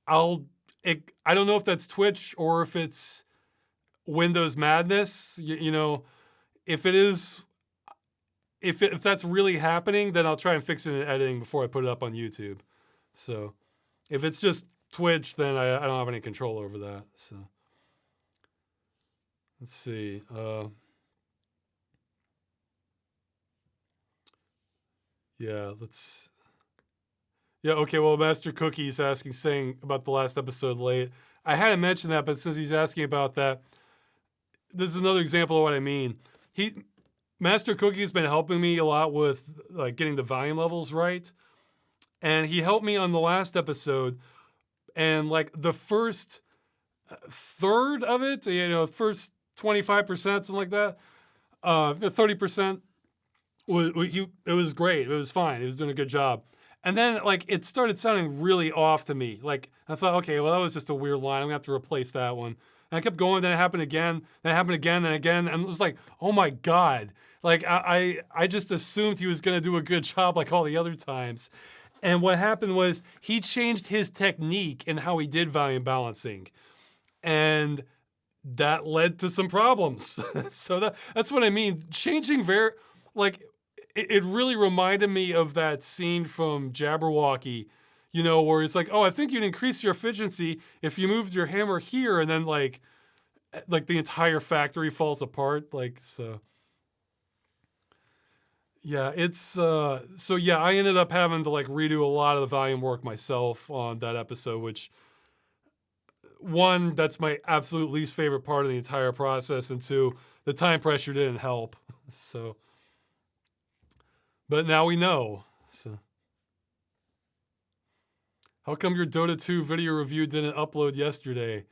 A: I don't know if that's Twitch or if it's Windows madness. If it is, if that's really happening, then I'll try and fix it in editing before I put it up on YouTube. So if it's just Twitch, then I don't have any control over that. So let's see. Okay, well, Master Cookie's saying about the last episode late. I hadn't mentioned that, but since he's asking about that, this is another example of what I mean. Master Cookie's been helping me a lot with like getting the volume levels right. And he helped me on the last episode. And like the first third of it, first 25%, something like that, 30%, it was great. It was fine. He was doing a good job. And then like it started sounding really off to me. Like I thought, okay, well that was just a weird line. I'm gonna have to replace that one. And I kept going. Then it happened again. Then it happened again. Then again. And it was like, oh my god. Like I just assumed he was gonna do a good job like all the other times. And what happened was he changed his technique in how he did volume balancing, and that led to some problems. So that's what I mean. Changing it really reminded me of that scene from Jabberwocky, where it's like, oh, I think you'd increase your efficiency if you moved your hammer here, and then like the entire factory falls apart. So. Yeah, it's I ended up having to like redo a lot of the volume work myself on that episode, which one, that's my absolute least favorite part of the entire process, and two, the time pressure didn't help. So, but now we know. So, how come your Dota 2 video review didn't upload yesterday?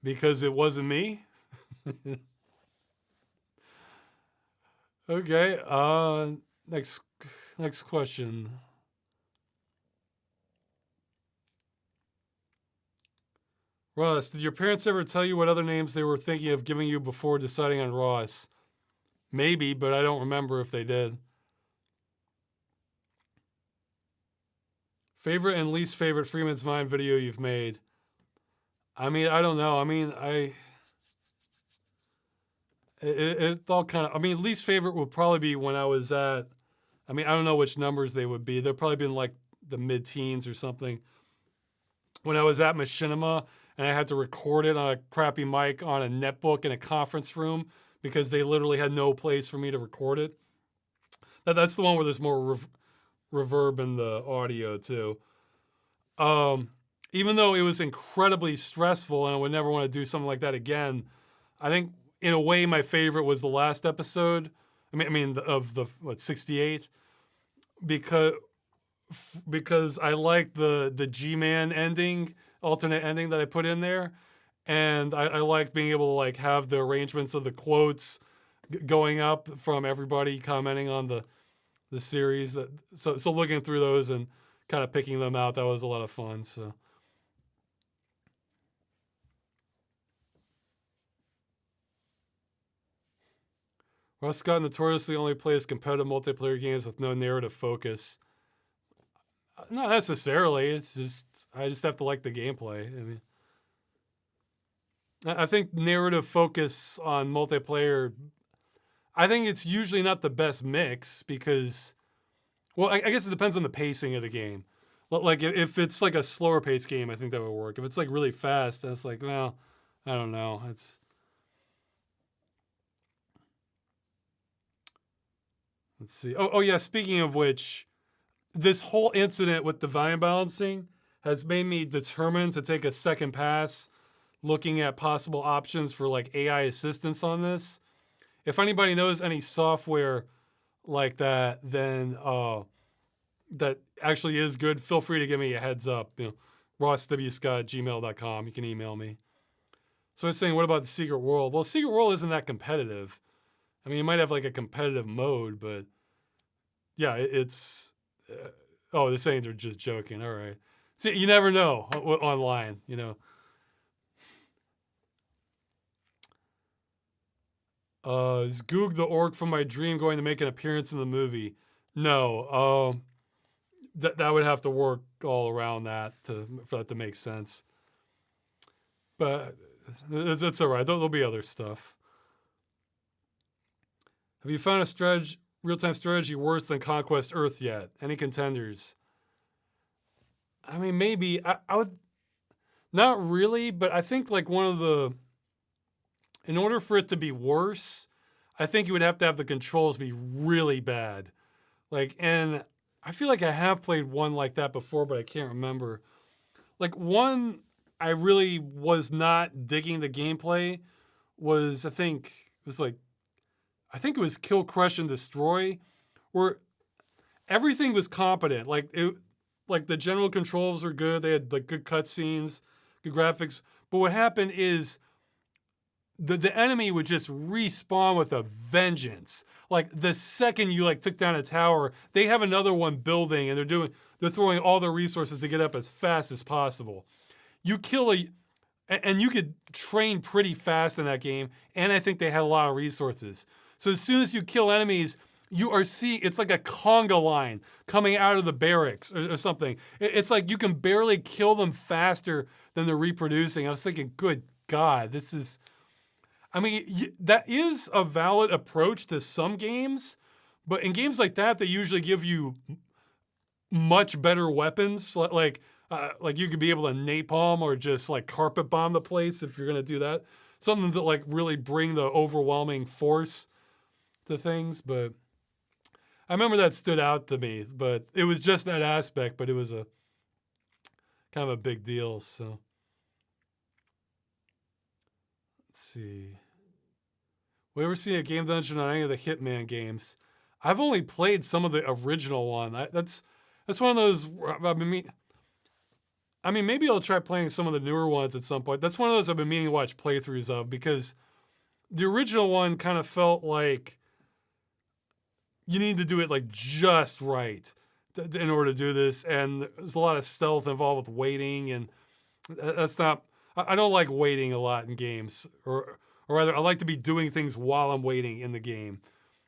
A: Because it wasn't me? Okay, next question. Ross, did your parents ever tell you what other names they were thinking of giving you before deciding on Ross? Maybe, but I don't remember if they did. Favorite and least favorite Freeman's Mind video you've made? I mean, I don't know. I mean, it all kind of, least favorite would probably be when I was at, I don't know which numbers they would be. They'd probably been like the mid-teens or something. When I was at Machinima and I had to record it on a crappy mic on a netbook in a conference room because they literally had no place for me to record it. That's the one where there's more reverb in the audio too. Even though it was incredibly stressful and I would never want to do something like that again, I think in a way my favorite was the last episode. Of the 68, because I like the G-Man ending, alternate ending that I put in there, and I liked being able to like have the arrangements of the quotes going up from everybody commenting on the series. So looking through those and kind of picking them out, that was a lot of fun. So. Scott notoriously only plays competitive multiplayer games with no narrative focus. Not necessarily. It's just I just have to like the gameplay. I mean, I think narrative focus on multiplayer. I think it's usually not the best mix because, well, I guess it depends on the pacing of the game. Like if it's like a slower paced game, I think that would work. If it's like really fast, it's like, well, I don't know. Let's see. Oh yeah. Speaking of which, this whole incident with the volume balancing has made me determined to take a second pass looking at possible options for like AI assistance on this. If anybody knows any software like that, then that actually is good, feel free to give me a heads up. rosswscott@gmail.com. You can email me. So I was saying, what about the Secret World? Well, Secret World isn't that competitive. I mean, you might have like a competitive mode, but yeah, it's. They're saying they're just joking. All right. See, you never know online, Is Goog the orc from my dream going to make an appearance in the movie? No. That would have to work all around that for that to make sense. But it's all right. There'll be other stuff. Have you found a real-time strategy worse than Conquest Earth yet? Any contenders? I mean, maybe. I would... Not really, but I think like in order for it to be worse, I think you would have to have the controls be really bad. And I feel like I have played one like that before, but I can't remember. Like one I really was not digging the gameplay was, I think it was Kill, Crush, and Destroy, where everything was competent. Like the general controls were good. They had like good cutscenes, good graphics. But what happened is the enemy would just respawn with a vengeance. Like the second you like took down a tower, they have another one building, and they're throwing all their resources to get up as fast as possible. You kill and you could train pretty fast in that game, and I think they had a lot of resources. So as soon as you kill enemies, you are seeing, it's like a conga line coming out of the barracks or something. It's like you can barely kill them faster than they're reproducing. I was thinking, good God, this is... I mean, that is a valid approach to some games, but in games like that, they usually give you much better weapons. Like you could be able to napalm or just like carpet bomb the place if you're gonna do that. Something that like really bring the overwhelming force to things. But I remember that stood out to me. But it was just that aspect. But it was a kind of a big deal. So let's see. We ever see a game dungeon on any of the Hitman games? I've only played some of the original one. That's one of those. I mean, maybe I'll try playing some of the newer ones at some point. That's one of those I've been meaning to watch playthroughs of, because the original one kind of felt like you need to do it like just right in order to do this, and there's a lot of stealth involved with waiting, and that's not. I don't like waiting a lot in games, or rather, I like to be doing things while I'm waiting in the game.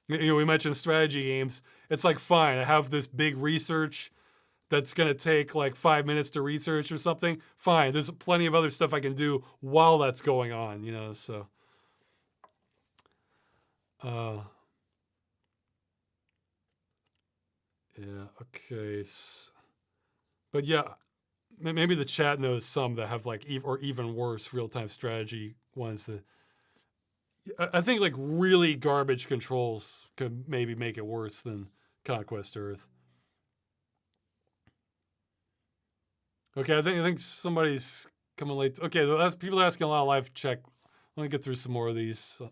A: We mentioned strategy games. It's like, fine, I have this big research that's going to take like 5 minutes to research or something. Fine, there's plenty of other stuff I can do while that's going on, so. Yeah, okay. But yeah, maybe the chat knows some that have like, or even worse, real-time strategy ones that, I think like really garbage controls could maybe make it worse than Conquest Earth. Okay, I think somebody's coming late. Okay, people are asking a lot of live check. Let me get through some more of these.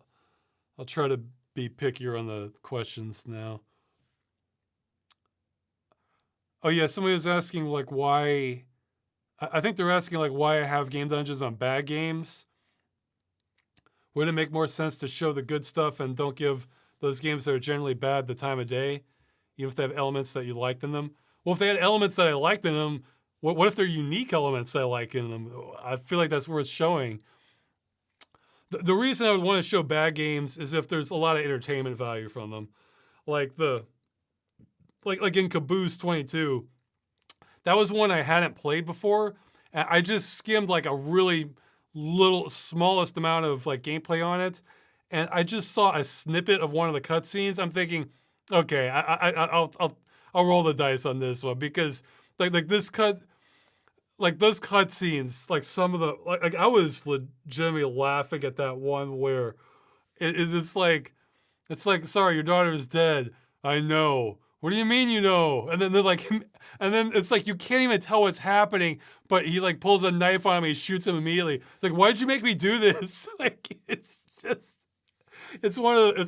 A: I'll try to be pickier on the questions now. Oh yeah, somebody was asking like why. I think they're asking like why I have game dungeons on bad games. Would it make more sense to show the good stuff and don't give those games that are generally bad the time of day, even if they have elements that you liked in them? Well, if they had elements that I liked in them, what if they're unique elements I like in them? I feel like that's worth showing. The reason I would want to show bad games is if there's a lot of entertainment value from them, like like in Caboose 22. That was one I hadn't played before. And I just skimmed like a really little smallest amount of like gameplay on it, and I just saw a snippet of one of the cutscenes. I'm thinking, okay, I'll roll the dice on this one because like this cut like those cutscenes, like some of the like I was legitimately laughing at that one where it's like sorry, your daughter is dead. I know. What do you mean you know? And then they're like, and then it's like you can't even tell what's happening, but he like pulls a knife on him, he shoots him immediately. It's like, why'd you make me do this? Like it's just, it's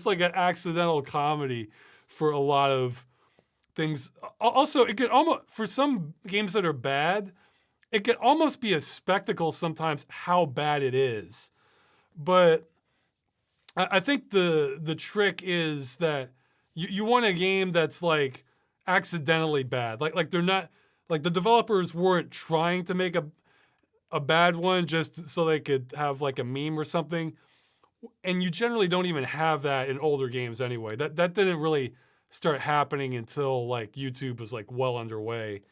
A: like an accidental comedy for a lot of things. Also, it could almost for some games that are bad, it could almost be a spectacle sometimes how bad it is. But I think the trick is that you want a game that's like accidentally bad. Like they're not like the developers weren't trying to make a bad one just so they could have like a meme or something. And you generally don't even have that in older games anyway. That didn't really start happening until like YouTube was like well underway,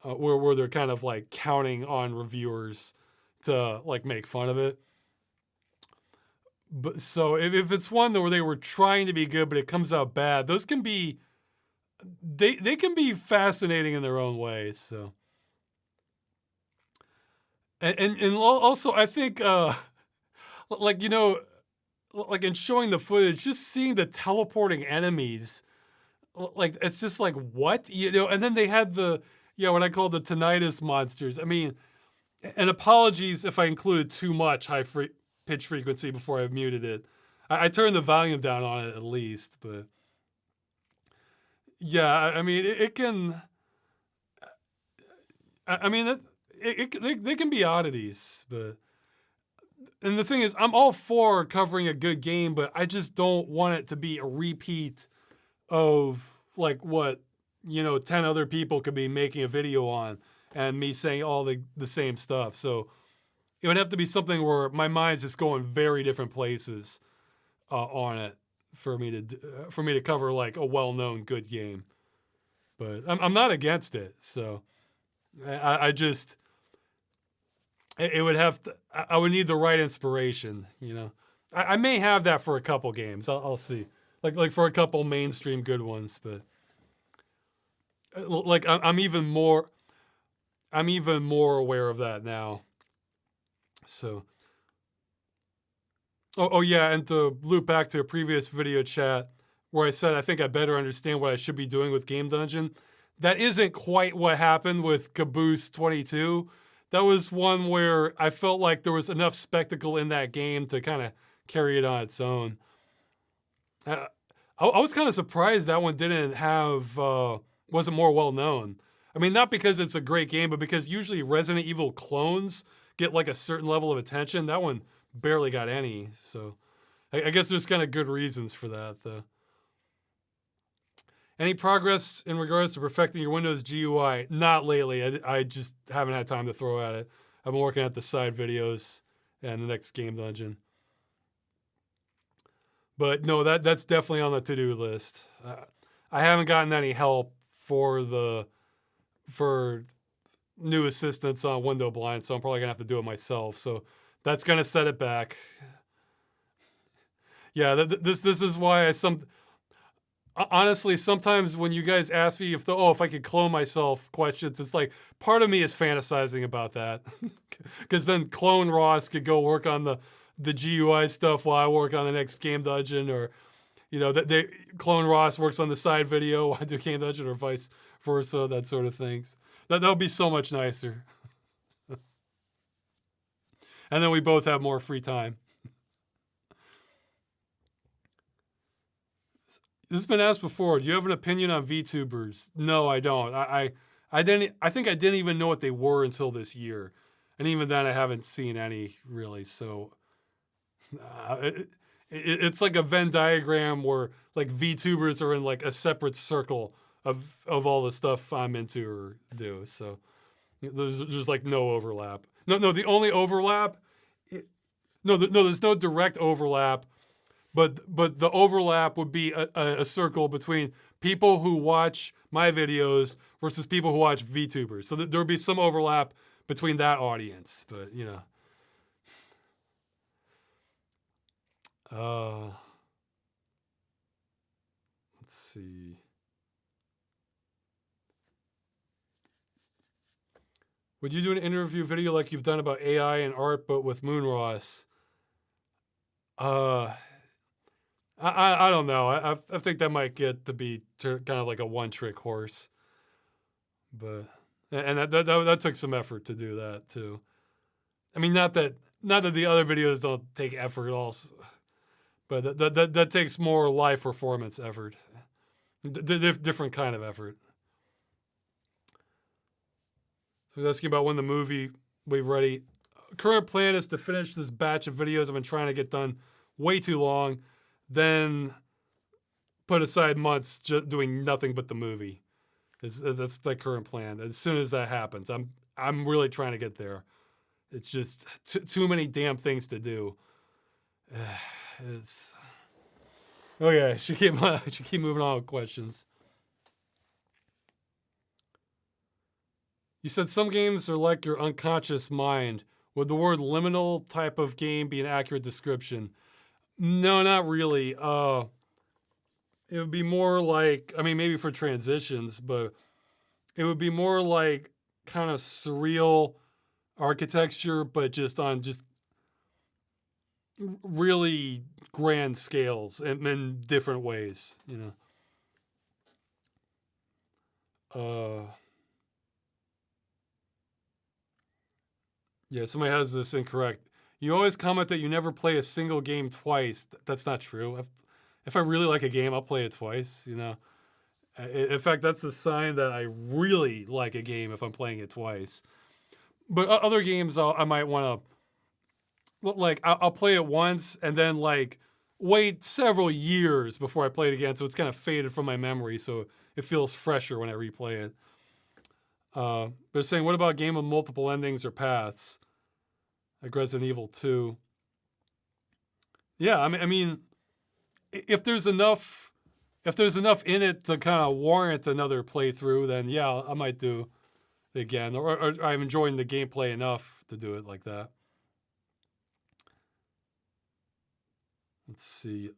A: where they're kind of like counting on reviewers to like make fun of it. But so if it's one where they were trying to be good but it comes out bad, those can be they can be fascinating in their own ways. So and also I think like like in showing the footage, just seeing the teleporting enemies, like it's just like what and then they had the what I call the tinnitus monsters. I mean, and apologies if I included too much pitch frequency before I muted it. I turned the volume down on it at least, but yeah, I mean it can. I mean they can be oddities, but and the thing is, I'm all for covering a good game, but I just don't want it to be a repeat of like what 10 other people could be making a video on, and me saying all the same stuff. So it would have to be something where my mind's just going very different places on it for me to cover like a well-known good game. But I'm not against it. So I just it would have to. I would need the right inspiration. I may have that for a couple games. I'll see. Like for a couple mainstream good ones, but like I'm even more aware of that now. So, oh yeah, and to loop back to a previous video chat where I said I think I better understand what I should be doing with Game Dungeon. That isn't quite what happened with Caboose 22. That was one where I felt like there was enough spectacle in that game to kind of carry it on its own. I was kind of surprised that one didn't have wasn't more well known. I mean, not because it's a great game, but because usually Resident Evil clones get like a certain level of attention. That one barely got any. So I guess there's kind of good reasons for that, though. Any progress in regards to perfecting your Windows GUI? Not lately. I just haven't had time to throw at it. I've been working at the side videos and the next Game Dungeon. But no, that's definitely on the to-do list. I haven't gotten any help for new assistance on Window Blind, so I'm probably gonna have to do it myself. So that's gonna set it back. Yeah, this is why honestly, sometimes when you guys ask me if I could clone myself questions, it's like part of me is fantasizing about that, because then Clone Ross could go work on the GUI stuff while I work on the next Game Dungeon, or that Clone Ross works on the side video while I do Game Dungeon, or vice versa, that sort of things. That would be so much nicer. And then we both have more free time. This has been asked before. Do you have an opinion on VTubers? No, I don't. I think I didn't even know what they were until this year, and even then, I haven't seen any really. So it's like a Venn diagram where like VTubers are in like a separate circle of all the stuff I'm into or do. So there's like no overlap. No. The only overlap No, there's no direct overlap, but the overlap would be a circle between people who watch my videos versus people who watch VTubers. So there would be some overlap between that audience, but you know. Let's see. Would you do an interview video like you've done about AI and art, but with Moonross? I don't know. I think that might get to be kind of like a one-trick horse, but and that took some effort to do that too. I mean, not that the other videos don't take effort at all, but that takes more live performance effort, different kind of effort. So he's asking about when the movie will be ready. Current plan is to finish this batch of videos I've been trying to get done way too long, then put aside months just doing nothing but the movie. That's the current plan. As soon as that happens, I'm really trying to get there. It's just too many damn things to do. It's okay. Should keep moving on with questions. You said some games are like your unconscious mind. Would the word liminal type of game be an accurate description? No, not really. It would be more like, I mean, maybe for transitions, but it would be more like kind of surreal architecture, but just on just really grand scales and in different ways, you know. Yeah, somebody has this incorrect. You always comment that you never play a single game twice. That's not true. If I really like a game, I'll play it twice, you know. In fact, that's a sign that I really like a game if I'm playing it twice. But other games, I might want to, like, I'll play it once and then, like, wait several years before I play it again, so it's kind of faded from my memory, so it feels fresher when I replay it. They're saying, what about a game with multiple endings or paths? Like Resident Evil 2. Yeah, I mean, if there's enough in it to kind of warrant another playthrough, then yeah, I might do it again. Or I'm enjoying the gameplay enough to do it like that. Let's see.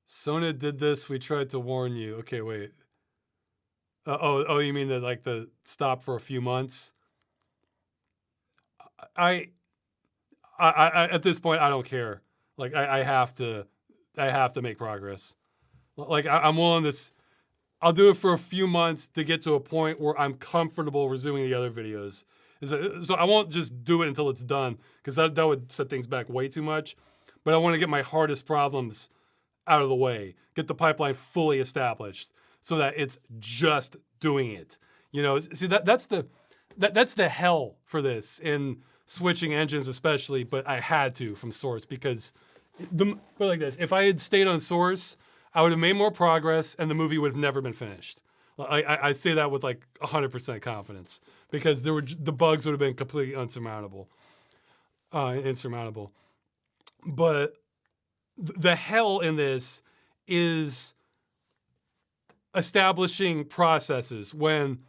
A: Sona did this. We tried to warn you. Okay, wait. Oh, you mean the stop for a few months? I at this point I don't care. Like I have to make progress. Like I'm willing to. I'll do it for a few months to get to a point where I'm comfortable resuming the other videos. So I won't just do it until it's done, because that would set things back way too much. But I want to get my hardest problems out of the way, get the pipeline fully established, so that it's just doing it. You know, see that's the hell for this in switching engines, especially. But I had to from Source, because but like this, if I had stayed on Source, I would have made more progress and the movie would have never been finished. I say that with like 100% confidence, because the bugs would have been completely insurmountable. But the hell in this is establishing processes when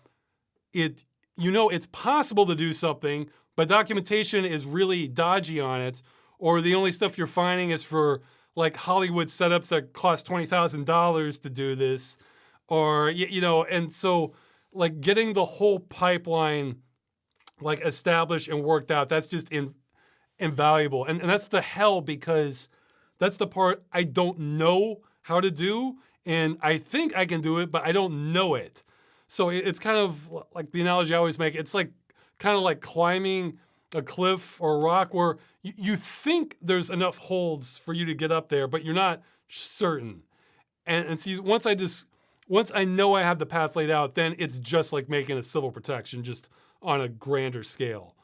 A: it's possible to do something, but documentation is really dodgy on it, or the only stuff you're finding is for like Hollywood setups that cost $20,000 to do this, or and so like getting the whole pipeline like established and worked out, that's just invaluable, and that's the hell, because that's the part I don't know how to do, and I think I can do it, but I don't know it. So it's kind of like the analogy I always make. It's like kind of like climbing a cliff or a rock where you think there's enough holds for you to get up there, but you're not certain. And see, once I know I have the path laid out, then it's just like making a civil protection, just on a grander scale.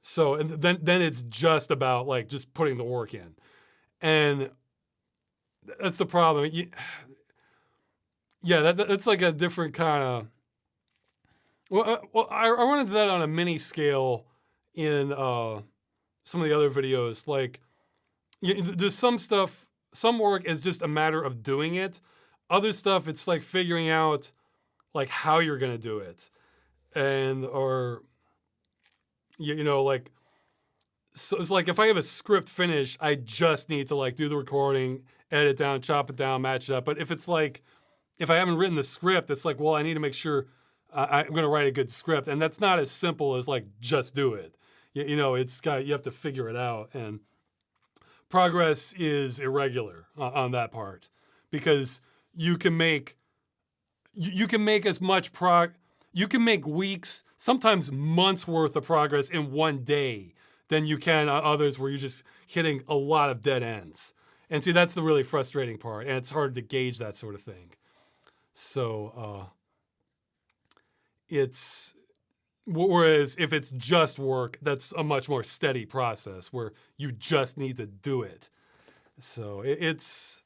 A: So and then it's just about like just putting the work in, and that's the problem. That's like a different kind of. Well, I wanted that on a mini scale in some of the other videos. Like, there's some stuff, some work is just a matter of doing it. Other stuff, it's like figuring out like how you're gonna do it, and or like, so it's like if I have a script finished, I just need to like do the recording, edit it down, chop it down, match it up. But if it's like, if I haven't written the script, it's like, well, I need to make sure I'm going to write a good script, and that's not as simple as like just do it. It's got, you have to figure it out, and progress is irregular on that part, because you can make you can make as much you can make weeks, sometimes months worth of progress in one day than you can on others where you're just hitting a lot of dead ends. And see, that's the really frustrating part, and it's hard to gauge that sort of thing. So it's, whereas if it's just work, that's a much more steady process where you just need to do it. So it's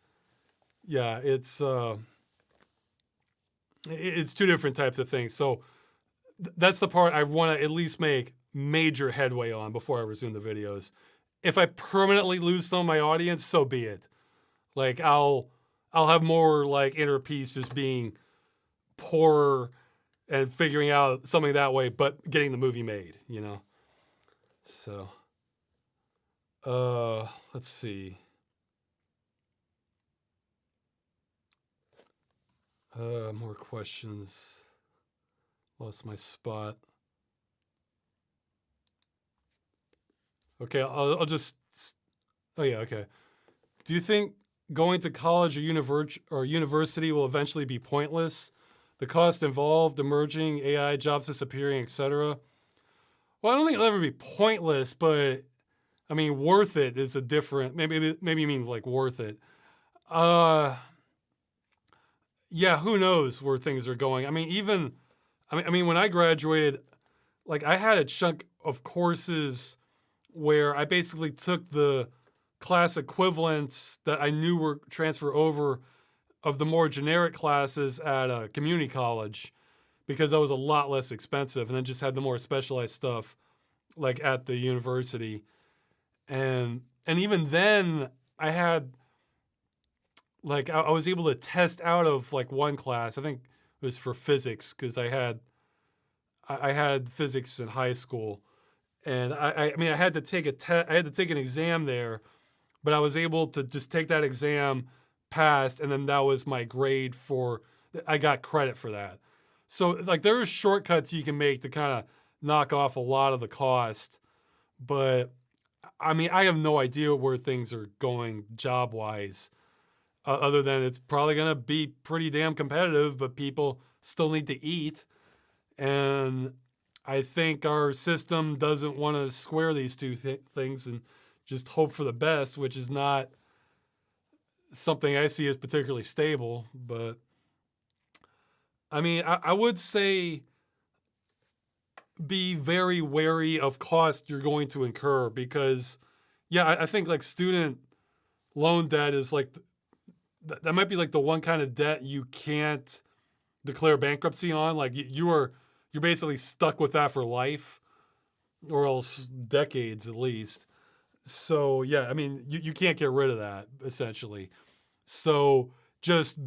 A: two different types of things. So that's the part I want to at least make major headway on before I resume the videos. If I permanently lose some of my audience, so be it. Like, I'll have more like inner peace just being poorer and figuring out something that way, but getting the movie made, So, let's see. More questions. Lost my spot. Okay, I'll just. Oh yeah, okay. Do you think going to college or university will eventually be pointless? The cost involved, emerging AI, jobs disappearing, etc. Well, I don't think it'll ever be pointless, but I mean, worth it is a different. Maybe you mean like worth it. Yeah, who knows where things are going? I mean, when I graduated, like, I had a chunk of courses where I basically took the class equivalents that I knew were transfer over of the more generic classes at a community college, because that was a lot less expensive, and then just had the more specialized stuff like at the university. And even then I had, like, I was able to test out of like one class. I think it was for physics, because I had physics in high school, and I mean, I had to take I had to take an exam there, but I was able to just take that exam, passed, and then that was my grade for. I got credit for that. So like, there are shortcuts you can make to kind of knock off a lot of the cost, but I mean, I have no idea where things are going job wise. Other than it's probably going to be pretty damn competitive, but people still need to eat. And I think our system doesn't want to square these two things and just hope for the best, which is not something I see as particularly stable. But I mean, I would say be very wary of cost you're going to incur, because, yeah, I think like student loan debt is like, that might be like the one kind of debt you can't declare bankruptcy on. Like, you're basically stuck with that for life, or else decades at least. So yeah, I mean, you can't get rid of that, essentially. So just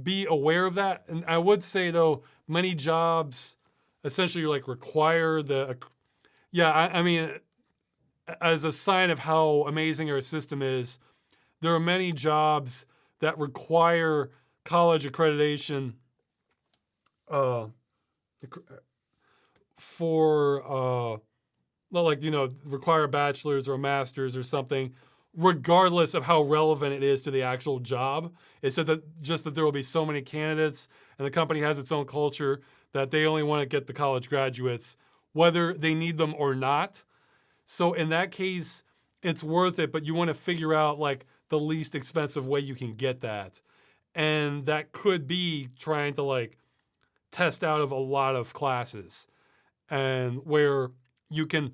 A: be aware of that. And I would say, though, many jobs essentially like require I mean, as a sign of how amazing our system is, there are many jobs that require college accreditation for like, require a bachelor's or a master's or something, regardless of how relevant it is to the actual job. It's just that there will be so many candidates, and the company has its own culture that they only want to get the college graduates, whether they need them or not. So in that case, it's worth it, but you want to figure out like the least expensive way you can get that. And that could be trying to like test out of a lot of classes, and where you can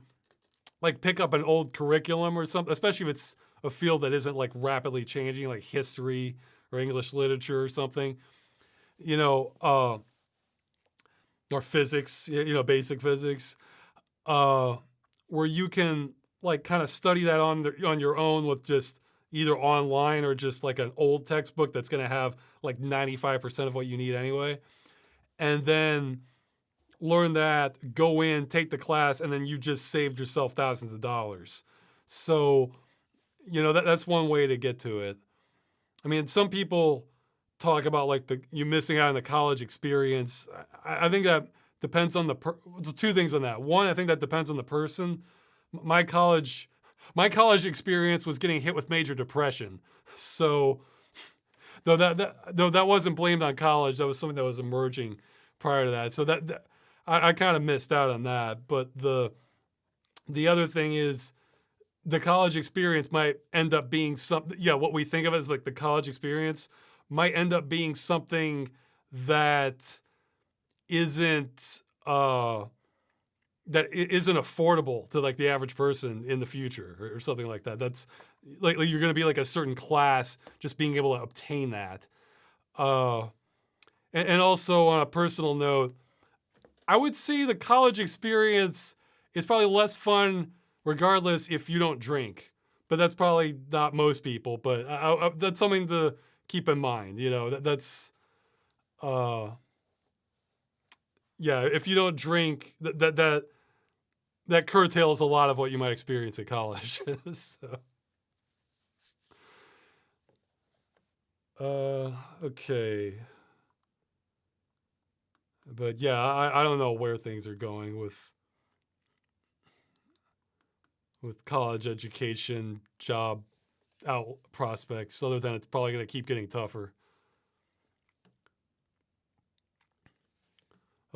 A: like pick up an old curriculum or something, especially if it's a field that isn't like rapidly changing, like history or English literature or something, or physics, basic physics. uh, where you can like kind of study that on your own with just either online or just like an old textbook that's going to have like 95% of what you need anyway. And then learn that, go in, take the class, and then you just saved yourself thousands of dollars. So, that's one way to get to it. I mean, some people talk about like you missing out on the college experience. I think that depends on two things on that. One, I think that depends on the person. My college my college experience was getting hit with major depression. So though that wasn't blamed on college, that was something that was emerging prior to that. So that I kind of missed out on that. But the other thing is the college experience might end up being something. Yeah, what we think of as like the college experience might end up being something that isn't isn't affordable to like the average person in the future or something like that. That's like you're going to be like a certain class just being able to obtain that. Uh, and also on a personal note, I would say the college experience is probably less fun regardless if you don't drink. But that's probably not most people. But that's something to keep in mind. That's yeah. If you don't drink, that curtails a lot of what you might experience at college. So, okay. But yeah, I don't know where things are going with college education, job out prospects, other than it's probably going to keep getting tougher.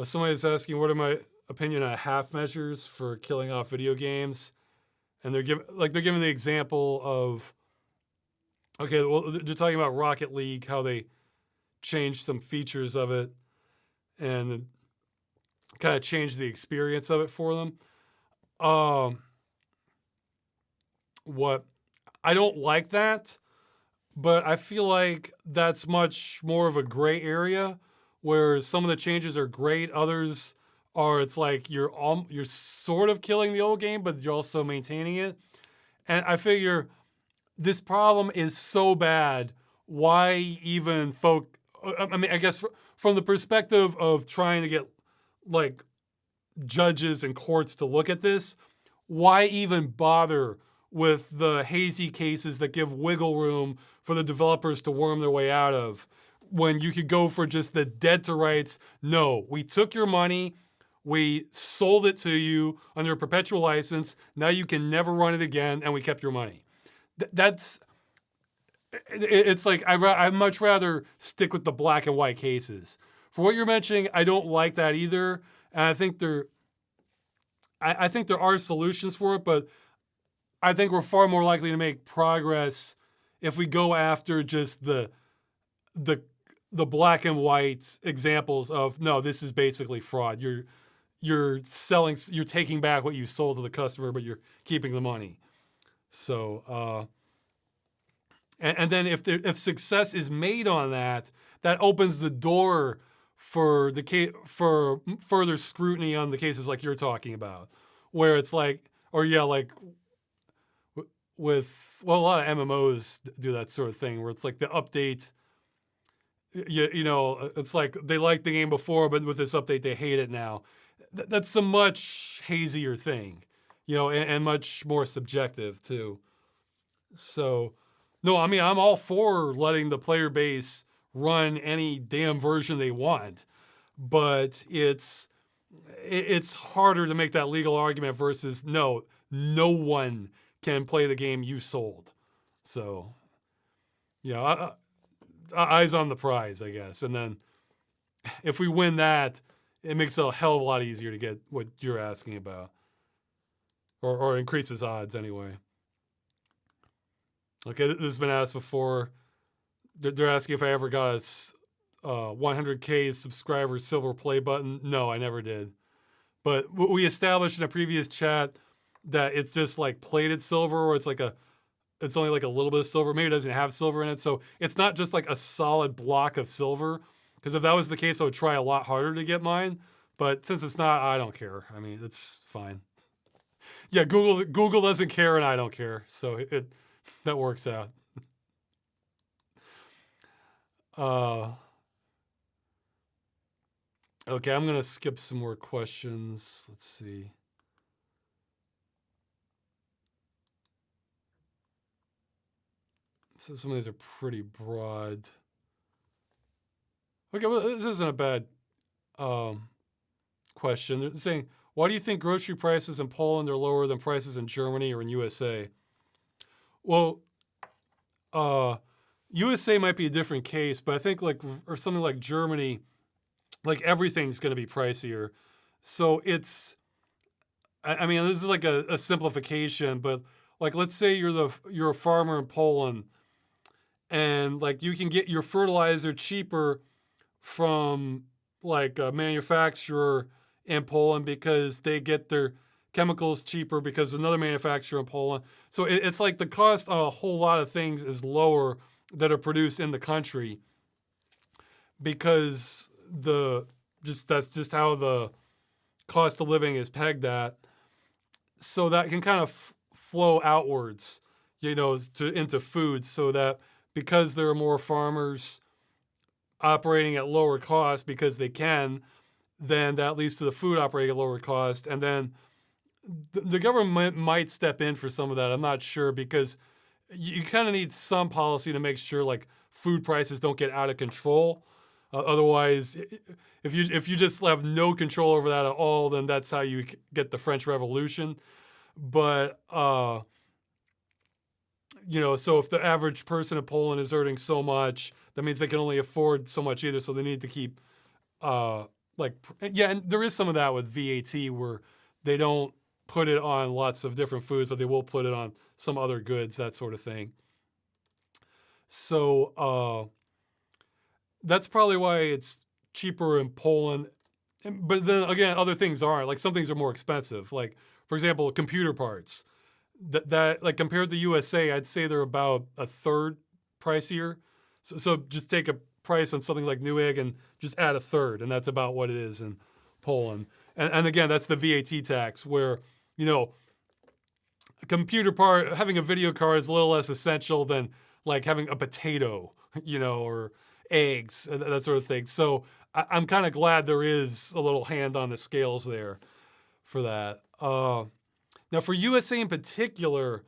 A: Somebody's asking, what are my opinion on half measures for killing off video games? And they're giving the example of, okay, well, they're talking about Rocket League, how they changed some features of it and kind of changed the experience of it for them. What I don't like that, but I feel like that's much more of a gray area where some of the changes are great, others are it's like you're sort of killing the old game, but you're also maintaining it. And I figure this problem is so bad. Why even I mean, I guess from the perspective of trying to get like judges and courts to look at this, why even bother with the hazy cases that give wiggle room for the developers to worm their way out of when you could go for just the dead to rights? No, we took your money, we sold it to you under a perpetual license, now you can never run it again, and we kept your money. It's like I'd much rather stick with the black and white cases. For what you're mentioning, I don't like that either, and I think there are solutions for it, but I think we're far more likely to make progress if we go after just the black and white examples of no, this is basically fraud. You're taking back what you sold to the customer, but you're keeping the money. So, and then if success is made on that, that opens the door for for further scrutiny on the cases like you're talking about, where it's like, or yeah, like with a lot of MMOs do that sort of thing where it's like the update. It's like they liked the game before, but with this update they hate it now. That's a much hazier thing, and much more subjective too. So, no, I mean I'm all for letting the player base run any damn version they want, but it's harder to make that legal argument versus no one can play the game you sold. So, yeah, eyes on the prize, I guess. And then if we win that, it makes it a hell of a lot easier to get what you're asking about, or increases odds anyway. Okay, this has been asked before. They're asking if I ever got a 100K subscriber silver play button. No, I never did. But we established in a previous chat that it's just like plated silver, or it's only like a little bit of silver. Maybe it doesn't have silver in it. So it's not just like a solid block of silver. Because if that was the case, I would try a lot harder to get mine. But since it's not, I don't care. I mean, it's fine. Yeah, Google doesn't care and I don't care, so that works out. Uh, okay, I'm gonna skip some more questions. Let's see. So some of these are pretty broad. Okay, well, this isn't a bad question. They're saying, why do you think grocery prices in Poland are lower than prices in Germany or in USA? Well, USA might be a different case, but I think or something like Germany, like everything's going to be pricier. So I mean, this is like a simplification, but like let's say you're a farmer in Poland, and like you can get your fertilizer cheaper from like a manufacturer in Poland because they get their chemicals cheaper because another manufacturer in Poland. So it's like the cost on a whole lot of things is lower that are produced in the country because that's just how the cost of living is pegged at. So that can kind of flow outwards, into food, so that because there are more farmers operating at lower cost because they can, then that leads to the food operating at lower cost. And then the government might step in for some of that. I'm not sure because you kind of need some policy to make sure like food prices don't get out of control. Otherwise, if you just have no control over that at all, then that's how you get the French Revolution. But so if the average person in Poland is earning so much, that means they can only afford so much either. So they need to keep and there is some of that with VAT where they don't put it on lots of different foods, but they will put it on some other goods, that sort of thing. So that's probably why it's cheaper in Poland. But then again, other things aren't. Like some things are more expensive. Like, for example, computer parts. That like compared to USA, I'd say they're about a third pricier. So just take a price on something like Newegg and just add a third, and that's about what it is in Poland. And again, that's the VAT tax where, a computer part, having a video card is a little less essential than like having a potato, or eggs, and that sort of thing. So I'm kind of glad there is a little hand on the scales there for that. Now, for USA in particular,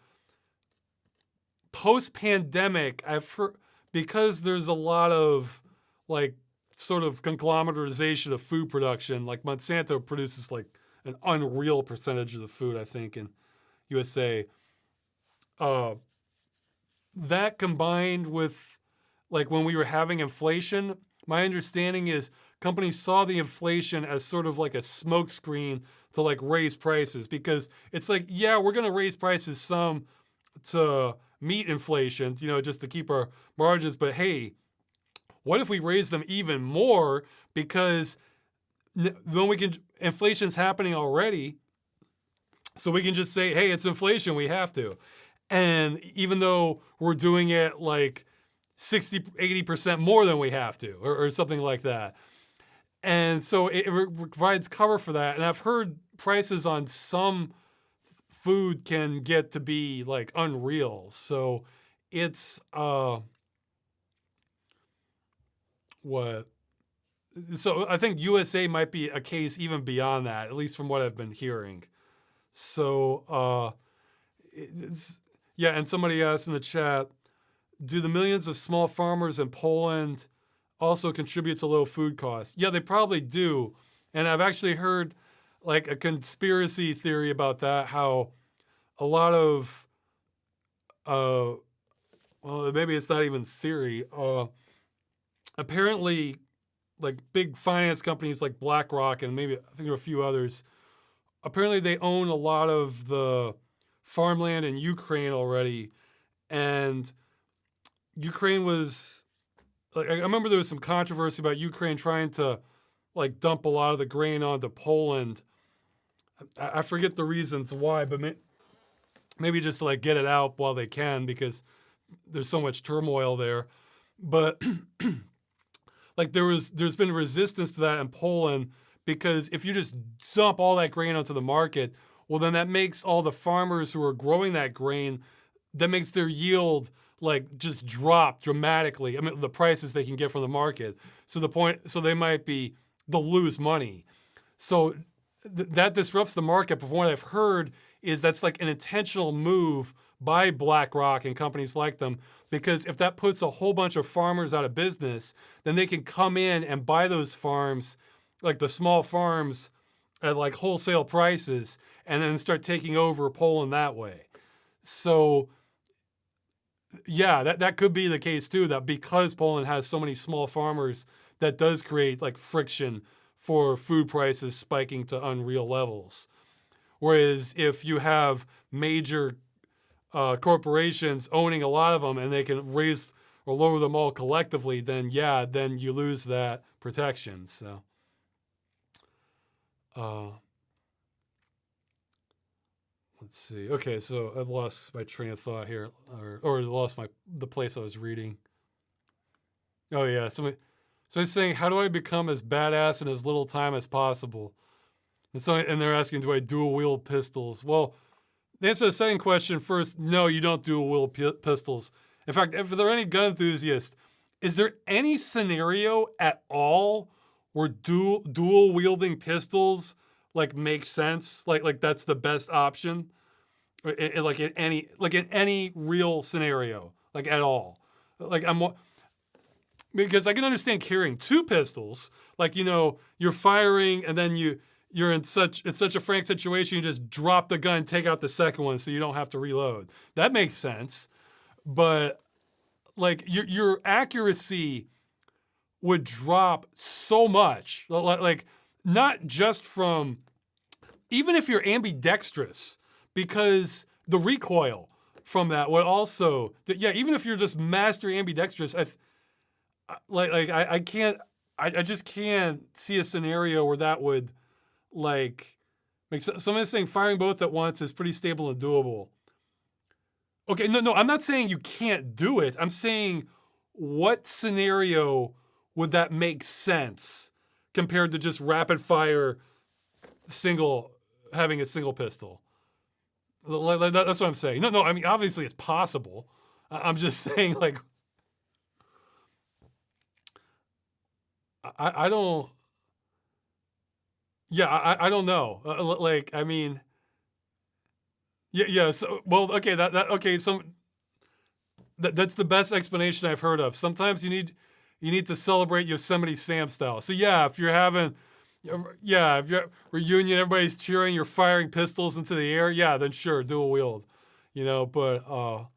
A: post-pandemic, I've heard, because there's a lot of like sort of conglomeratization of food production, like Monsanto produces like an unreal percentage of the food, I think, in USA. That combined with like when we were having inflation, my understanding is companies saw the inflation as sort of like a smokescreen to like raise prices because it's like, yeah, we're going to raise prices some to meet inflation, just to keep our margins. But hey, what if we raise them even more because then inflation's happening already. So we can just say, hey, it's inflation, we have to. And even though we're doing it like 60, 80% more than we have to, or something like that. And so it provides cover for that. And I've heard prices on some food can get to be like unreal. So it's so I think USA might be a case even beyond that, at least from what I've been hearing. So and somebody asked in the chat, do the millions of small farmers in Poland also contribute to low food costs? Yeah, they probably do. And I've actually heard like a conspiracy theory about that, how a lot of, well, maybe it's not even theory. Apparently, like big finance companies like BlackRock and maybe I think there are a few others, apparently they own a lot of the farmland in Ukraine already. And Ukraine was, like, I remember there was some controversy about Ukraine trying to like dump a lot of the grain onto Poland. I forget the reasons why, but maybe just to like get it out while they can because there's so much turmoil there. But like there's been resistance to that in Poland because if you just dump all that grain onto the market, well, then that makes all the farmers who are growing that grain, that makes their yield like just drop dramatically. I mean, the prices they can get from the market. So they might they'll lose money. So that disrupts the market. But from what I've heard is that's like an intentional move by BlackRock and companies like them, because if that puts a whole bunch of farmers out of business, then they can come in and buy those farms, like the small farms, at like wholesale prices, and then start taking over Poland that way. So yeah, that could be the case too, that because Poland has so many small farmers, that does create like friction for food prices spiking to unreal levels. Whereas if you have major corporations owning a lot of them and they can raise or lower them all collectively, then yeah, then you lose that protection. So let's see. Okay, so I've lost my train of thought here, or lost the place I was reading. Oh yeah, so he's saying, how do I become as badass in as little time as possible? And they're asking, do I dual wield pistols? Well, the answer to the second question first, no, you don't dual wield pistols. In fact, if there are any gun enthusiasts, is there any scenario at all where dual wielding pistols like makes sense? Like that's the best option? Like in any real scenario, like at all? Like because I can understand carrying two pistols, like, you know, you're firing and then you're in such a frank situation, you just drop the gun, take out the second one so you don't have to reload. That makes sense. But like your accuracy would drop so much. Like not just from, even if you're ambidextrous, because the recoil from that would also, yeah, even if you're just master ambidextrous, I just can't see a scenario where that would like make sense. Someone's saying firing both at once is pretty stable and doable. Okay, no, I'm not saying you can't do it. I'm saying what scenario would that make sense compared to just rapid fire having a single pistol? That's what I'm saying. No, I mean, obviously it's possible. I'm just saying, like, I don't, yeah, I don't know. Like, I mean, yeah, so, well, okay, okay, so that's the best explanation I've heard of. Sometimes you need to celebrate Yosemite Sam style. So yeah, if you're reunion, everybody's cheering, you're firing pistols into the air, yeah, then sure, dual wield, you know, but,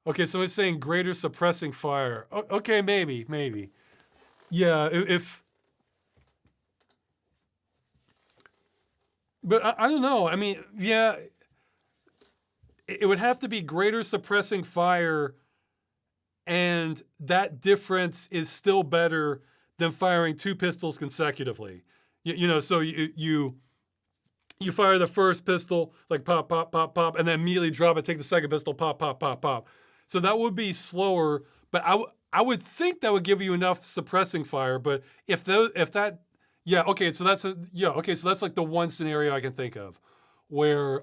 A: okay, somebody's saying greater suppressing fire. Okay, maybe. Yeah, but I don't know. I mean, yeah, it would have to be greater suppressing fire, and that difference is still better than firing two pistols consecutively. You know, so you fire the first pistol, like pop, pop, pop, pop, and then immediately drop it, take the second pistol, pop, pop, pop, pop. So that would be slower, but I would think that would give you enough suppressing fire. But yeah, okay, so that's like the one scenario I can think of where,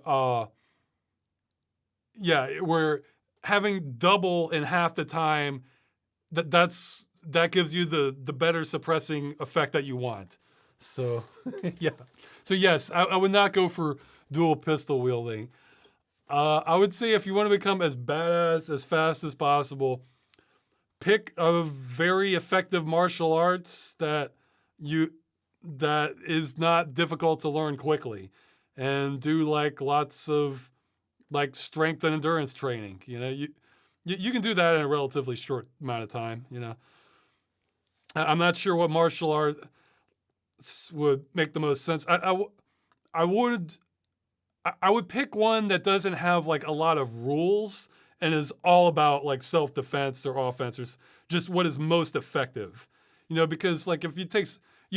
A: where having double in half the time, that gives you the better suppressing effect that you want. So yeah, so yes, I would not go for dual pistol wielding. I would say if you want to become as badass as fast as possible, pick a very effective martial arts that is not difficult to learn quickly, and do like lots of like strength and endurance training. You know, you can do that in a relatively short amount of time. You know, I'm not sure what martial art would make the most sense. I would pick one that doesn't have like a lot of rules and is all about like self-defense or offense, or just what is most effective. You know, because like if you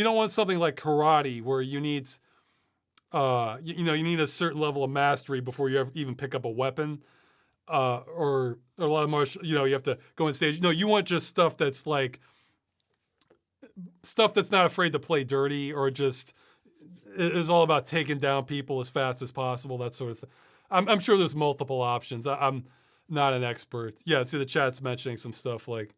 A: don't want something like karate where you need, you need a certain level of mastery before you ever even pick up a weapon, or a lot of martial, you have to go on stage. No, you want just stuff that's not afraid to play dirty, or just is all about taking down people as fast as possible, that sort of thing. I'm sure there's multiple options. I'm not an expert. Yeah, see the chat's mentioning some stuff like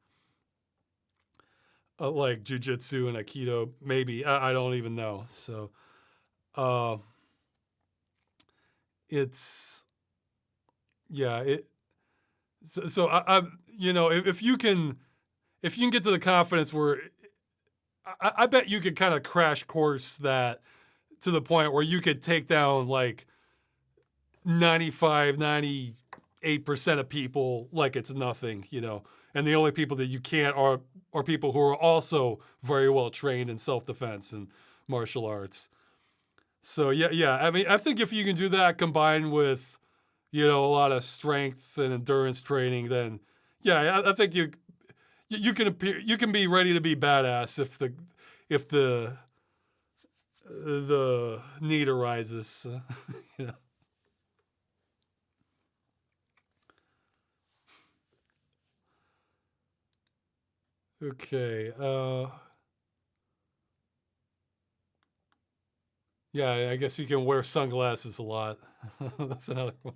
A: jujitsu and aikido. Maybe I don't even know. So uh, it's yeah. So I if you can get to the confidence where I bet you could kind of crash course that to the point where you could take down like 98% of people like it's nothing, and the only people that you can't are people who are also very well trained in self-defense and martial arts. So yeah. I mean, I think if you can do that combined with, a lot of strength and endurance training, then yeah, I think you can be ready to be badass if the need arises. You know. Okay. Yeah, I guess you can wear sunglasses a lot. That's another one.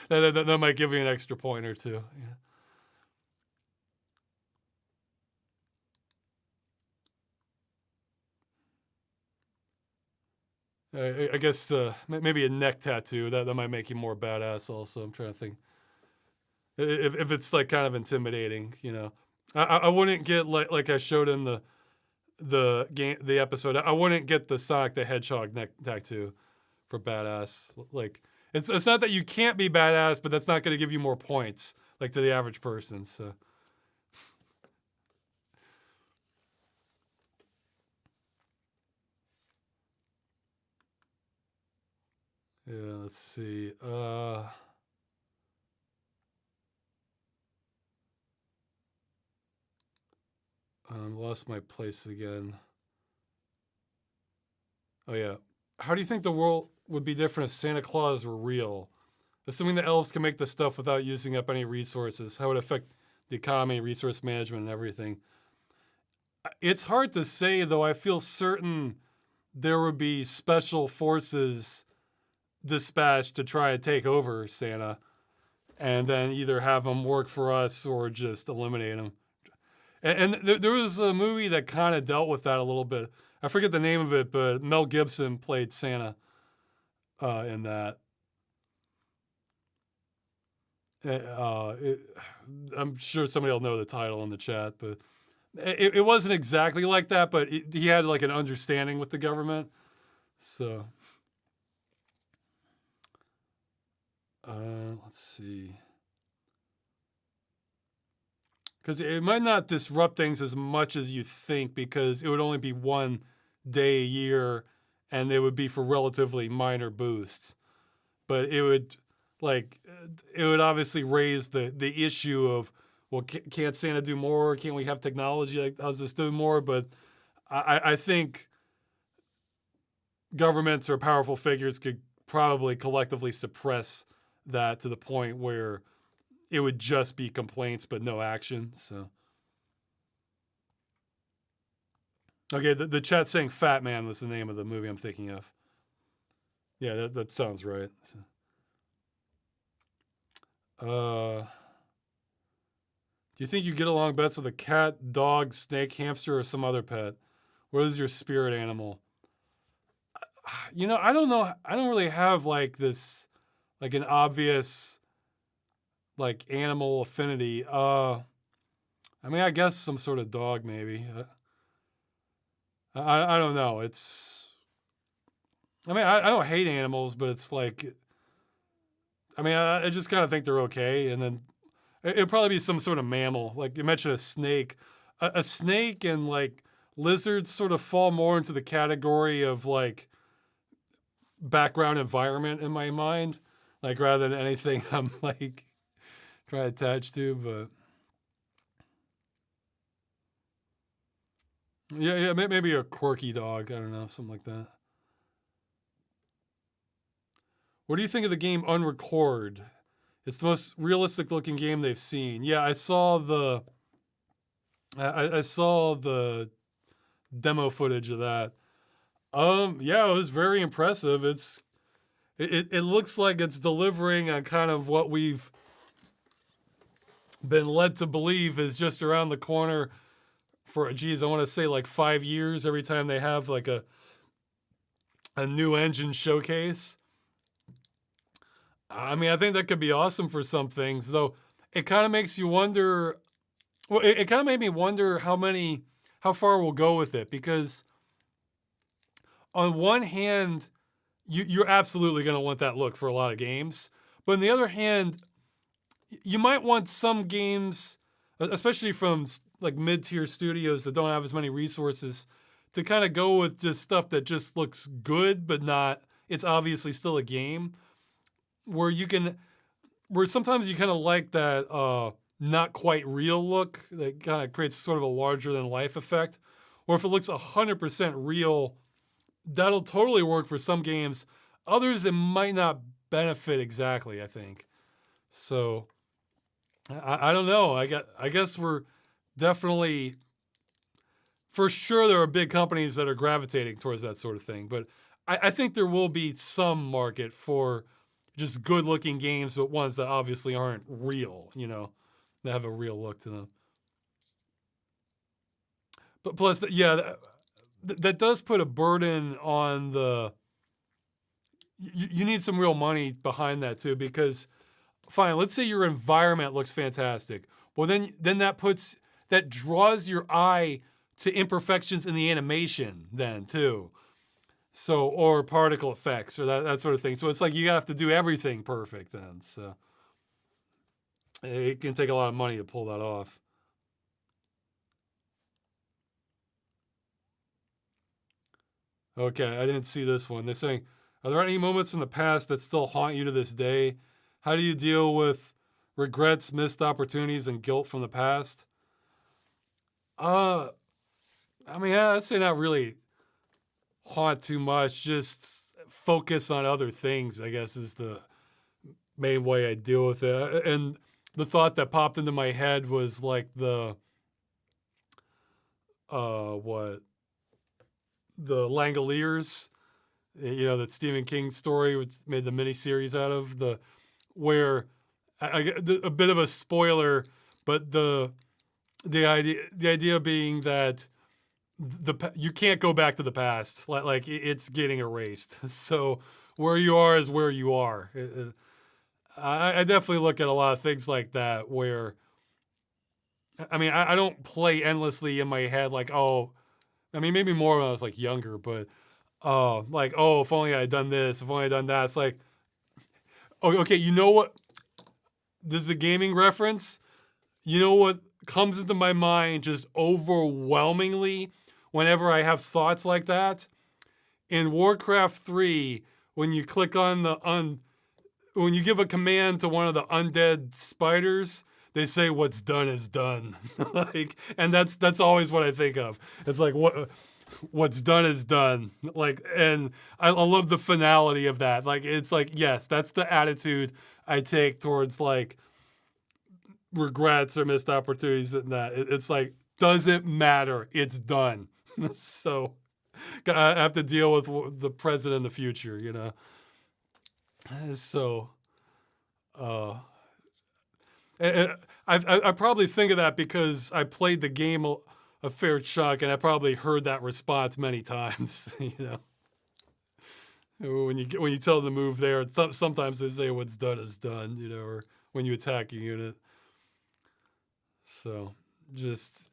A: That might give you an extra point or two. Yeah. I guess maybe a neck tattoo that might make you more badass. Also, I'm trying to think if it's like kind of intimidating. I wouldn't get like I showed in the episode. I wouldn't get the Sonic the Hedgehog neck tattoo for badass. Like it's not that you can't be badass, but that's not going to give you more points like to the average person. So. Yeah, let's see. Lost my place again. Oh yeah. How do you think the world would be different if Santa Claus were real? Assuming the elves can make the stuff without using up any resources, how would it affect the economy, resource management, and everything? It's hard to say, though. I feel certain there would be special forces dispatched to try to take over Santa and then either have him work for us or just eliminate him. And there was a movie that kind of dealt with that a little bit. I forget the name of it, but Mel Gibson played Santa in that. I'm sure somebody will know the title in the chat, but it wasn't exactly like that, but he had like an understanding with the government. So, let's see. Because it might not disrupt things as much as you think, because it would only be one day a year, and it would be for relatively minor boosts. But it would obviously raise the issue of, well, can't Santa do more? Can't we have technology like how's this do more? But I think governments or powerful figures could probably collectively suppress that to the point where it would just be complaints but no action. So, okay, the chat's saying Fat Man was the name of the movie I'm thinking of. Yeah, that sounds right. Do you think you get along best with a cat, dog, snake, hamster, or some other pet? What is your spirit animal? I don't know. I don't really have like this, like an obvious, like animal affinity. I mean, I guess some sort of dog, maybe. I don't know. I mean, I don't hate animals, but it's like, I mean, I just kind of think they're okay. And then it'd probably be some sort of mammal. Like you mentioned a snake. A snake and like lizards sort of fall more into the category of like background environment in my mind, like rather than anything I'm like trying to attach to. But yeah, maybe a quirky dog. I don't know, something like that. What do you think of the game Unrecord? It's the most realistic looking game they've seen. Yeah, I saw the demo footage of that. Yeah, it was very impressive. It looks like it's delivering on kind of what we've been led to believe is just around the corner for, geez, I want to say like 5 years every time they have like a new engine showcase. I mean, I think that could be awesome for some things, though. It kind of makes you wonder. Well, it kind of made me wonder how far we'll go with it, because on one hand, you're absolutely going to want that look for a lot of games, but on the other hand, you might want some games, especially from like mid-tier studios that don't have as many resources, to kind of go with just stuff that just looks good, but not. It's obviously still a game, where sometimes you kind of like that not quite real look that kind of creates sort of a larger than life effect. Or if it looks 100% real, that'll totally work for some games. Others, it might not benefit exactly, I think. So I don't know. I guess we're definitely, for sure, there are big companies that are gravitating towards that sort of thing. But I think there will be some market for just good looking games, but ones that obviously aren't real, that have a real look to them. But plus, that does put a burden on the. You need some real money behind that too, because fine, let's say your environment looks fantastic. Well, then that draws your eye to imperfections in the animation then too. So, or particle effects or that sort of thing. So it's like you have to do everything perfect then. So it can take a lot of money to pull that off. Okay, I didn't see this one. They're saying, are there any moments in the past that still haunt you to this day? How do you deal with regrets, missed opportunities, and guilt from the past? I mean, I'd say not really haunt too much. Just focus on other things, I guess, is the main way I deal with it. And the thought that popped into my head was like the Langoliers, that Stephen King story, which made the miniseries out of, where a bit of a spoiler, but the idea being that you can't go back to the past, like it's getting erased. So where you are is where you are. I definitely look at a lot of things like that where, I mean, I don't play endlessly in my head like, oh, I mean, maybe more when I was like younger, but like, oh, if only I had done this, if only I had done that. It's like, oh, okay, you know what? This is a gaming reference. You know what comes into my mind just overwhelmingly whenever I have thoughts like that? In Warcraft 3, when you click on when you give a command to one of the undead spiders, they say what's done is done. Like, and that's always what I think of. It's like what's done is done. Like, and I love the finality of that. Like, it's like, yes, that's the attitude I take towards like regrets or missed opportunities and that. It's like, doesn't matter. It's done. So I have to deal with the present and the future. So, I probably think of that because I played the game a fair chunk, and I probably heard that response many times. When you tell them to move there, sometimes they say what's done is done. Or when you attack a unit. So just.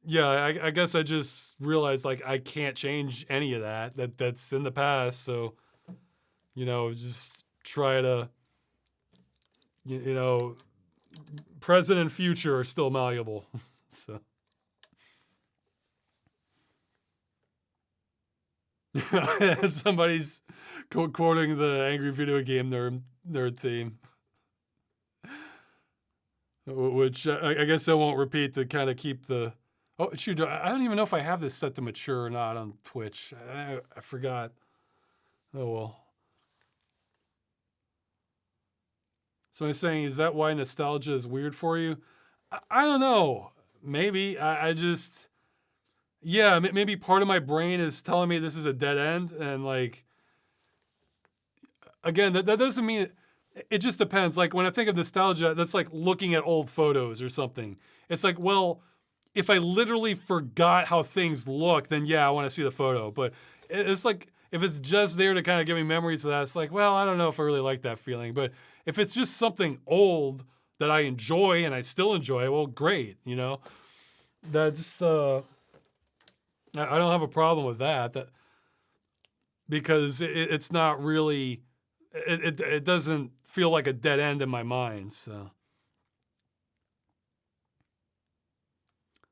A: Yeah, I guess I just realized like I can't change any of that's in the past. So, just try to, present and future are still malleable. So, somebody's quoting the Angry Video Game nerd theme, which I guess I won't repeat to kind of keep the. Oh, shoot, I don't even know if I have this set to mature or not on Twitch. I forgot. Oh, well. So I'm saying, is that why nostalgia is weird for you? I don't know. Maybe. I just, yeah, maybe part of my brain is telling me this is a dead end, and like, again, that doesn't mean it just depends. Like when I think of nostalgia, that's like looking at old photos or something. It's like, well, if I literally forgot how things look, then yeah, I want to see the photo. But it's like if it's just there to kind of give me memories of that, it's like, well, I don't know if I really like that feeling. But if it's just something old that I enjoy and I still enjoy, well, great, you know. That's I don't have a problem with that. That because it's not really it doesn't feel like a dead end in my mind. So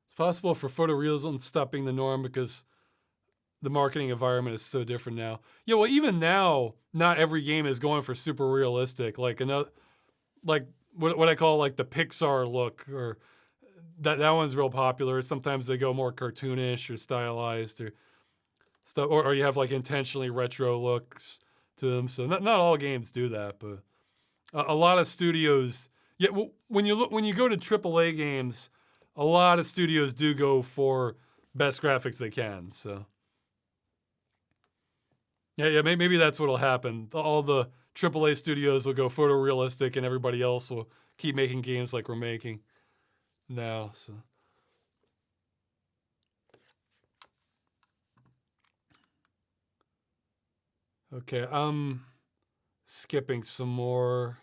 A: it's possible for photorealism to stop being the norm because the marketing environment is so different now. Yeah, well, even now, not every game is going for super realistic. Like another, like what I call like the Pixar look, or that one's real popular. Sometimes they go more cartoonish or stylized or stuff, or you have like intentionally retro looks to them. So not all games do that, but a lot of studios. Yeah, when you go to AAA games, a lot of studios do go for best graphics they can. So yeah, maybe that's what'll happen. All the AAA studios will go photorealistic, and everybody else will keep making games like we're making now. So okay, I'm skipping some more.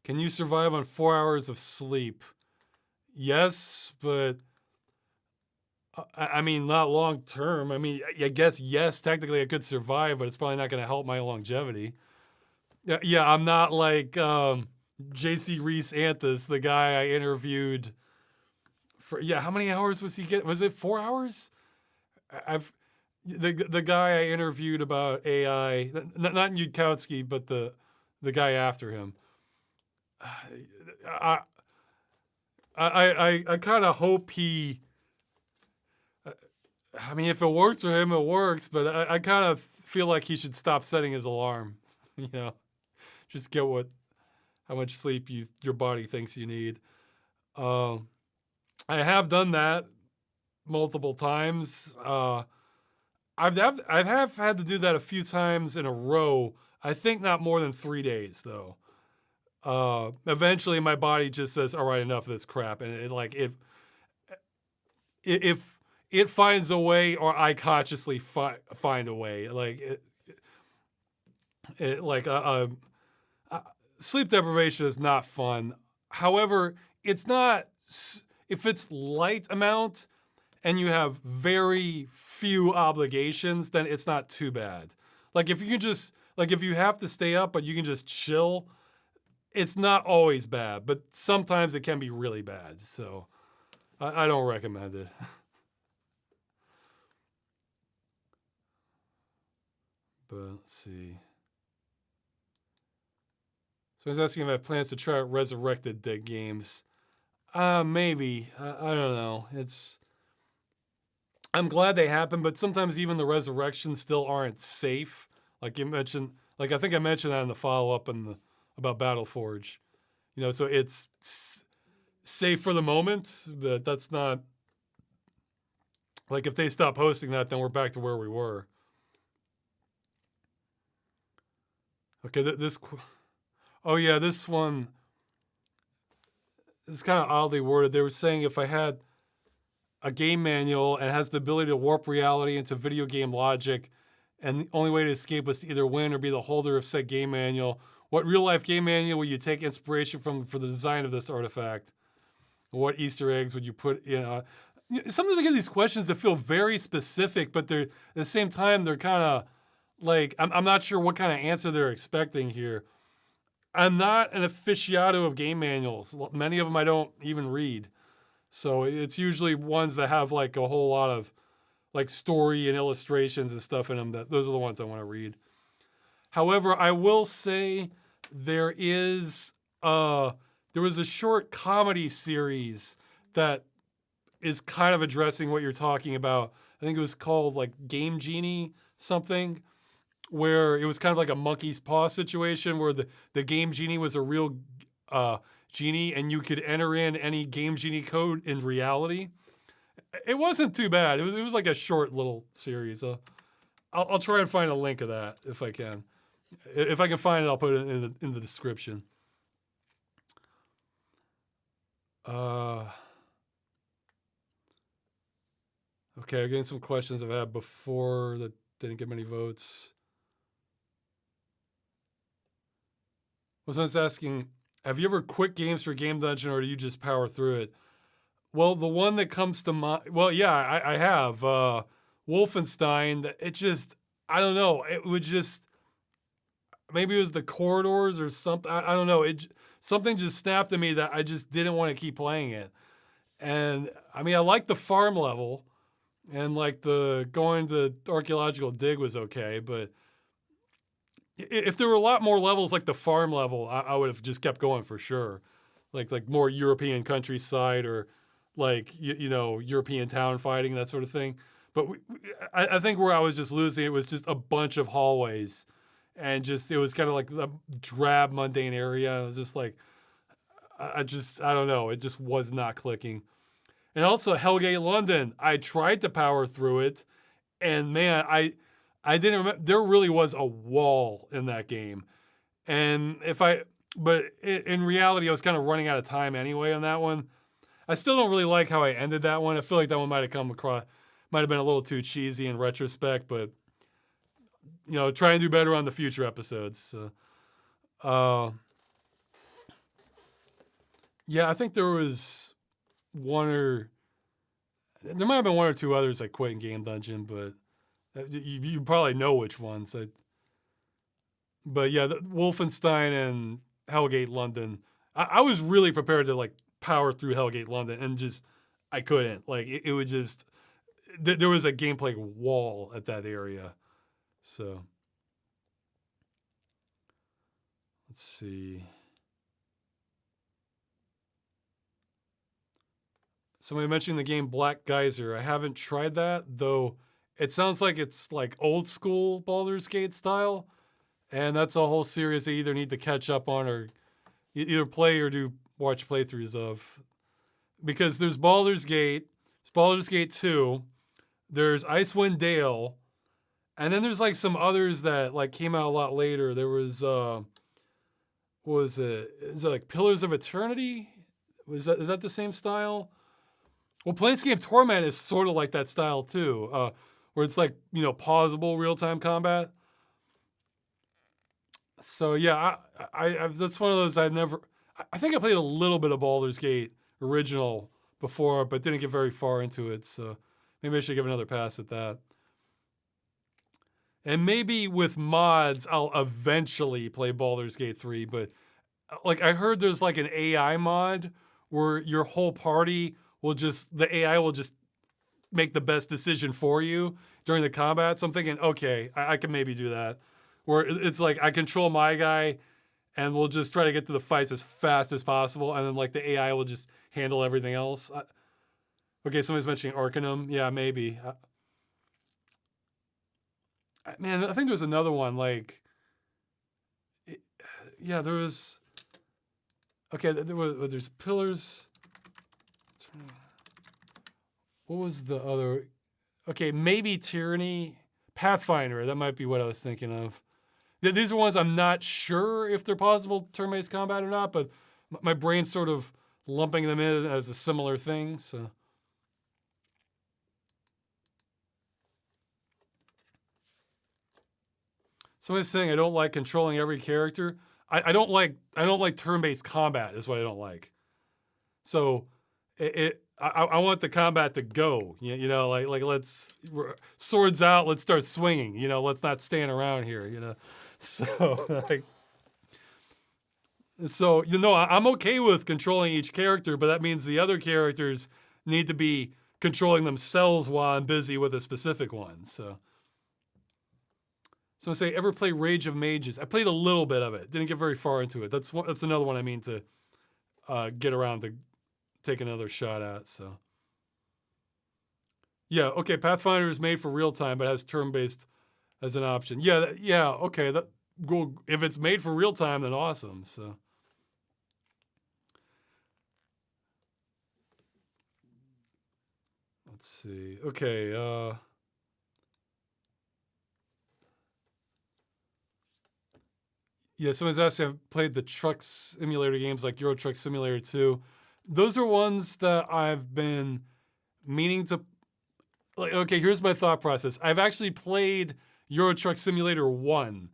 A: Can you survive on 4 hours of sleep? Yes, but I mean, not long term. I mean, I guess yes, technically I could survive, but it's probably not going to help my longevity. Yeah, I'm not like J.C. Reese Anthus, the guy I interviewed for. Yeah, how many hours was he getting? Was it 4 hours? I've the guy I interviewed about AI, not Yudkowsky, but the guy after him. I I kind of hope he. I mean, if it works for him, it works. But I kind of feel like he should stop setting his alarm. You know, just get how much sleep your body thinks you need. Um, I have done that multiple times. I've had to do that a few times in a row. I think not more than 3 days though. Eventually, my body just says, "All right, enough of this crap," and if it finds a way, or I consciously find a way, like it like sleep deprivation is not fun. However, it's not if it's light amount and you have very few obligations, then it's not too bad. Like if you can just like if you have to stay up but you can just chill, it's not always bad, but sometimes it can be really bad. So I don't recommend it. But let's see. So he's asking if I have plans to try out resurrected dead games. Maybe. I don't know. I'm glad they happen, but sometimes even the resurrections still aren't safe. Like you mentioned, like I think I mentioned that in the follow up about Battleforge. You know, so it's safe for the moment, but that's not like if they stop hosting that, then we're back to where we were. Okay, oh yeah, this one is kind of oddly worded. They were saying if I had a game manual and has the ability to warp reality into video game logic, and the only way to escape was to either win or be the holder of said game manual, what real life game manual would you take inspiration from for the design of this artifact? What Easter eggs would you put in? Sometimes I get these questions that feel very specific, but they're at the same time they're kind of like I'm not sure what kind of answer they're expecting here. I'm not an aficionado of game manuals. Many of them I don't even read. So it's usually ones that have like a whole lot of like story and illustrations and stuff in them. Those are the ones I want to read. However, I will say there was a short comedy series that is kind of addressing what you're talking about. I think it was called like Game Genie something, where it was kind of like a monkey's paw situation where the Game Genie was a real genie and you could enter in any Game Genie code in reality. It wasn't too bad. It was like a short little series. I'll try and find a link of that if I can. If I can find it, I'll put it in the description. Okay, I'm getting some questions I've had before that didn't get many votes. Someone's asking, have you ever quit games for Game Dungeon, or do you just power through it? Well, the one that comes to mind, well, yeah, I have. Wolfenstein, it just, I don't know, it would just, maybe it was the corridors or something, I don't know, something just snapped at me that I just didn't want to keep playing it. And, I mean, I liked the farm level, and like the going to archaeological dig was okay, but if there were a lot more levels like the farm level, I would have just kept going for sure. Like more European countryside, or like, you know, European town fighting, that sort of thing. But I think where I was just losing it was just a bunch of hallways, and just, it was kind of like the drab, mundane area. It was just like, I don't know, it just was not clicking. And also Hellgate London, I tried to power through it, and man, I didn't remember, there really was a wall in that game. And but in reality, I was kind of running out of time anyway on that one. I still don't really like how I ended that one. I feel like that one might have been a little too cheesy in retrospect, but, you know, try and do better on the future episodes. So, yeah, I think there might have been one or two others I quit in Game Dungeon, but you probably know which ones. But yeah, Wolfenstein and Hellgate London, I was really prepared to like power through Hellgate London, and just, I couldn't. Like, it would just, there was a gameplay wall at that area. So, let's see. Somebody mentioned the game Black Geyser. I haven't tried that, though it sounds like it's like old school Baldur's Gate style. And that's a whole series I either need to catch up on, or either play or watch playthroughs of. Because there's Baldur's Gate, it's Baldur's Gate 2, there's Icewind Dale, and then there's like some others that like came out a lot later. There was, what was it? Is it like Pillars of Eternity? Is that the same style? Well, Planescape Torment is sort of like that style too, where it's like, you know, pausable real-time combat. So yeah, I've that's one of those I think I played a little bit of Baldur's Gate original before, but didn't get very far into it. So maybe I should give another pass at that. And maybe with mods, I'll eventually play Baldur's Gate 3. But like, I heard there's like an AI mod where your whole party the AI will just make the best decision for you during the combat. So I'm thinking, okay, I can maybe do that. Where it's like I control my guy, and we'll just try to get to the fights as fast as possible, and then like the AI will just handle everything else. Okay, somebody's mentioning Orconomics. Yeah, maybe. Man, I think there was another one, like, yeah, there was, okay, there's Pillars. What was the other? Okay, maybe Tyranny. Pathfinder, that might be what I was thinking of. These are ones I'm not sure if they're possible turn-based combat or not, but my brain's sort of lumping them in as a similar thing, so. Somebody's saying I don't like controlling every character. I don't like turn-based combat is what I don't like. So I want the combat to go. You know, like let's swords out. Let's start swinging. You know, let's not stand around here. You know, so like, so you know, I'm okay with controlling each character, but that means the other characters need to be controlling themselves while I'm busy with a specific one. So I say, ever play Rage of Mages? I played a little bit of it. Didn't get very far into it. That's another one I mean to get around to take another shot at. So yeah, okay. Pathfinder is made for real time, but has turn-based as an option. Yeah, okay. If it's made for real time, then awesome. So. Let's see. Okay. Yeah, someone's asking, I've played the truck simulator games like Euro Truck Simulator 2. Those are ones that I've been meaning to. Like, okay, here's my thought process. I've actually played Euro Truck Simulator 1,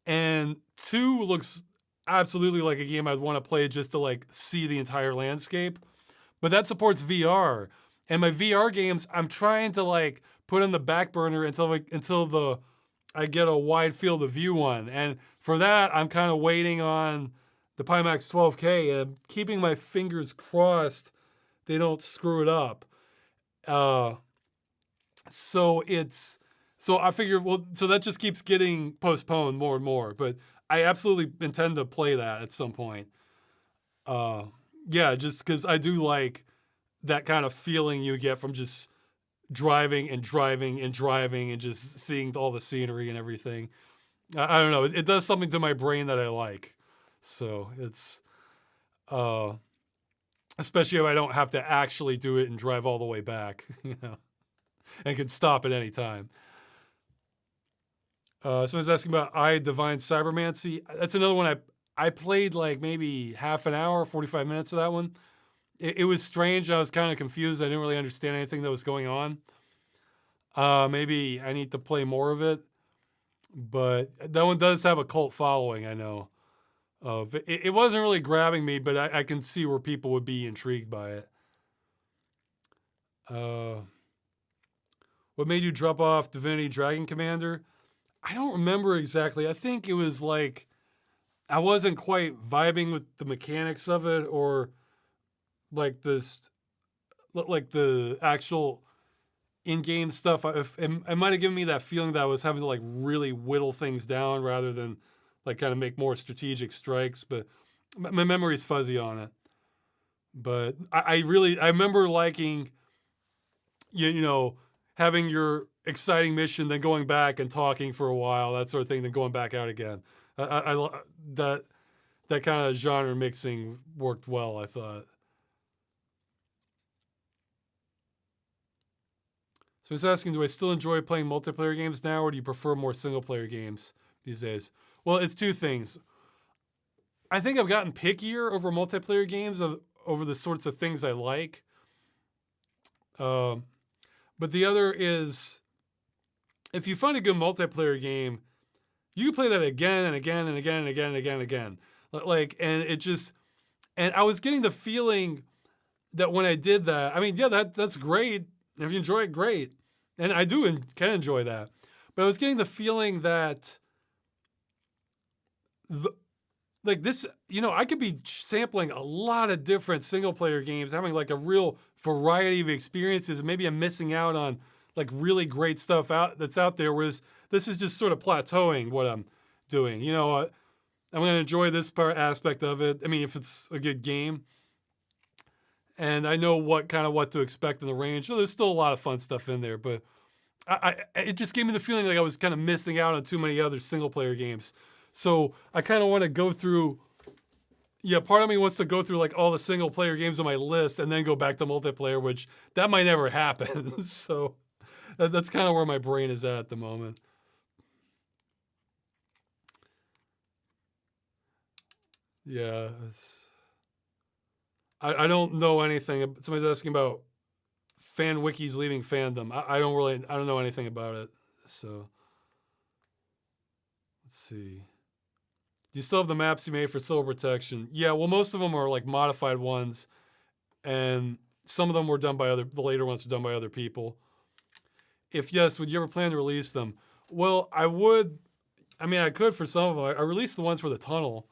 A: and 2 looks absolutely like a game I'd want to play just to like see the entire landscape. But that supports VR. And my VR games, I'm trying to like put on the back burner until I get a wide field of view one. And for that, I'm kind of waiting on the Pimax 12K and keeping my fingers crossed they don't screw it up. So I figured, well, so that just keeps getting postponed more and more. But I absolutely intend to play that at some point. Yeah, just because I do like that kind of feeling you get from just driving and driving and driving and just seeing all the scenery and everything. I don't know. It does something to my brain that I like. So it's, especially if I don't have to actually do it and drive all the way back, you know, and can stop at any time. Someone's asking about I Divine Cybermancy. That's another one I played like maybe half an hour, 45 minutes of that one. It was strange. I was kind of confused. I didn't really understand anything that was going on. Maybe I need to play more of it. But that one does have a cult following, I know. It wasn't really grabbing me, but I can see where people would be intrigued by it. What made you drop off Divinity Dragon Commander? I don't remember exactly. I think it was like I wasn't quite vibing with the mechanics of it, or like the actual in-game stuff. It might have given me that feeling that I was having to like really whittle things down rather than like kind of make more strategic strikes. But my memory's fuzzy on it. But I remember liking, you know, having your exciting mission, then going back and talking for a while, that sort of thing, then going back out again. That kind of genre mixing worked well, I thought. So he's asking, do I still enjoy playing multiplayer games now, or do you prefer more single-player games these days? Well, it's two things. I think I've gotten pickier over multiplayer games over the sorts of things I like. But the other is, if you find a good multiplayer game, you can play that again and again and again and again and again and again. Like, and it just, and I was getting the feeling that when I did that, I mean, yeah, that's great. And if you enjoy it, great. And I do and can enjoy that. But I was getting the feeling that like this, you know, I could be sampling a lot of different single player games, having like a real variety of experiences, and maybe I'm missing out on like really great stuff that's out there, whereas this is just sort of plateauing what I'm doing. You know, I'm going to enjoy this aspect of it. I mean, if it's a good game, and I know what to expect in the range. So there's still a lot of fun stuff in there, but it just gave me the feeling like I was kind of missing out on too many other single player games. So I kind of want to go through. Yeah, part of me wants to go through like all the single player games on my list and then go back to multiplayer, which that might never happen. So that's kind of where my brain is at the moment. Yeah, I don't know anything. Somebody's asking about fan wikis leaving fandom. I don't know anything about it. So let's see. Do you still have the maps you made for Silver Protection? Yeah, well, most of them are like modified ones, and some of them were done by the later ones were done by other people. If yes, would you ever plan to release them? Well, I would. I mean, I could for some of them. I released the ones for the tunnel.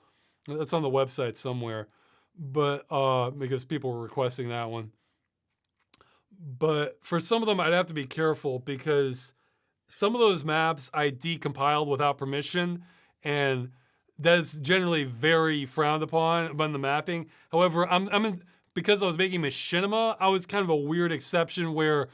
A: That's on the website somewhere, but because people were requesting that one. But for some of them, I'd have to be careful because some of those maps I decompiled without permission, and that's generally very frowned upon by the mapping. However, because I was making machinima, I was kind of a weird exception where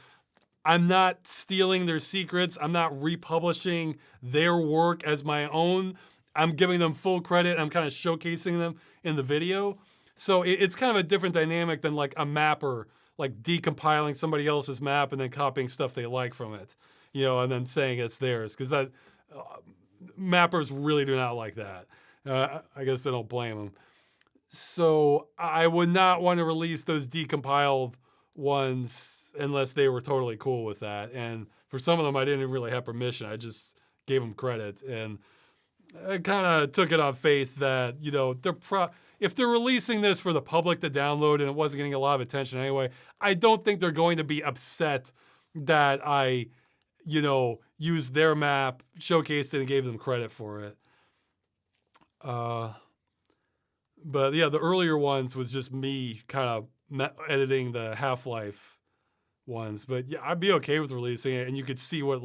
A: I'm not stealing their secrets. I'm not republishing their work as my own. I'm giving them full credit. I'm kind of showcasing them in the video. So it's kind of a different dynamic than like a mapper like decompiling somebody else's map and then copying stuff they like from it, and then saying it's theirs, because that uh, mappers really do not like that. I guess I don't blame them. So I would not want to release those decompiled ones unless they were totally cool with that. And for some of them, I didn't really have permission. I just gave them credit, and I kind of took it on faith that if they're releasing this for the public to download and it wasn't getting a lot of attention anyway, I don't think they're going to be upset that I used their map, showcased it, and gave them credit for it. But yeah, the earlier ones was just me kind of editing the Half-Life ones. But yeah, I'd be okay with releasing it, and you could see what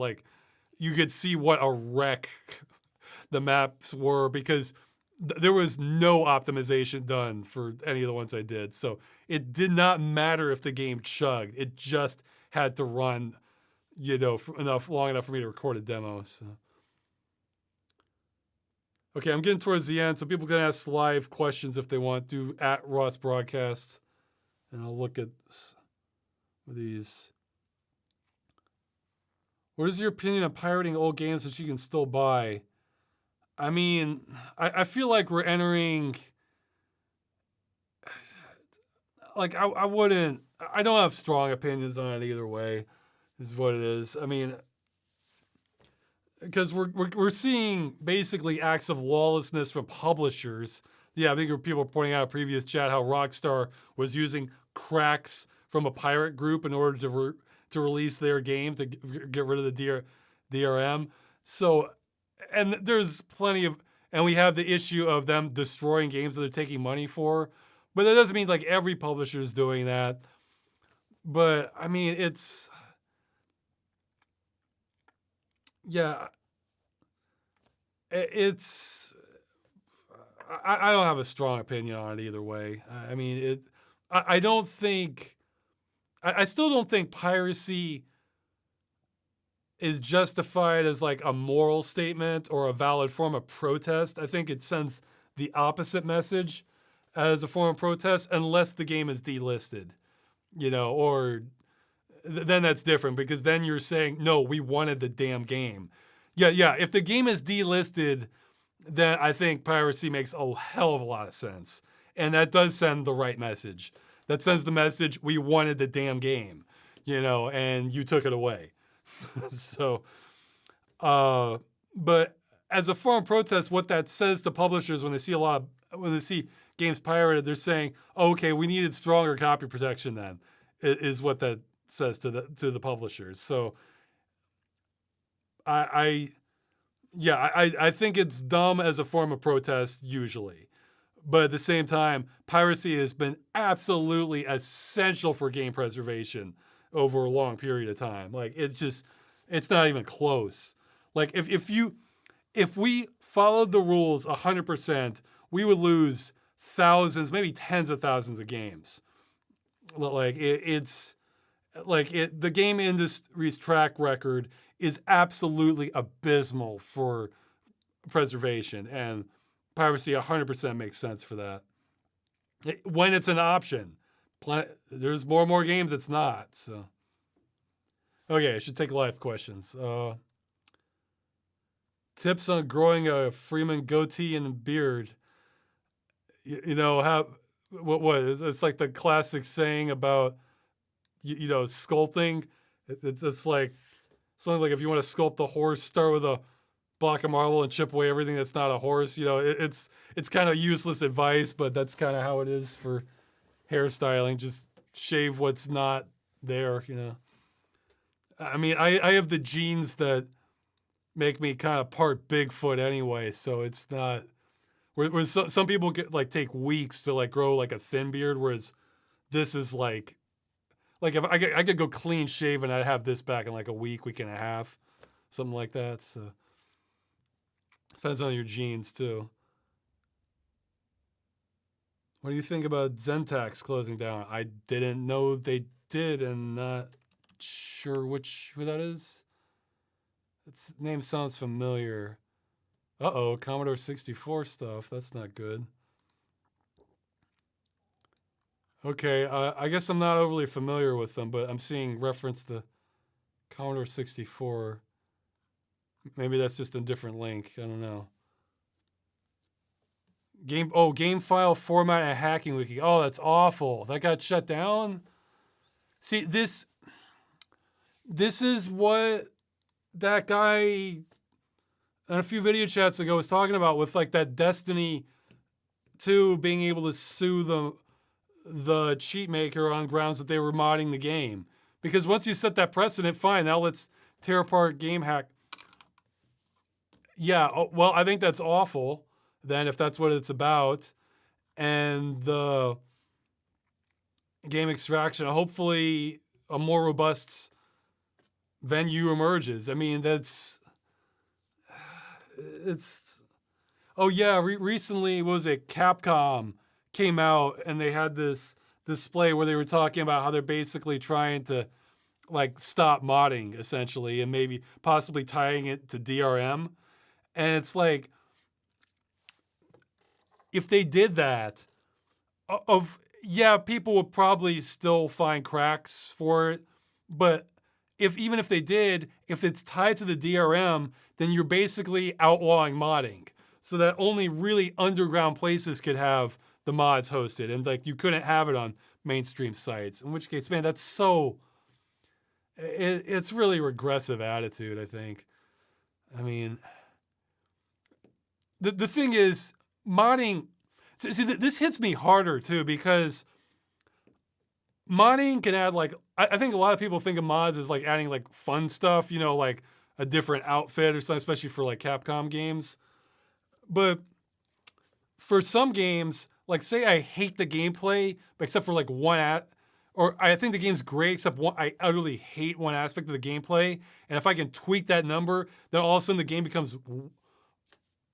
A: a wreck the maps were, because there was no optimization done for any of the ones I did. So it did not matter if the game chugged. It just had to run, long enough for me to record a demo. So. Okay, I'm getting towards the end, so people can ask live questions if they want to at Ross Broadcast, and I'll look at these. What is your opinion on pirating old games that you can still buy? I mean, I feel like we're entering, like, I don't have strong opinions on it either way, is what it is. I mean, because we're seeing basically acts of lawlessness from publishers. Yeah, I think people were pointing out in a previous chat how Rockstar was using cracks from a pirate group in order to release their game, to get rid of the DRM. So, and there's plenty of, and we have the issue of them destroying games that they're taking money for. But that doesn't mean like every publisher is doing that. But I mean, yeah, it's, I don't have a strong opinion on it either way. I mean, I don't think, I still don't think piracy is justified as like a moral statement or a valid form of protest. I think it sends the opposite message as a form of protest, unless the game is delisted, or then that's different, because then you're saying, no, we wanted the damn game. Yeah. If the game is delisted, then I think piracy makes a hell of a lot of sense. And that does send the right message. That sends the message, we wanted the damn game, and you took it away. So, but as a form of protest, what that says to publishers when they see games pirated, they're saying, okay, we needed stronger copy protection then, is what that says to the publishers. So I think it's dumb as a form of protest usually. But at the same time, piracy has been absolutely essential for game preservation over a long period of time. Like, it's not even close. Like, if we followed the rules 100%, we would lose thousands, maybe tens of thousands of games. Like, the game industry's track record is absolutely abysmal for preservation, and piracy 100% makes sense for that. When it's an option, there's more and more games it's not. So, okay, I should take live questions. Tips on growing a Freeman goatee and beard. How what it's like the classic saying about sculpting. It's like something like, if you want to sculpt a horse, start with a block of marble and chip away everything that's not a horse. It's kind of useless advice, but that's kind of how it is for hairstyling. Just shave what's not there. I mean, I have the genes that make me kind of part Bigfoot anyway, so it's not. Where some people take weeks to grow like a thin beard, whereas this is like if I could go clean shaven, I'd have this back in like a week and a half, something like that. So depends on your genes too. What do you think about Zentax closing down? I didn't know they did, and not sure who that is. Its name sounds familiar. Uh-oh, Commodore 64 stuff. That's not good. Okay, I guess I'm not overly familiar with them, but I'm seeing reference to Commodore 64. Maybe that's just a different link. I don't know. Game file format and hacking wiki. Oh, that's awful. That got shut down. See, this is what that guy and a few video chats ago was talking about with like that Destiny 2 being able to sue the cheat maker on grounds that they were modding the game. Because once you set that precedent, fine, now let's tear apart game hack. Yeah, well, I think that's awful then if that's what it's about. And the game extraction, hopefully a more robust venue emerges. I mean, it's, oh yeah, recently, what was it, Capcom came out and they had this display where they were talking about how they're basically trying to like stop modding essentially and maybe possibly tying it to DRM. And it's like, if they did that, yeah, people would probably still find cracks for it, but even if they did, if it's tied to the DRM, then you're basically outlawing modding, so that only really underground places could have the mods hosted, and like you couldn't have it on mainstream sites. In which case, man, that's so. It's really regressive attitude, I think. I mean, the thing is, modding. See, this hits me harder too because modding can add like I think a lot of people think of mods as like adding like fun stuff, you know, like a different outfit or something, especially for like Capcom games. But for some games, like say I hate the gameplay, except for like or I think the game's great except I utterly hate one aspect of the gameplay, and if I can tweak that number, then all of a sudden the game becomes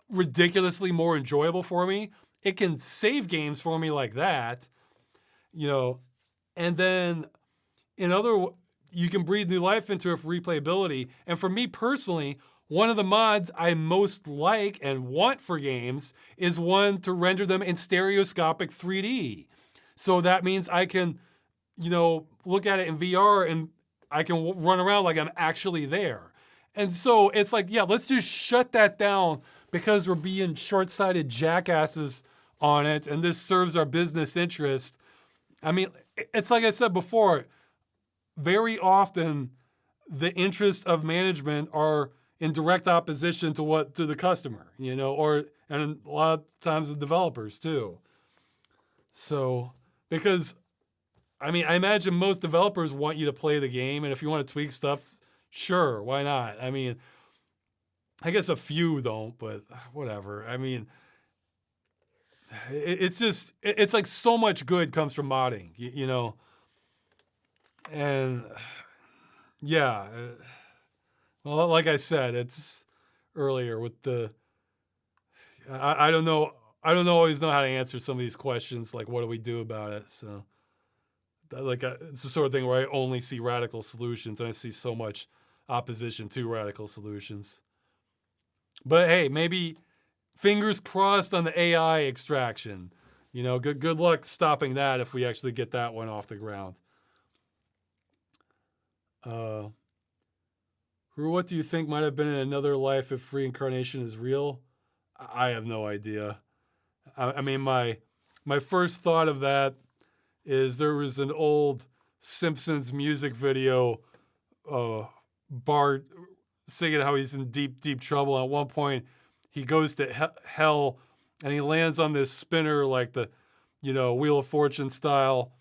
A: ridiculously more enjoyable for me. It can save games for me like that, you know, and then you can breathe new life into it for replayability. And for me personally, one of the mods I most like and want for games is one to render them in stereoscopic 3D. So that means I can, you know, look at it in VR and I can run around like I'm actually there. And so it's like, yeah, let's just shut that down because we're being short-sighted jackasses on it and this serves our business interest. I mean, it's like I said before, very often the interests of management are in direct opposition to the customer, you know, and a lot of times the developers too. So, because I mean, I imagine most developers want you to play the game, and if you want to tweak stuff, sure, why not? I mean, I guess a few don't, but whatever. I mean, it's like so much good comes from modding, you know, and yeah. Well, like I said, it's earlier with I don't know. I don't always know how to answer some of these questions. Like, what do we do about it? So, it's the sort of thing where I only see radical solutions, and I see so much opposition to radical solutions. But hey, maybe fingers crossed on the AI extraction. You know, good luck stopping that if we actually get that one off the ground. What do you think might have been in another life if reincarnation is real? I have no idea. I mean, my first thought of that is there was an old Simpsons music video, Bart singing how he's in deep trouble. And at one point, he goes to hell and he lands on this spinner like the, you know, Wheel of Fortune style.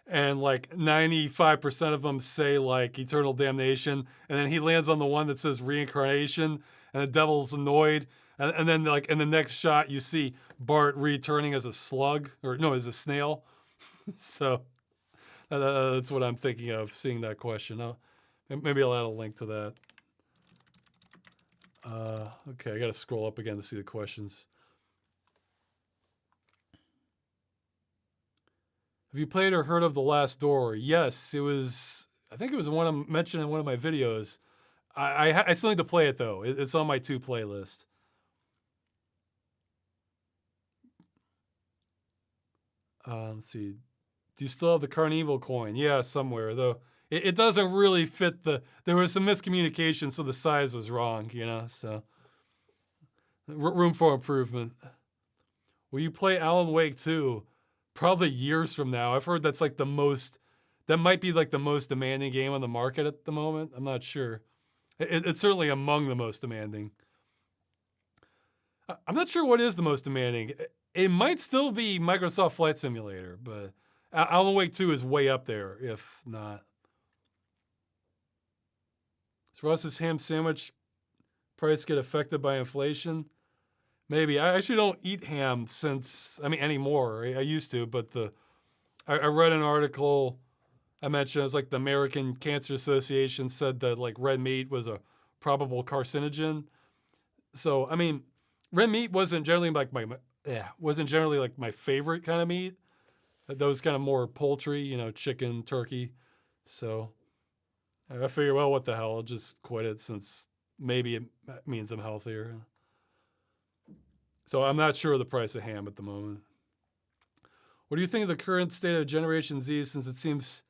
A: And like 95% of them say like eternal damnation. And then he lands on the one that says reincarnation and the devil's annoyed. And then like in the next shot, you see Bart returning as a slug or no, as a snail. So that's what I'm thinking of seeing that question. Maybe I'll add a link to that. Okay, I got to scroll up again to see the questions. Have you played or heard of The Last Door? Yes, it was. I think it was one I mentioned in one of my videos. I still need to play it though. It's on my 2 playlist. Let's see. Do you still have the Carnival coin? Yeah, somewhere, though. It doesn't really fit there was some miscommunication, so the size was wrong, so room for improvement. Will you play Alan Wake 2? Probably years from now. I've heard that might be like the most demanding game on the market at the moment. I'm not sure. It's certainly among the most demanding. I'm not sure what is the most demanding. It might still be Microsoft Flight Simulator, but Alan Wake 2 is way up there, if not. Does Russ's ham sandwich price get affected by inflation? Maybe. I actually don't eat ham anymore. I used to, but I read an article I mentioned. It was like the American Cancer Association said that like red meat was a probable carcinogen. So, red meat wasn't generally like my favorite kind of meat. Those kind of more poultry, chicken, turkey. So I figured, well, what the hell? I'll just quit it since maybe it means I'm healthier. So I'm not sure of the price of ham at the moment. What do you think of the current state of Generation Z, since it seems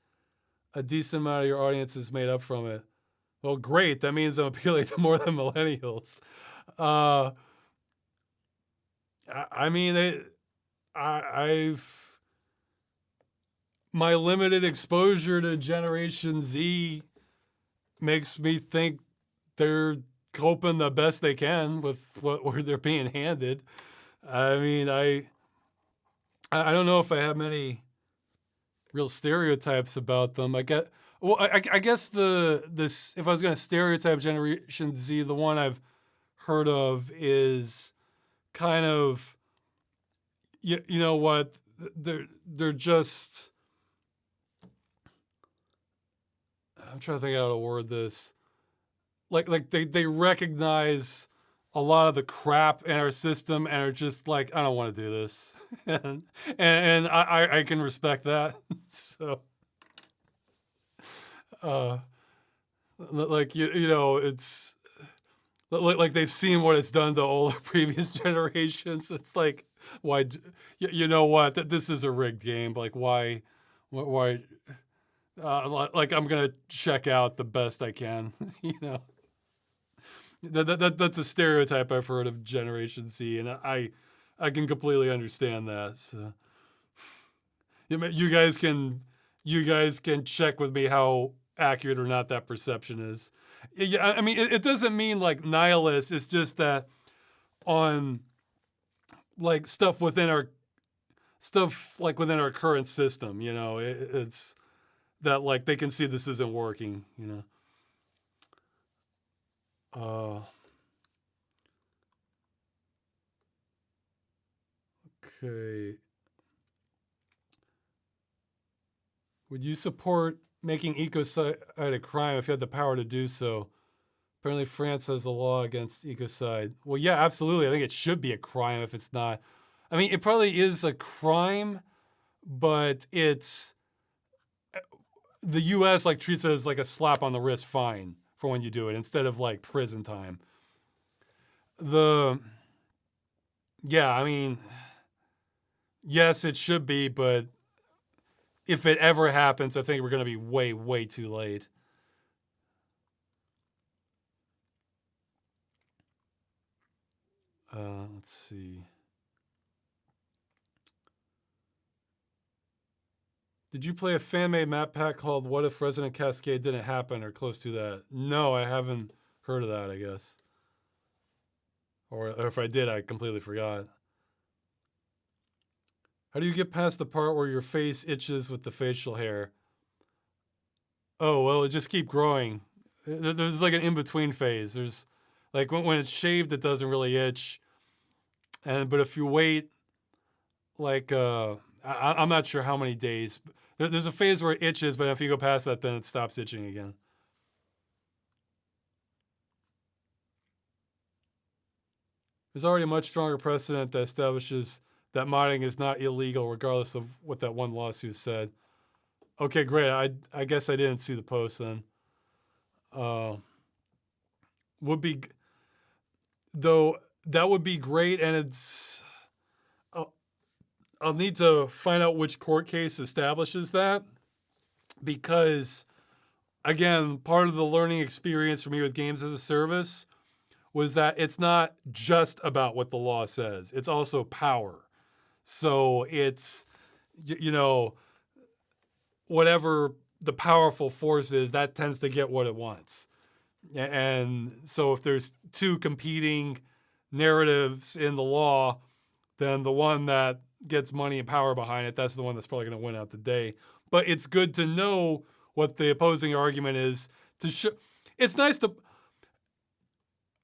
A: a decent amount of your audience is made up from it? Well, great. That means I'm appealing to more than millennials. My limited exposure to Generation Z makes me think they're coping the best they can with what they're being handed. I don't know if I have many real stereotypes about them. I guess if I was going to stereotype Generation Z, the one I've heard of is kind of, you know what, they're just, I'm trying to think how to word this. Like they recognize a lot of the crap in our system and are just like, I don't want to do this. and I can respect that. So, it's like they've seen what it's done to all the previous generations. It's like, why, you know what, this is a rigged game. Like, why, like I'm going to check out the best I can, That's a stereotype I've heard of Generation Z, and I can completely understand that. So, you guys can check with me how accurate or not that perception is. Yeah, it doesn't mean like nihilist. It's just that on like stuff within our current system, it's that like they can see this isn't working, Okay. Would you support making ecocide a crime if you had the power to do so? Apparently France has a law against ecocide. Well, yeah, absolutely. I think it should be a crime if it's not. It probably is a crime, but it's the U.S. like treats it as like a slap on the wrist fine for when you do it instead of like prison time. Yes, it should be, but if it ever happens, I think we're going to be way, way too late. Let's see. Did you play a fan-made map pack called What If Resident Cascade Didn't Happen or close to that? No, I haven't heard of that, I guess. Or if I did, I completely forgot. How do you get past the part where your face itches with the facial hair? Oh, well, it just keep growing. There's like an in-between phase. There's like when it's shaved, it doesn't really itch. But if you wait, like, I'm not sure how many days. There's a phase where it itches, but if you go past that, then it stops itching again. There's already a much stronger precedent that establishes that modding is not illegal, regardless of what that one lawsuit said. Okay, great. I guess I didn't see the post then. That would be great, and it's I'll need to find out which court case establishes that, because again, part of the learning experience for me with games as a service was that it's not just about what the law says. It's also power. So it's, you know, whatever the powerful force is, that tends to get what it wants. And so if there's two competing narratives in the law, then the one that gets money and power behind it, that's the one that's probably going to win out the day. But it's good to know what the opposing argument is to show. It's nice to,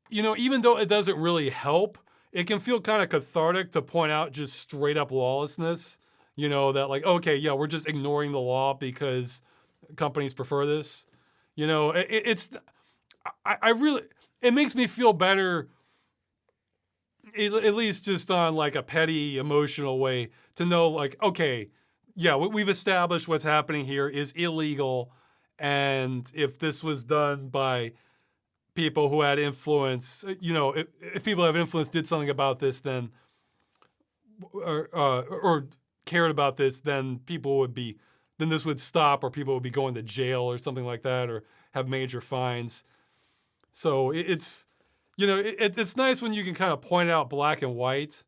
A: you know, even though it doesn't really help, it can feel kind of cathartic to point out just straight up lawlessness. You know, that like, okay, yeah, we're just ignoring the law because companies prefer this. You know, I really, it makes me feel better, at least just on like a petty emotional way, to know like, okay, yeah, what we've established what's happening here is illegal. And if this was done by people who had influence, you know, if people have influence did something about this, then, or cared about this, then then this would stop, or people would be going to jail or something like that, or have major fines. So it's, you know, it's nice when you can kind of point out black and white.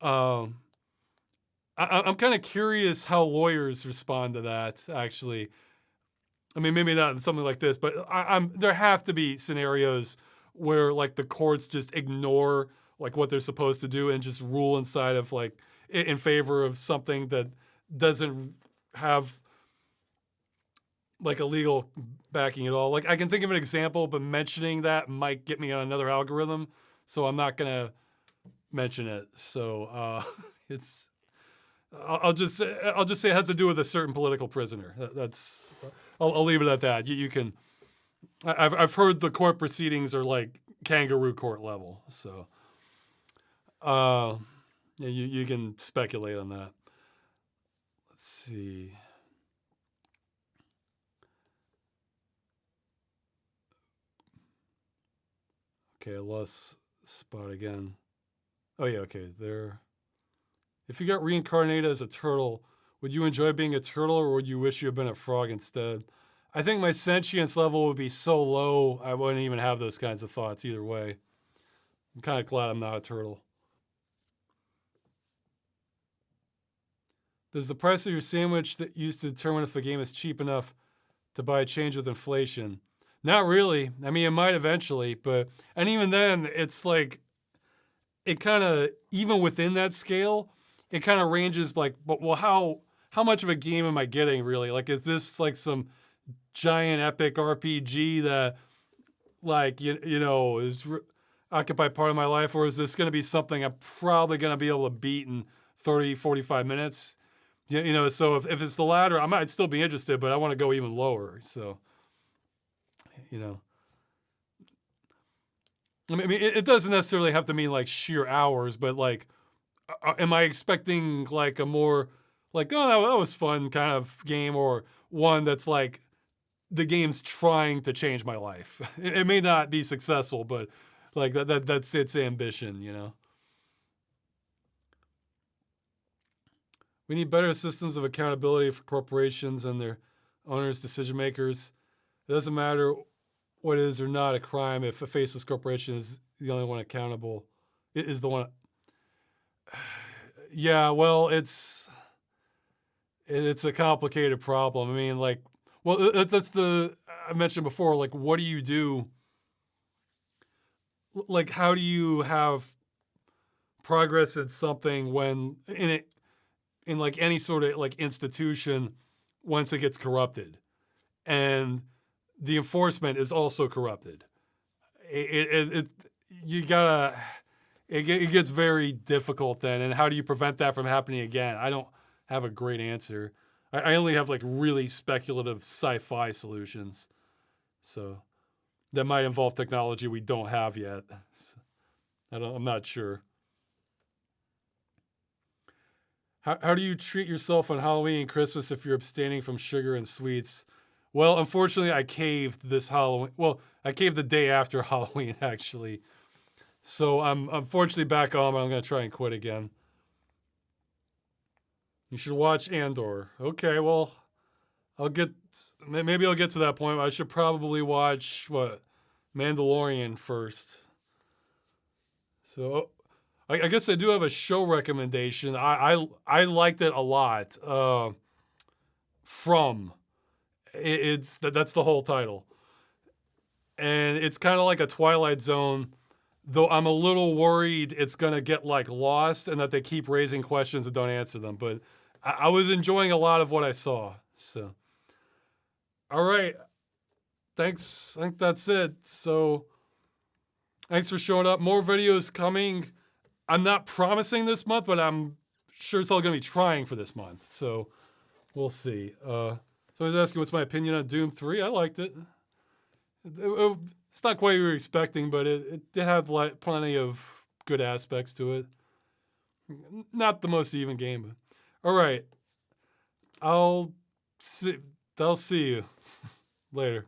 A: I'm kind of curious how lawyers respond to that, actually. I mean, maybe not in something like this, but there have to be scenarios where like the courts just ignore like what they're supposed to do and just rule inside of like in favor of something that doesn't have like a legal backing at all. Like I can think of an example, but mentioning that might get me on another algorithm, so I'm not gonna mention it. So I'll just say it has to do with a certain political prisoner. I'll leave it at that. You can. I've heard the court proceedings are like kangaroo court level, so yeah, you can speculate on that. Let's see. Okay, I lost spot again. Oh yeah, okay, there. If you got reincarnated as a turtle, would you enjoy being a turtle, or would you wish you had been a frog instead? I think my sentience level would be so low, I wouldn't even have those kinds of thoughts either way. I'm kind of glad I'm not a turtle. Does the price of your sandwich that used to determine if a game is cheap enough to buy a change with inflation? Not really. I mean, it might eventually, and even then, it's like, it kind of, even within that scale, it kind of ranges like, but well, how much of a game am I getting really? Like, is this like some giant epic RPG that like, you know, occupy part of my life, or is this going to be something I'm probably going to be able to beat in 30, 45 minutes? You know, so if it's the latter, I might still be interested, but I want to go even lower. So, you know, I mean, it doesn't necessarily have to mean like sheer hours, but like, am I expecting like a more like, oh, that was fun kind of game, or one that's like the game's trying to change my life? It may not be successful, but like that's its ambition, you know? We need better systems of accountability for corporations and their owners, decision makers. It doesn't matter what is or not a crime if a faceless corporation is the only one accountable. It is the one. Yeah, well, it's a complicated problem. I mean, like, well, that's I mentioned before, like, what do you do? Like, how do you have progress in something when in like any sort of like institution, once it gets corrupted, and the enforcement is also corrupted? You gotta, it gets very difficult then. And how do you prevent that from happening again? I don't have a great answer. I only have like really speculative sci-fi solutions. So that might involve technology we don't have yet. So, I'm not sure. How do you treat yourself on Halloween and Christmas if you're abstaining from sugar and sweets? Well, unfortunately, I caved this Halloween. Well, I caved the day after Halloween, actually. So I'm unfortunately back home. I'm going to try and quit again. You should watch Andor. Okay, well, maybe I'll get to that point. I should probably watch Mandalorian first. So I guess I do have a show recommendation. I liked it a lot. That's the whole title, and it's kind of like a Twilight Zone. Though I'm a little worried it's gonna get like lost and that they keep raising questions and don't answer them. But I was enjoying a lot of what I saw. So, all right, thanks. I think that's it. So, thanks for showing up. More videos coming. I'm not promising this month, but I'm sure it's all gonna be trying for this month. So, we'll see. Someone's asking what's my opinion on Doom 3. I liked it. It's not quite what you were expecting, but it did have plenty of good aspects to it. Not the most even game, but all right. I'll see you later.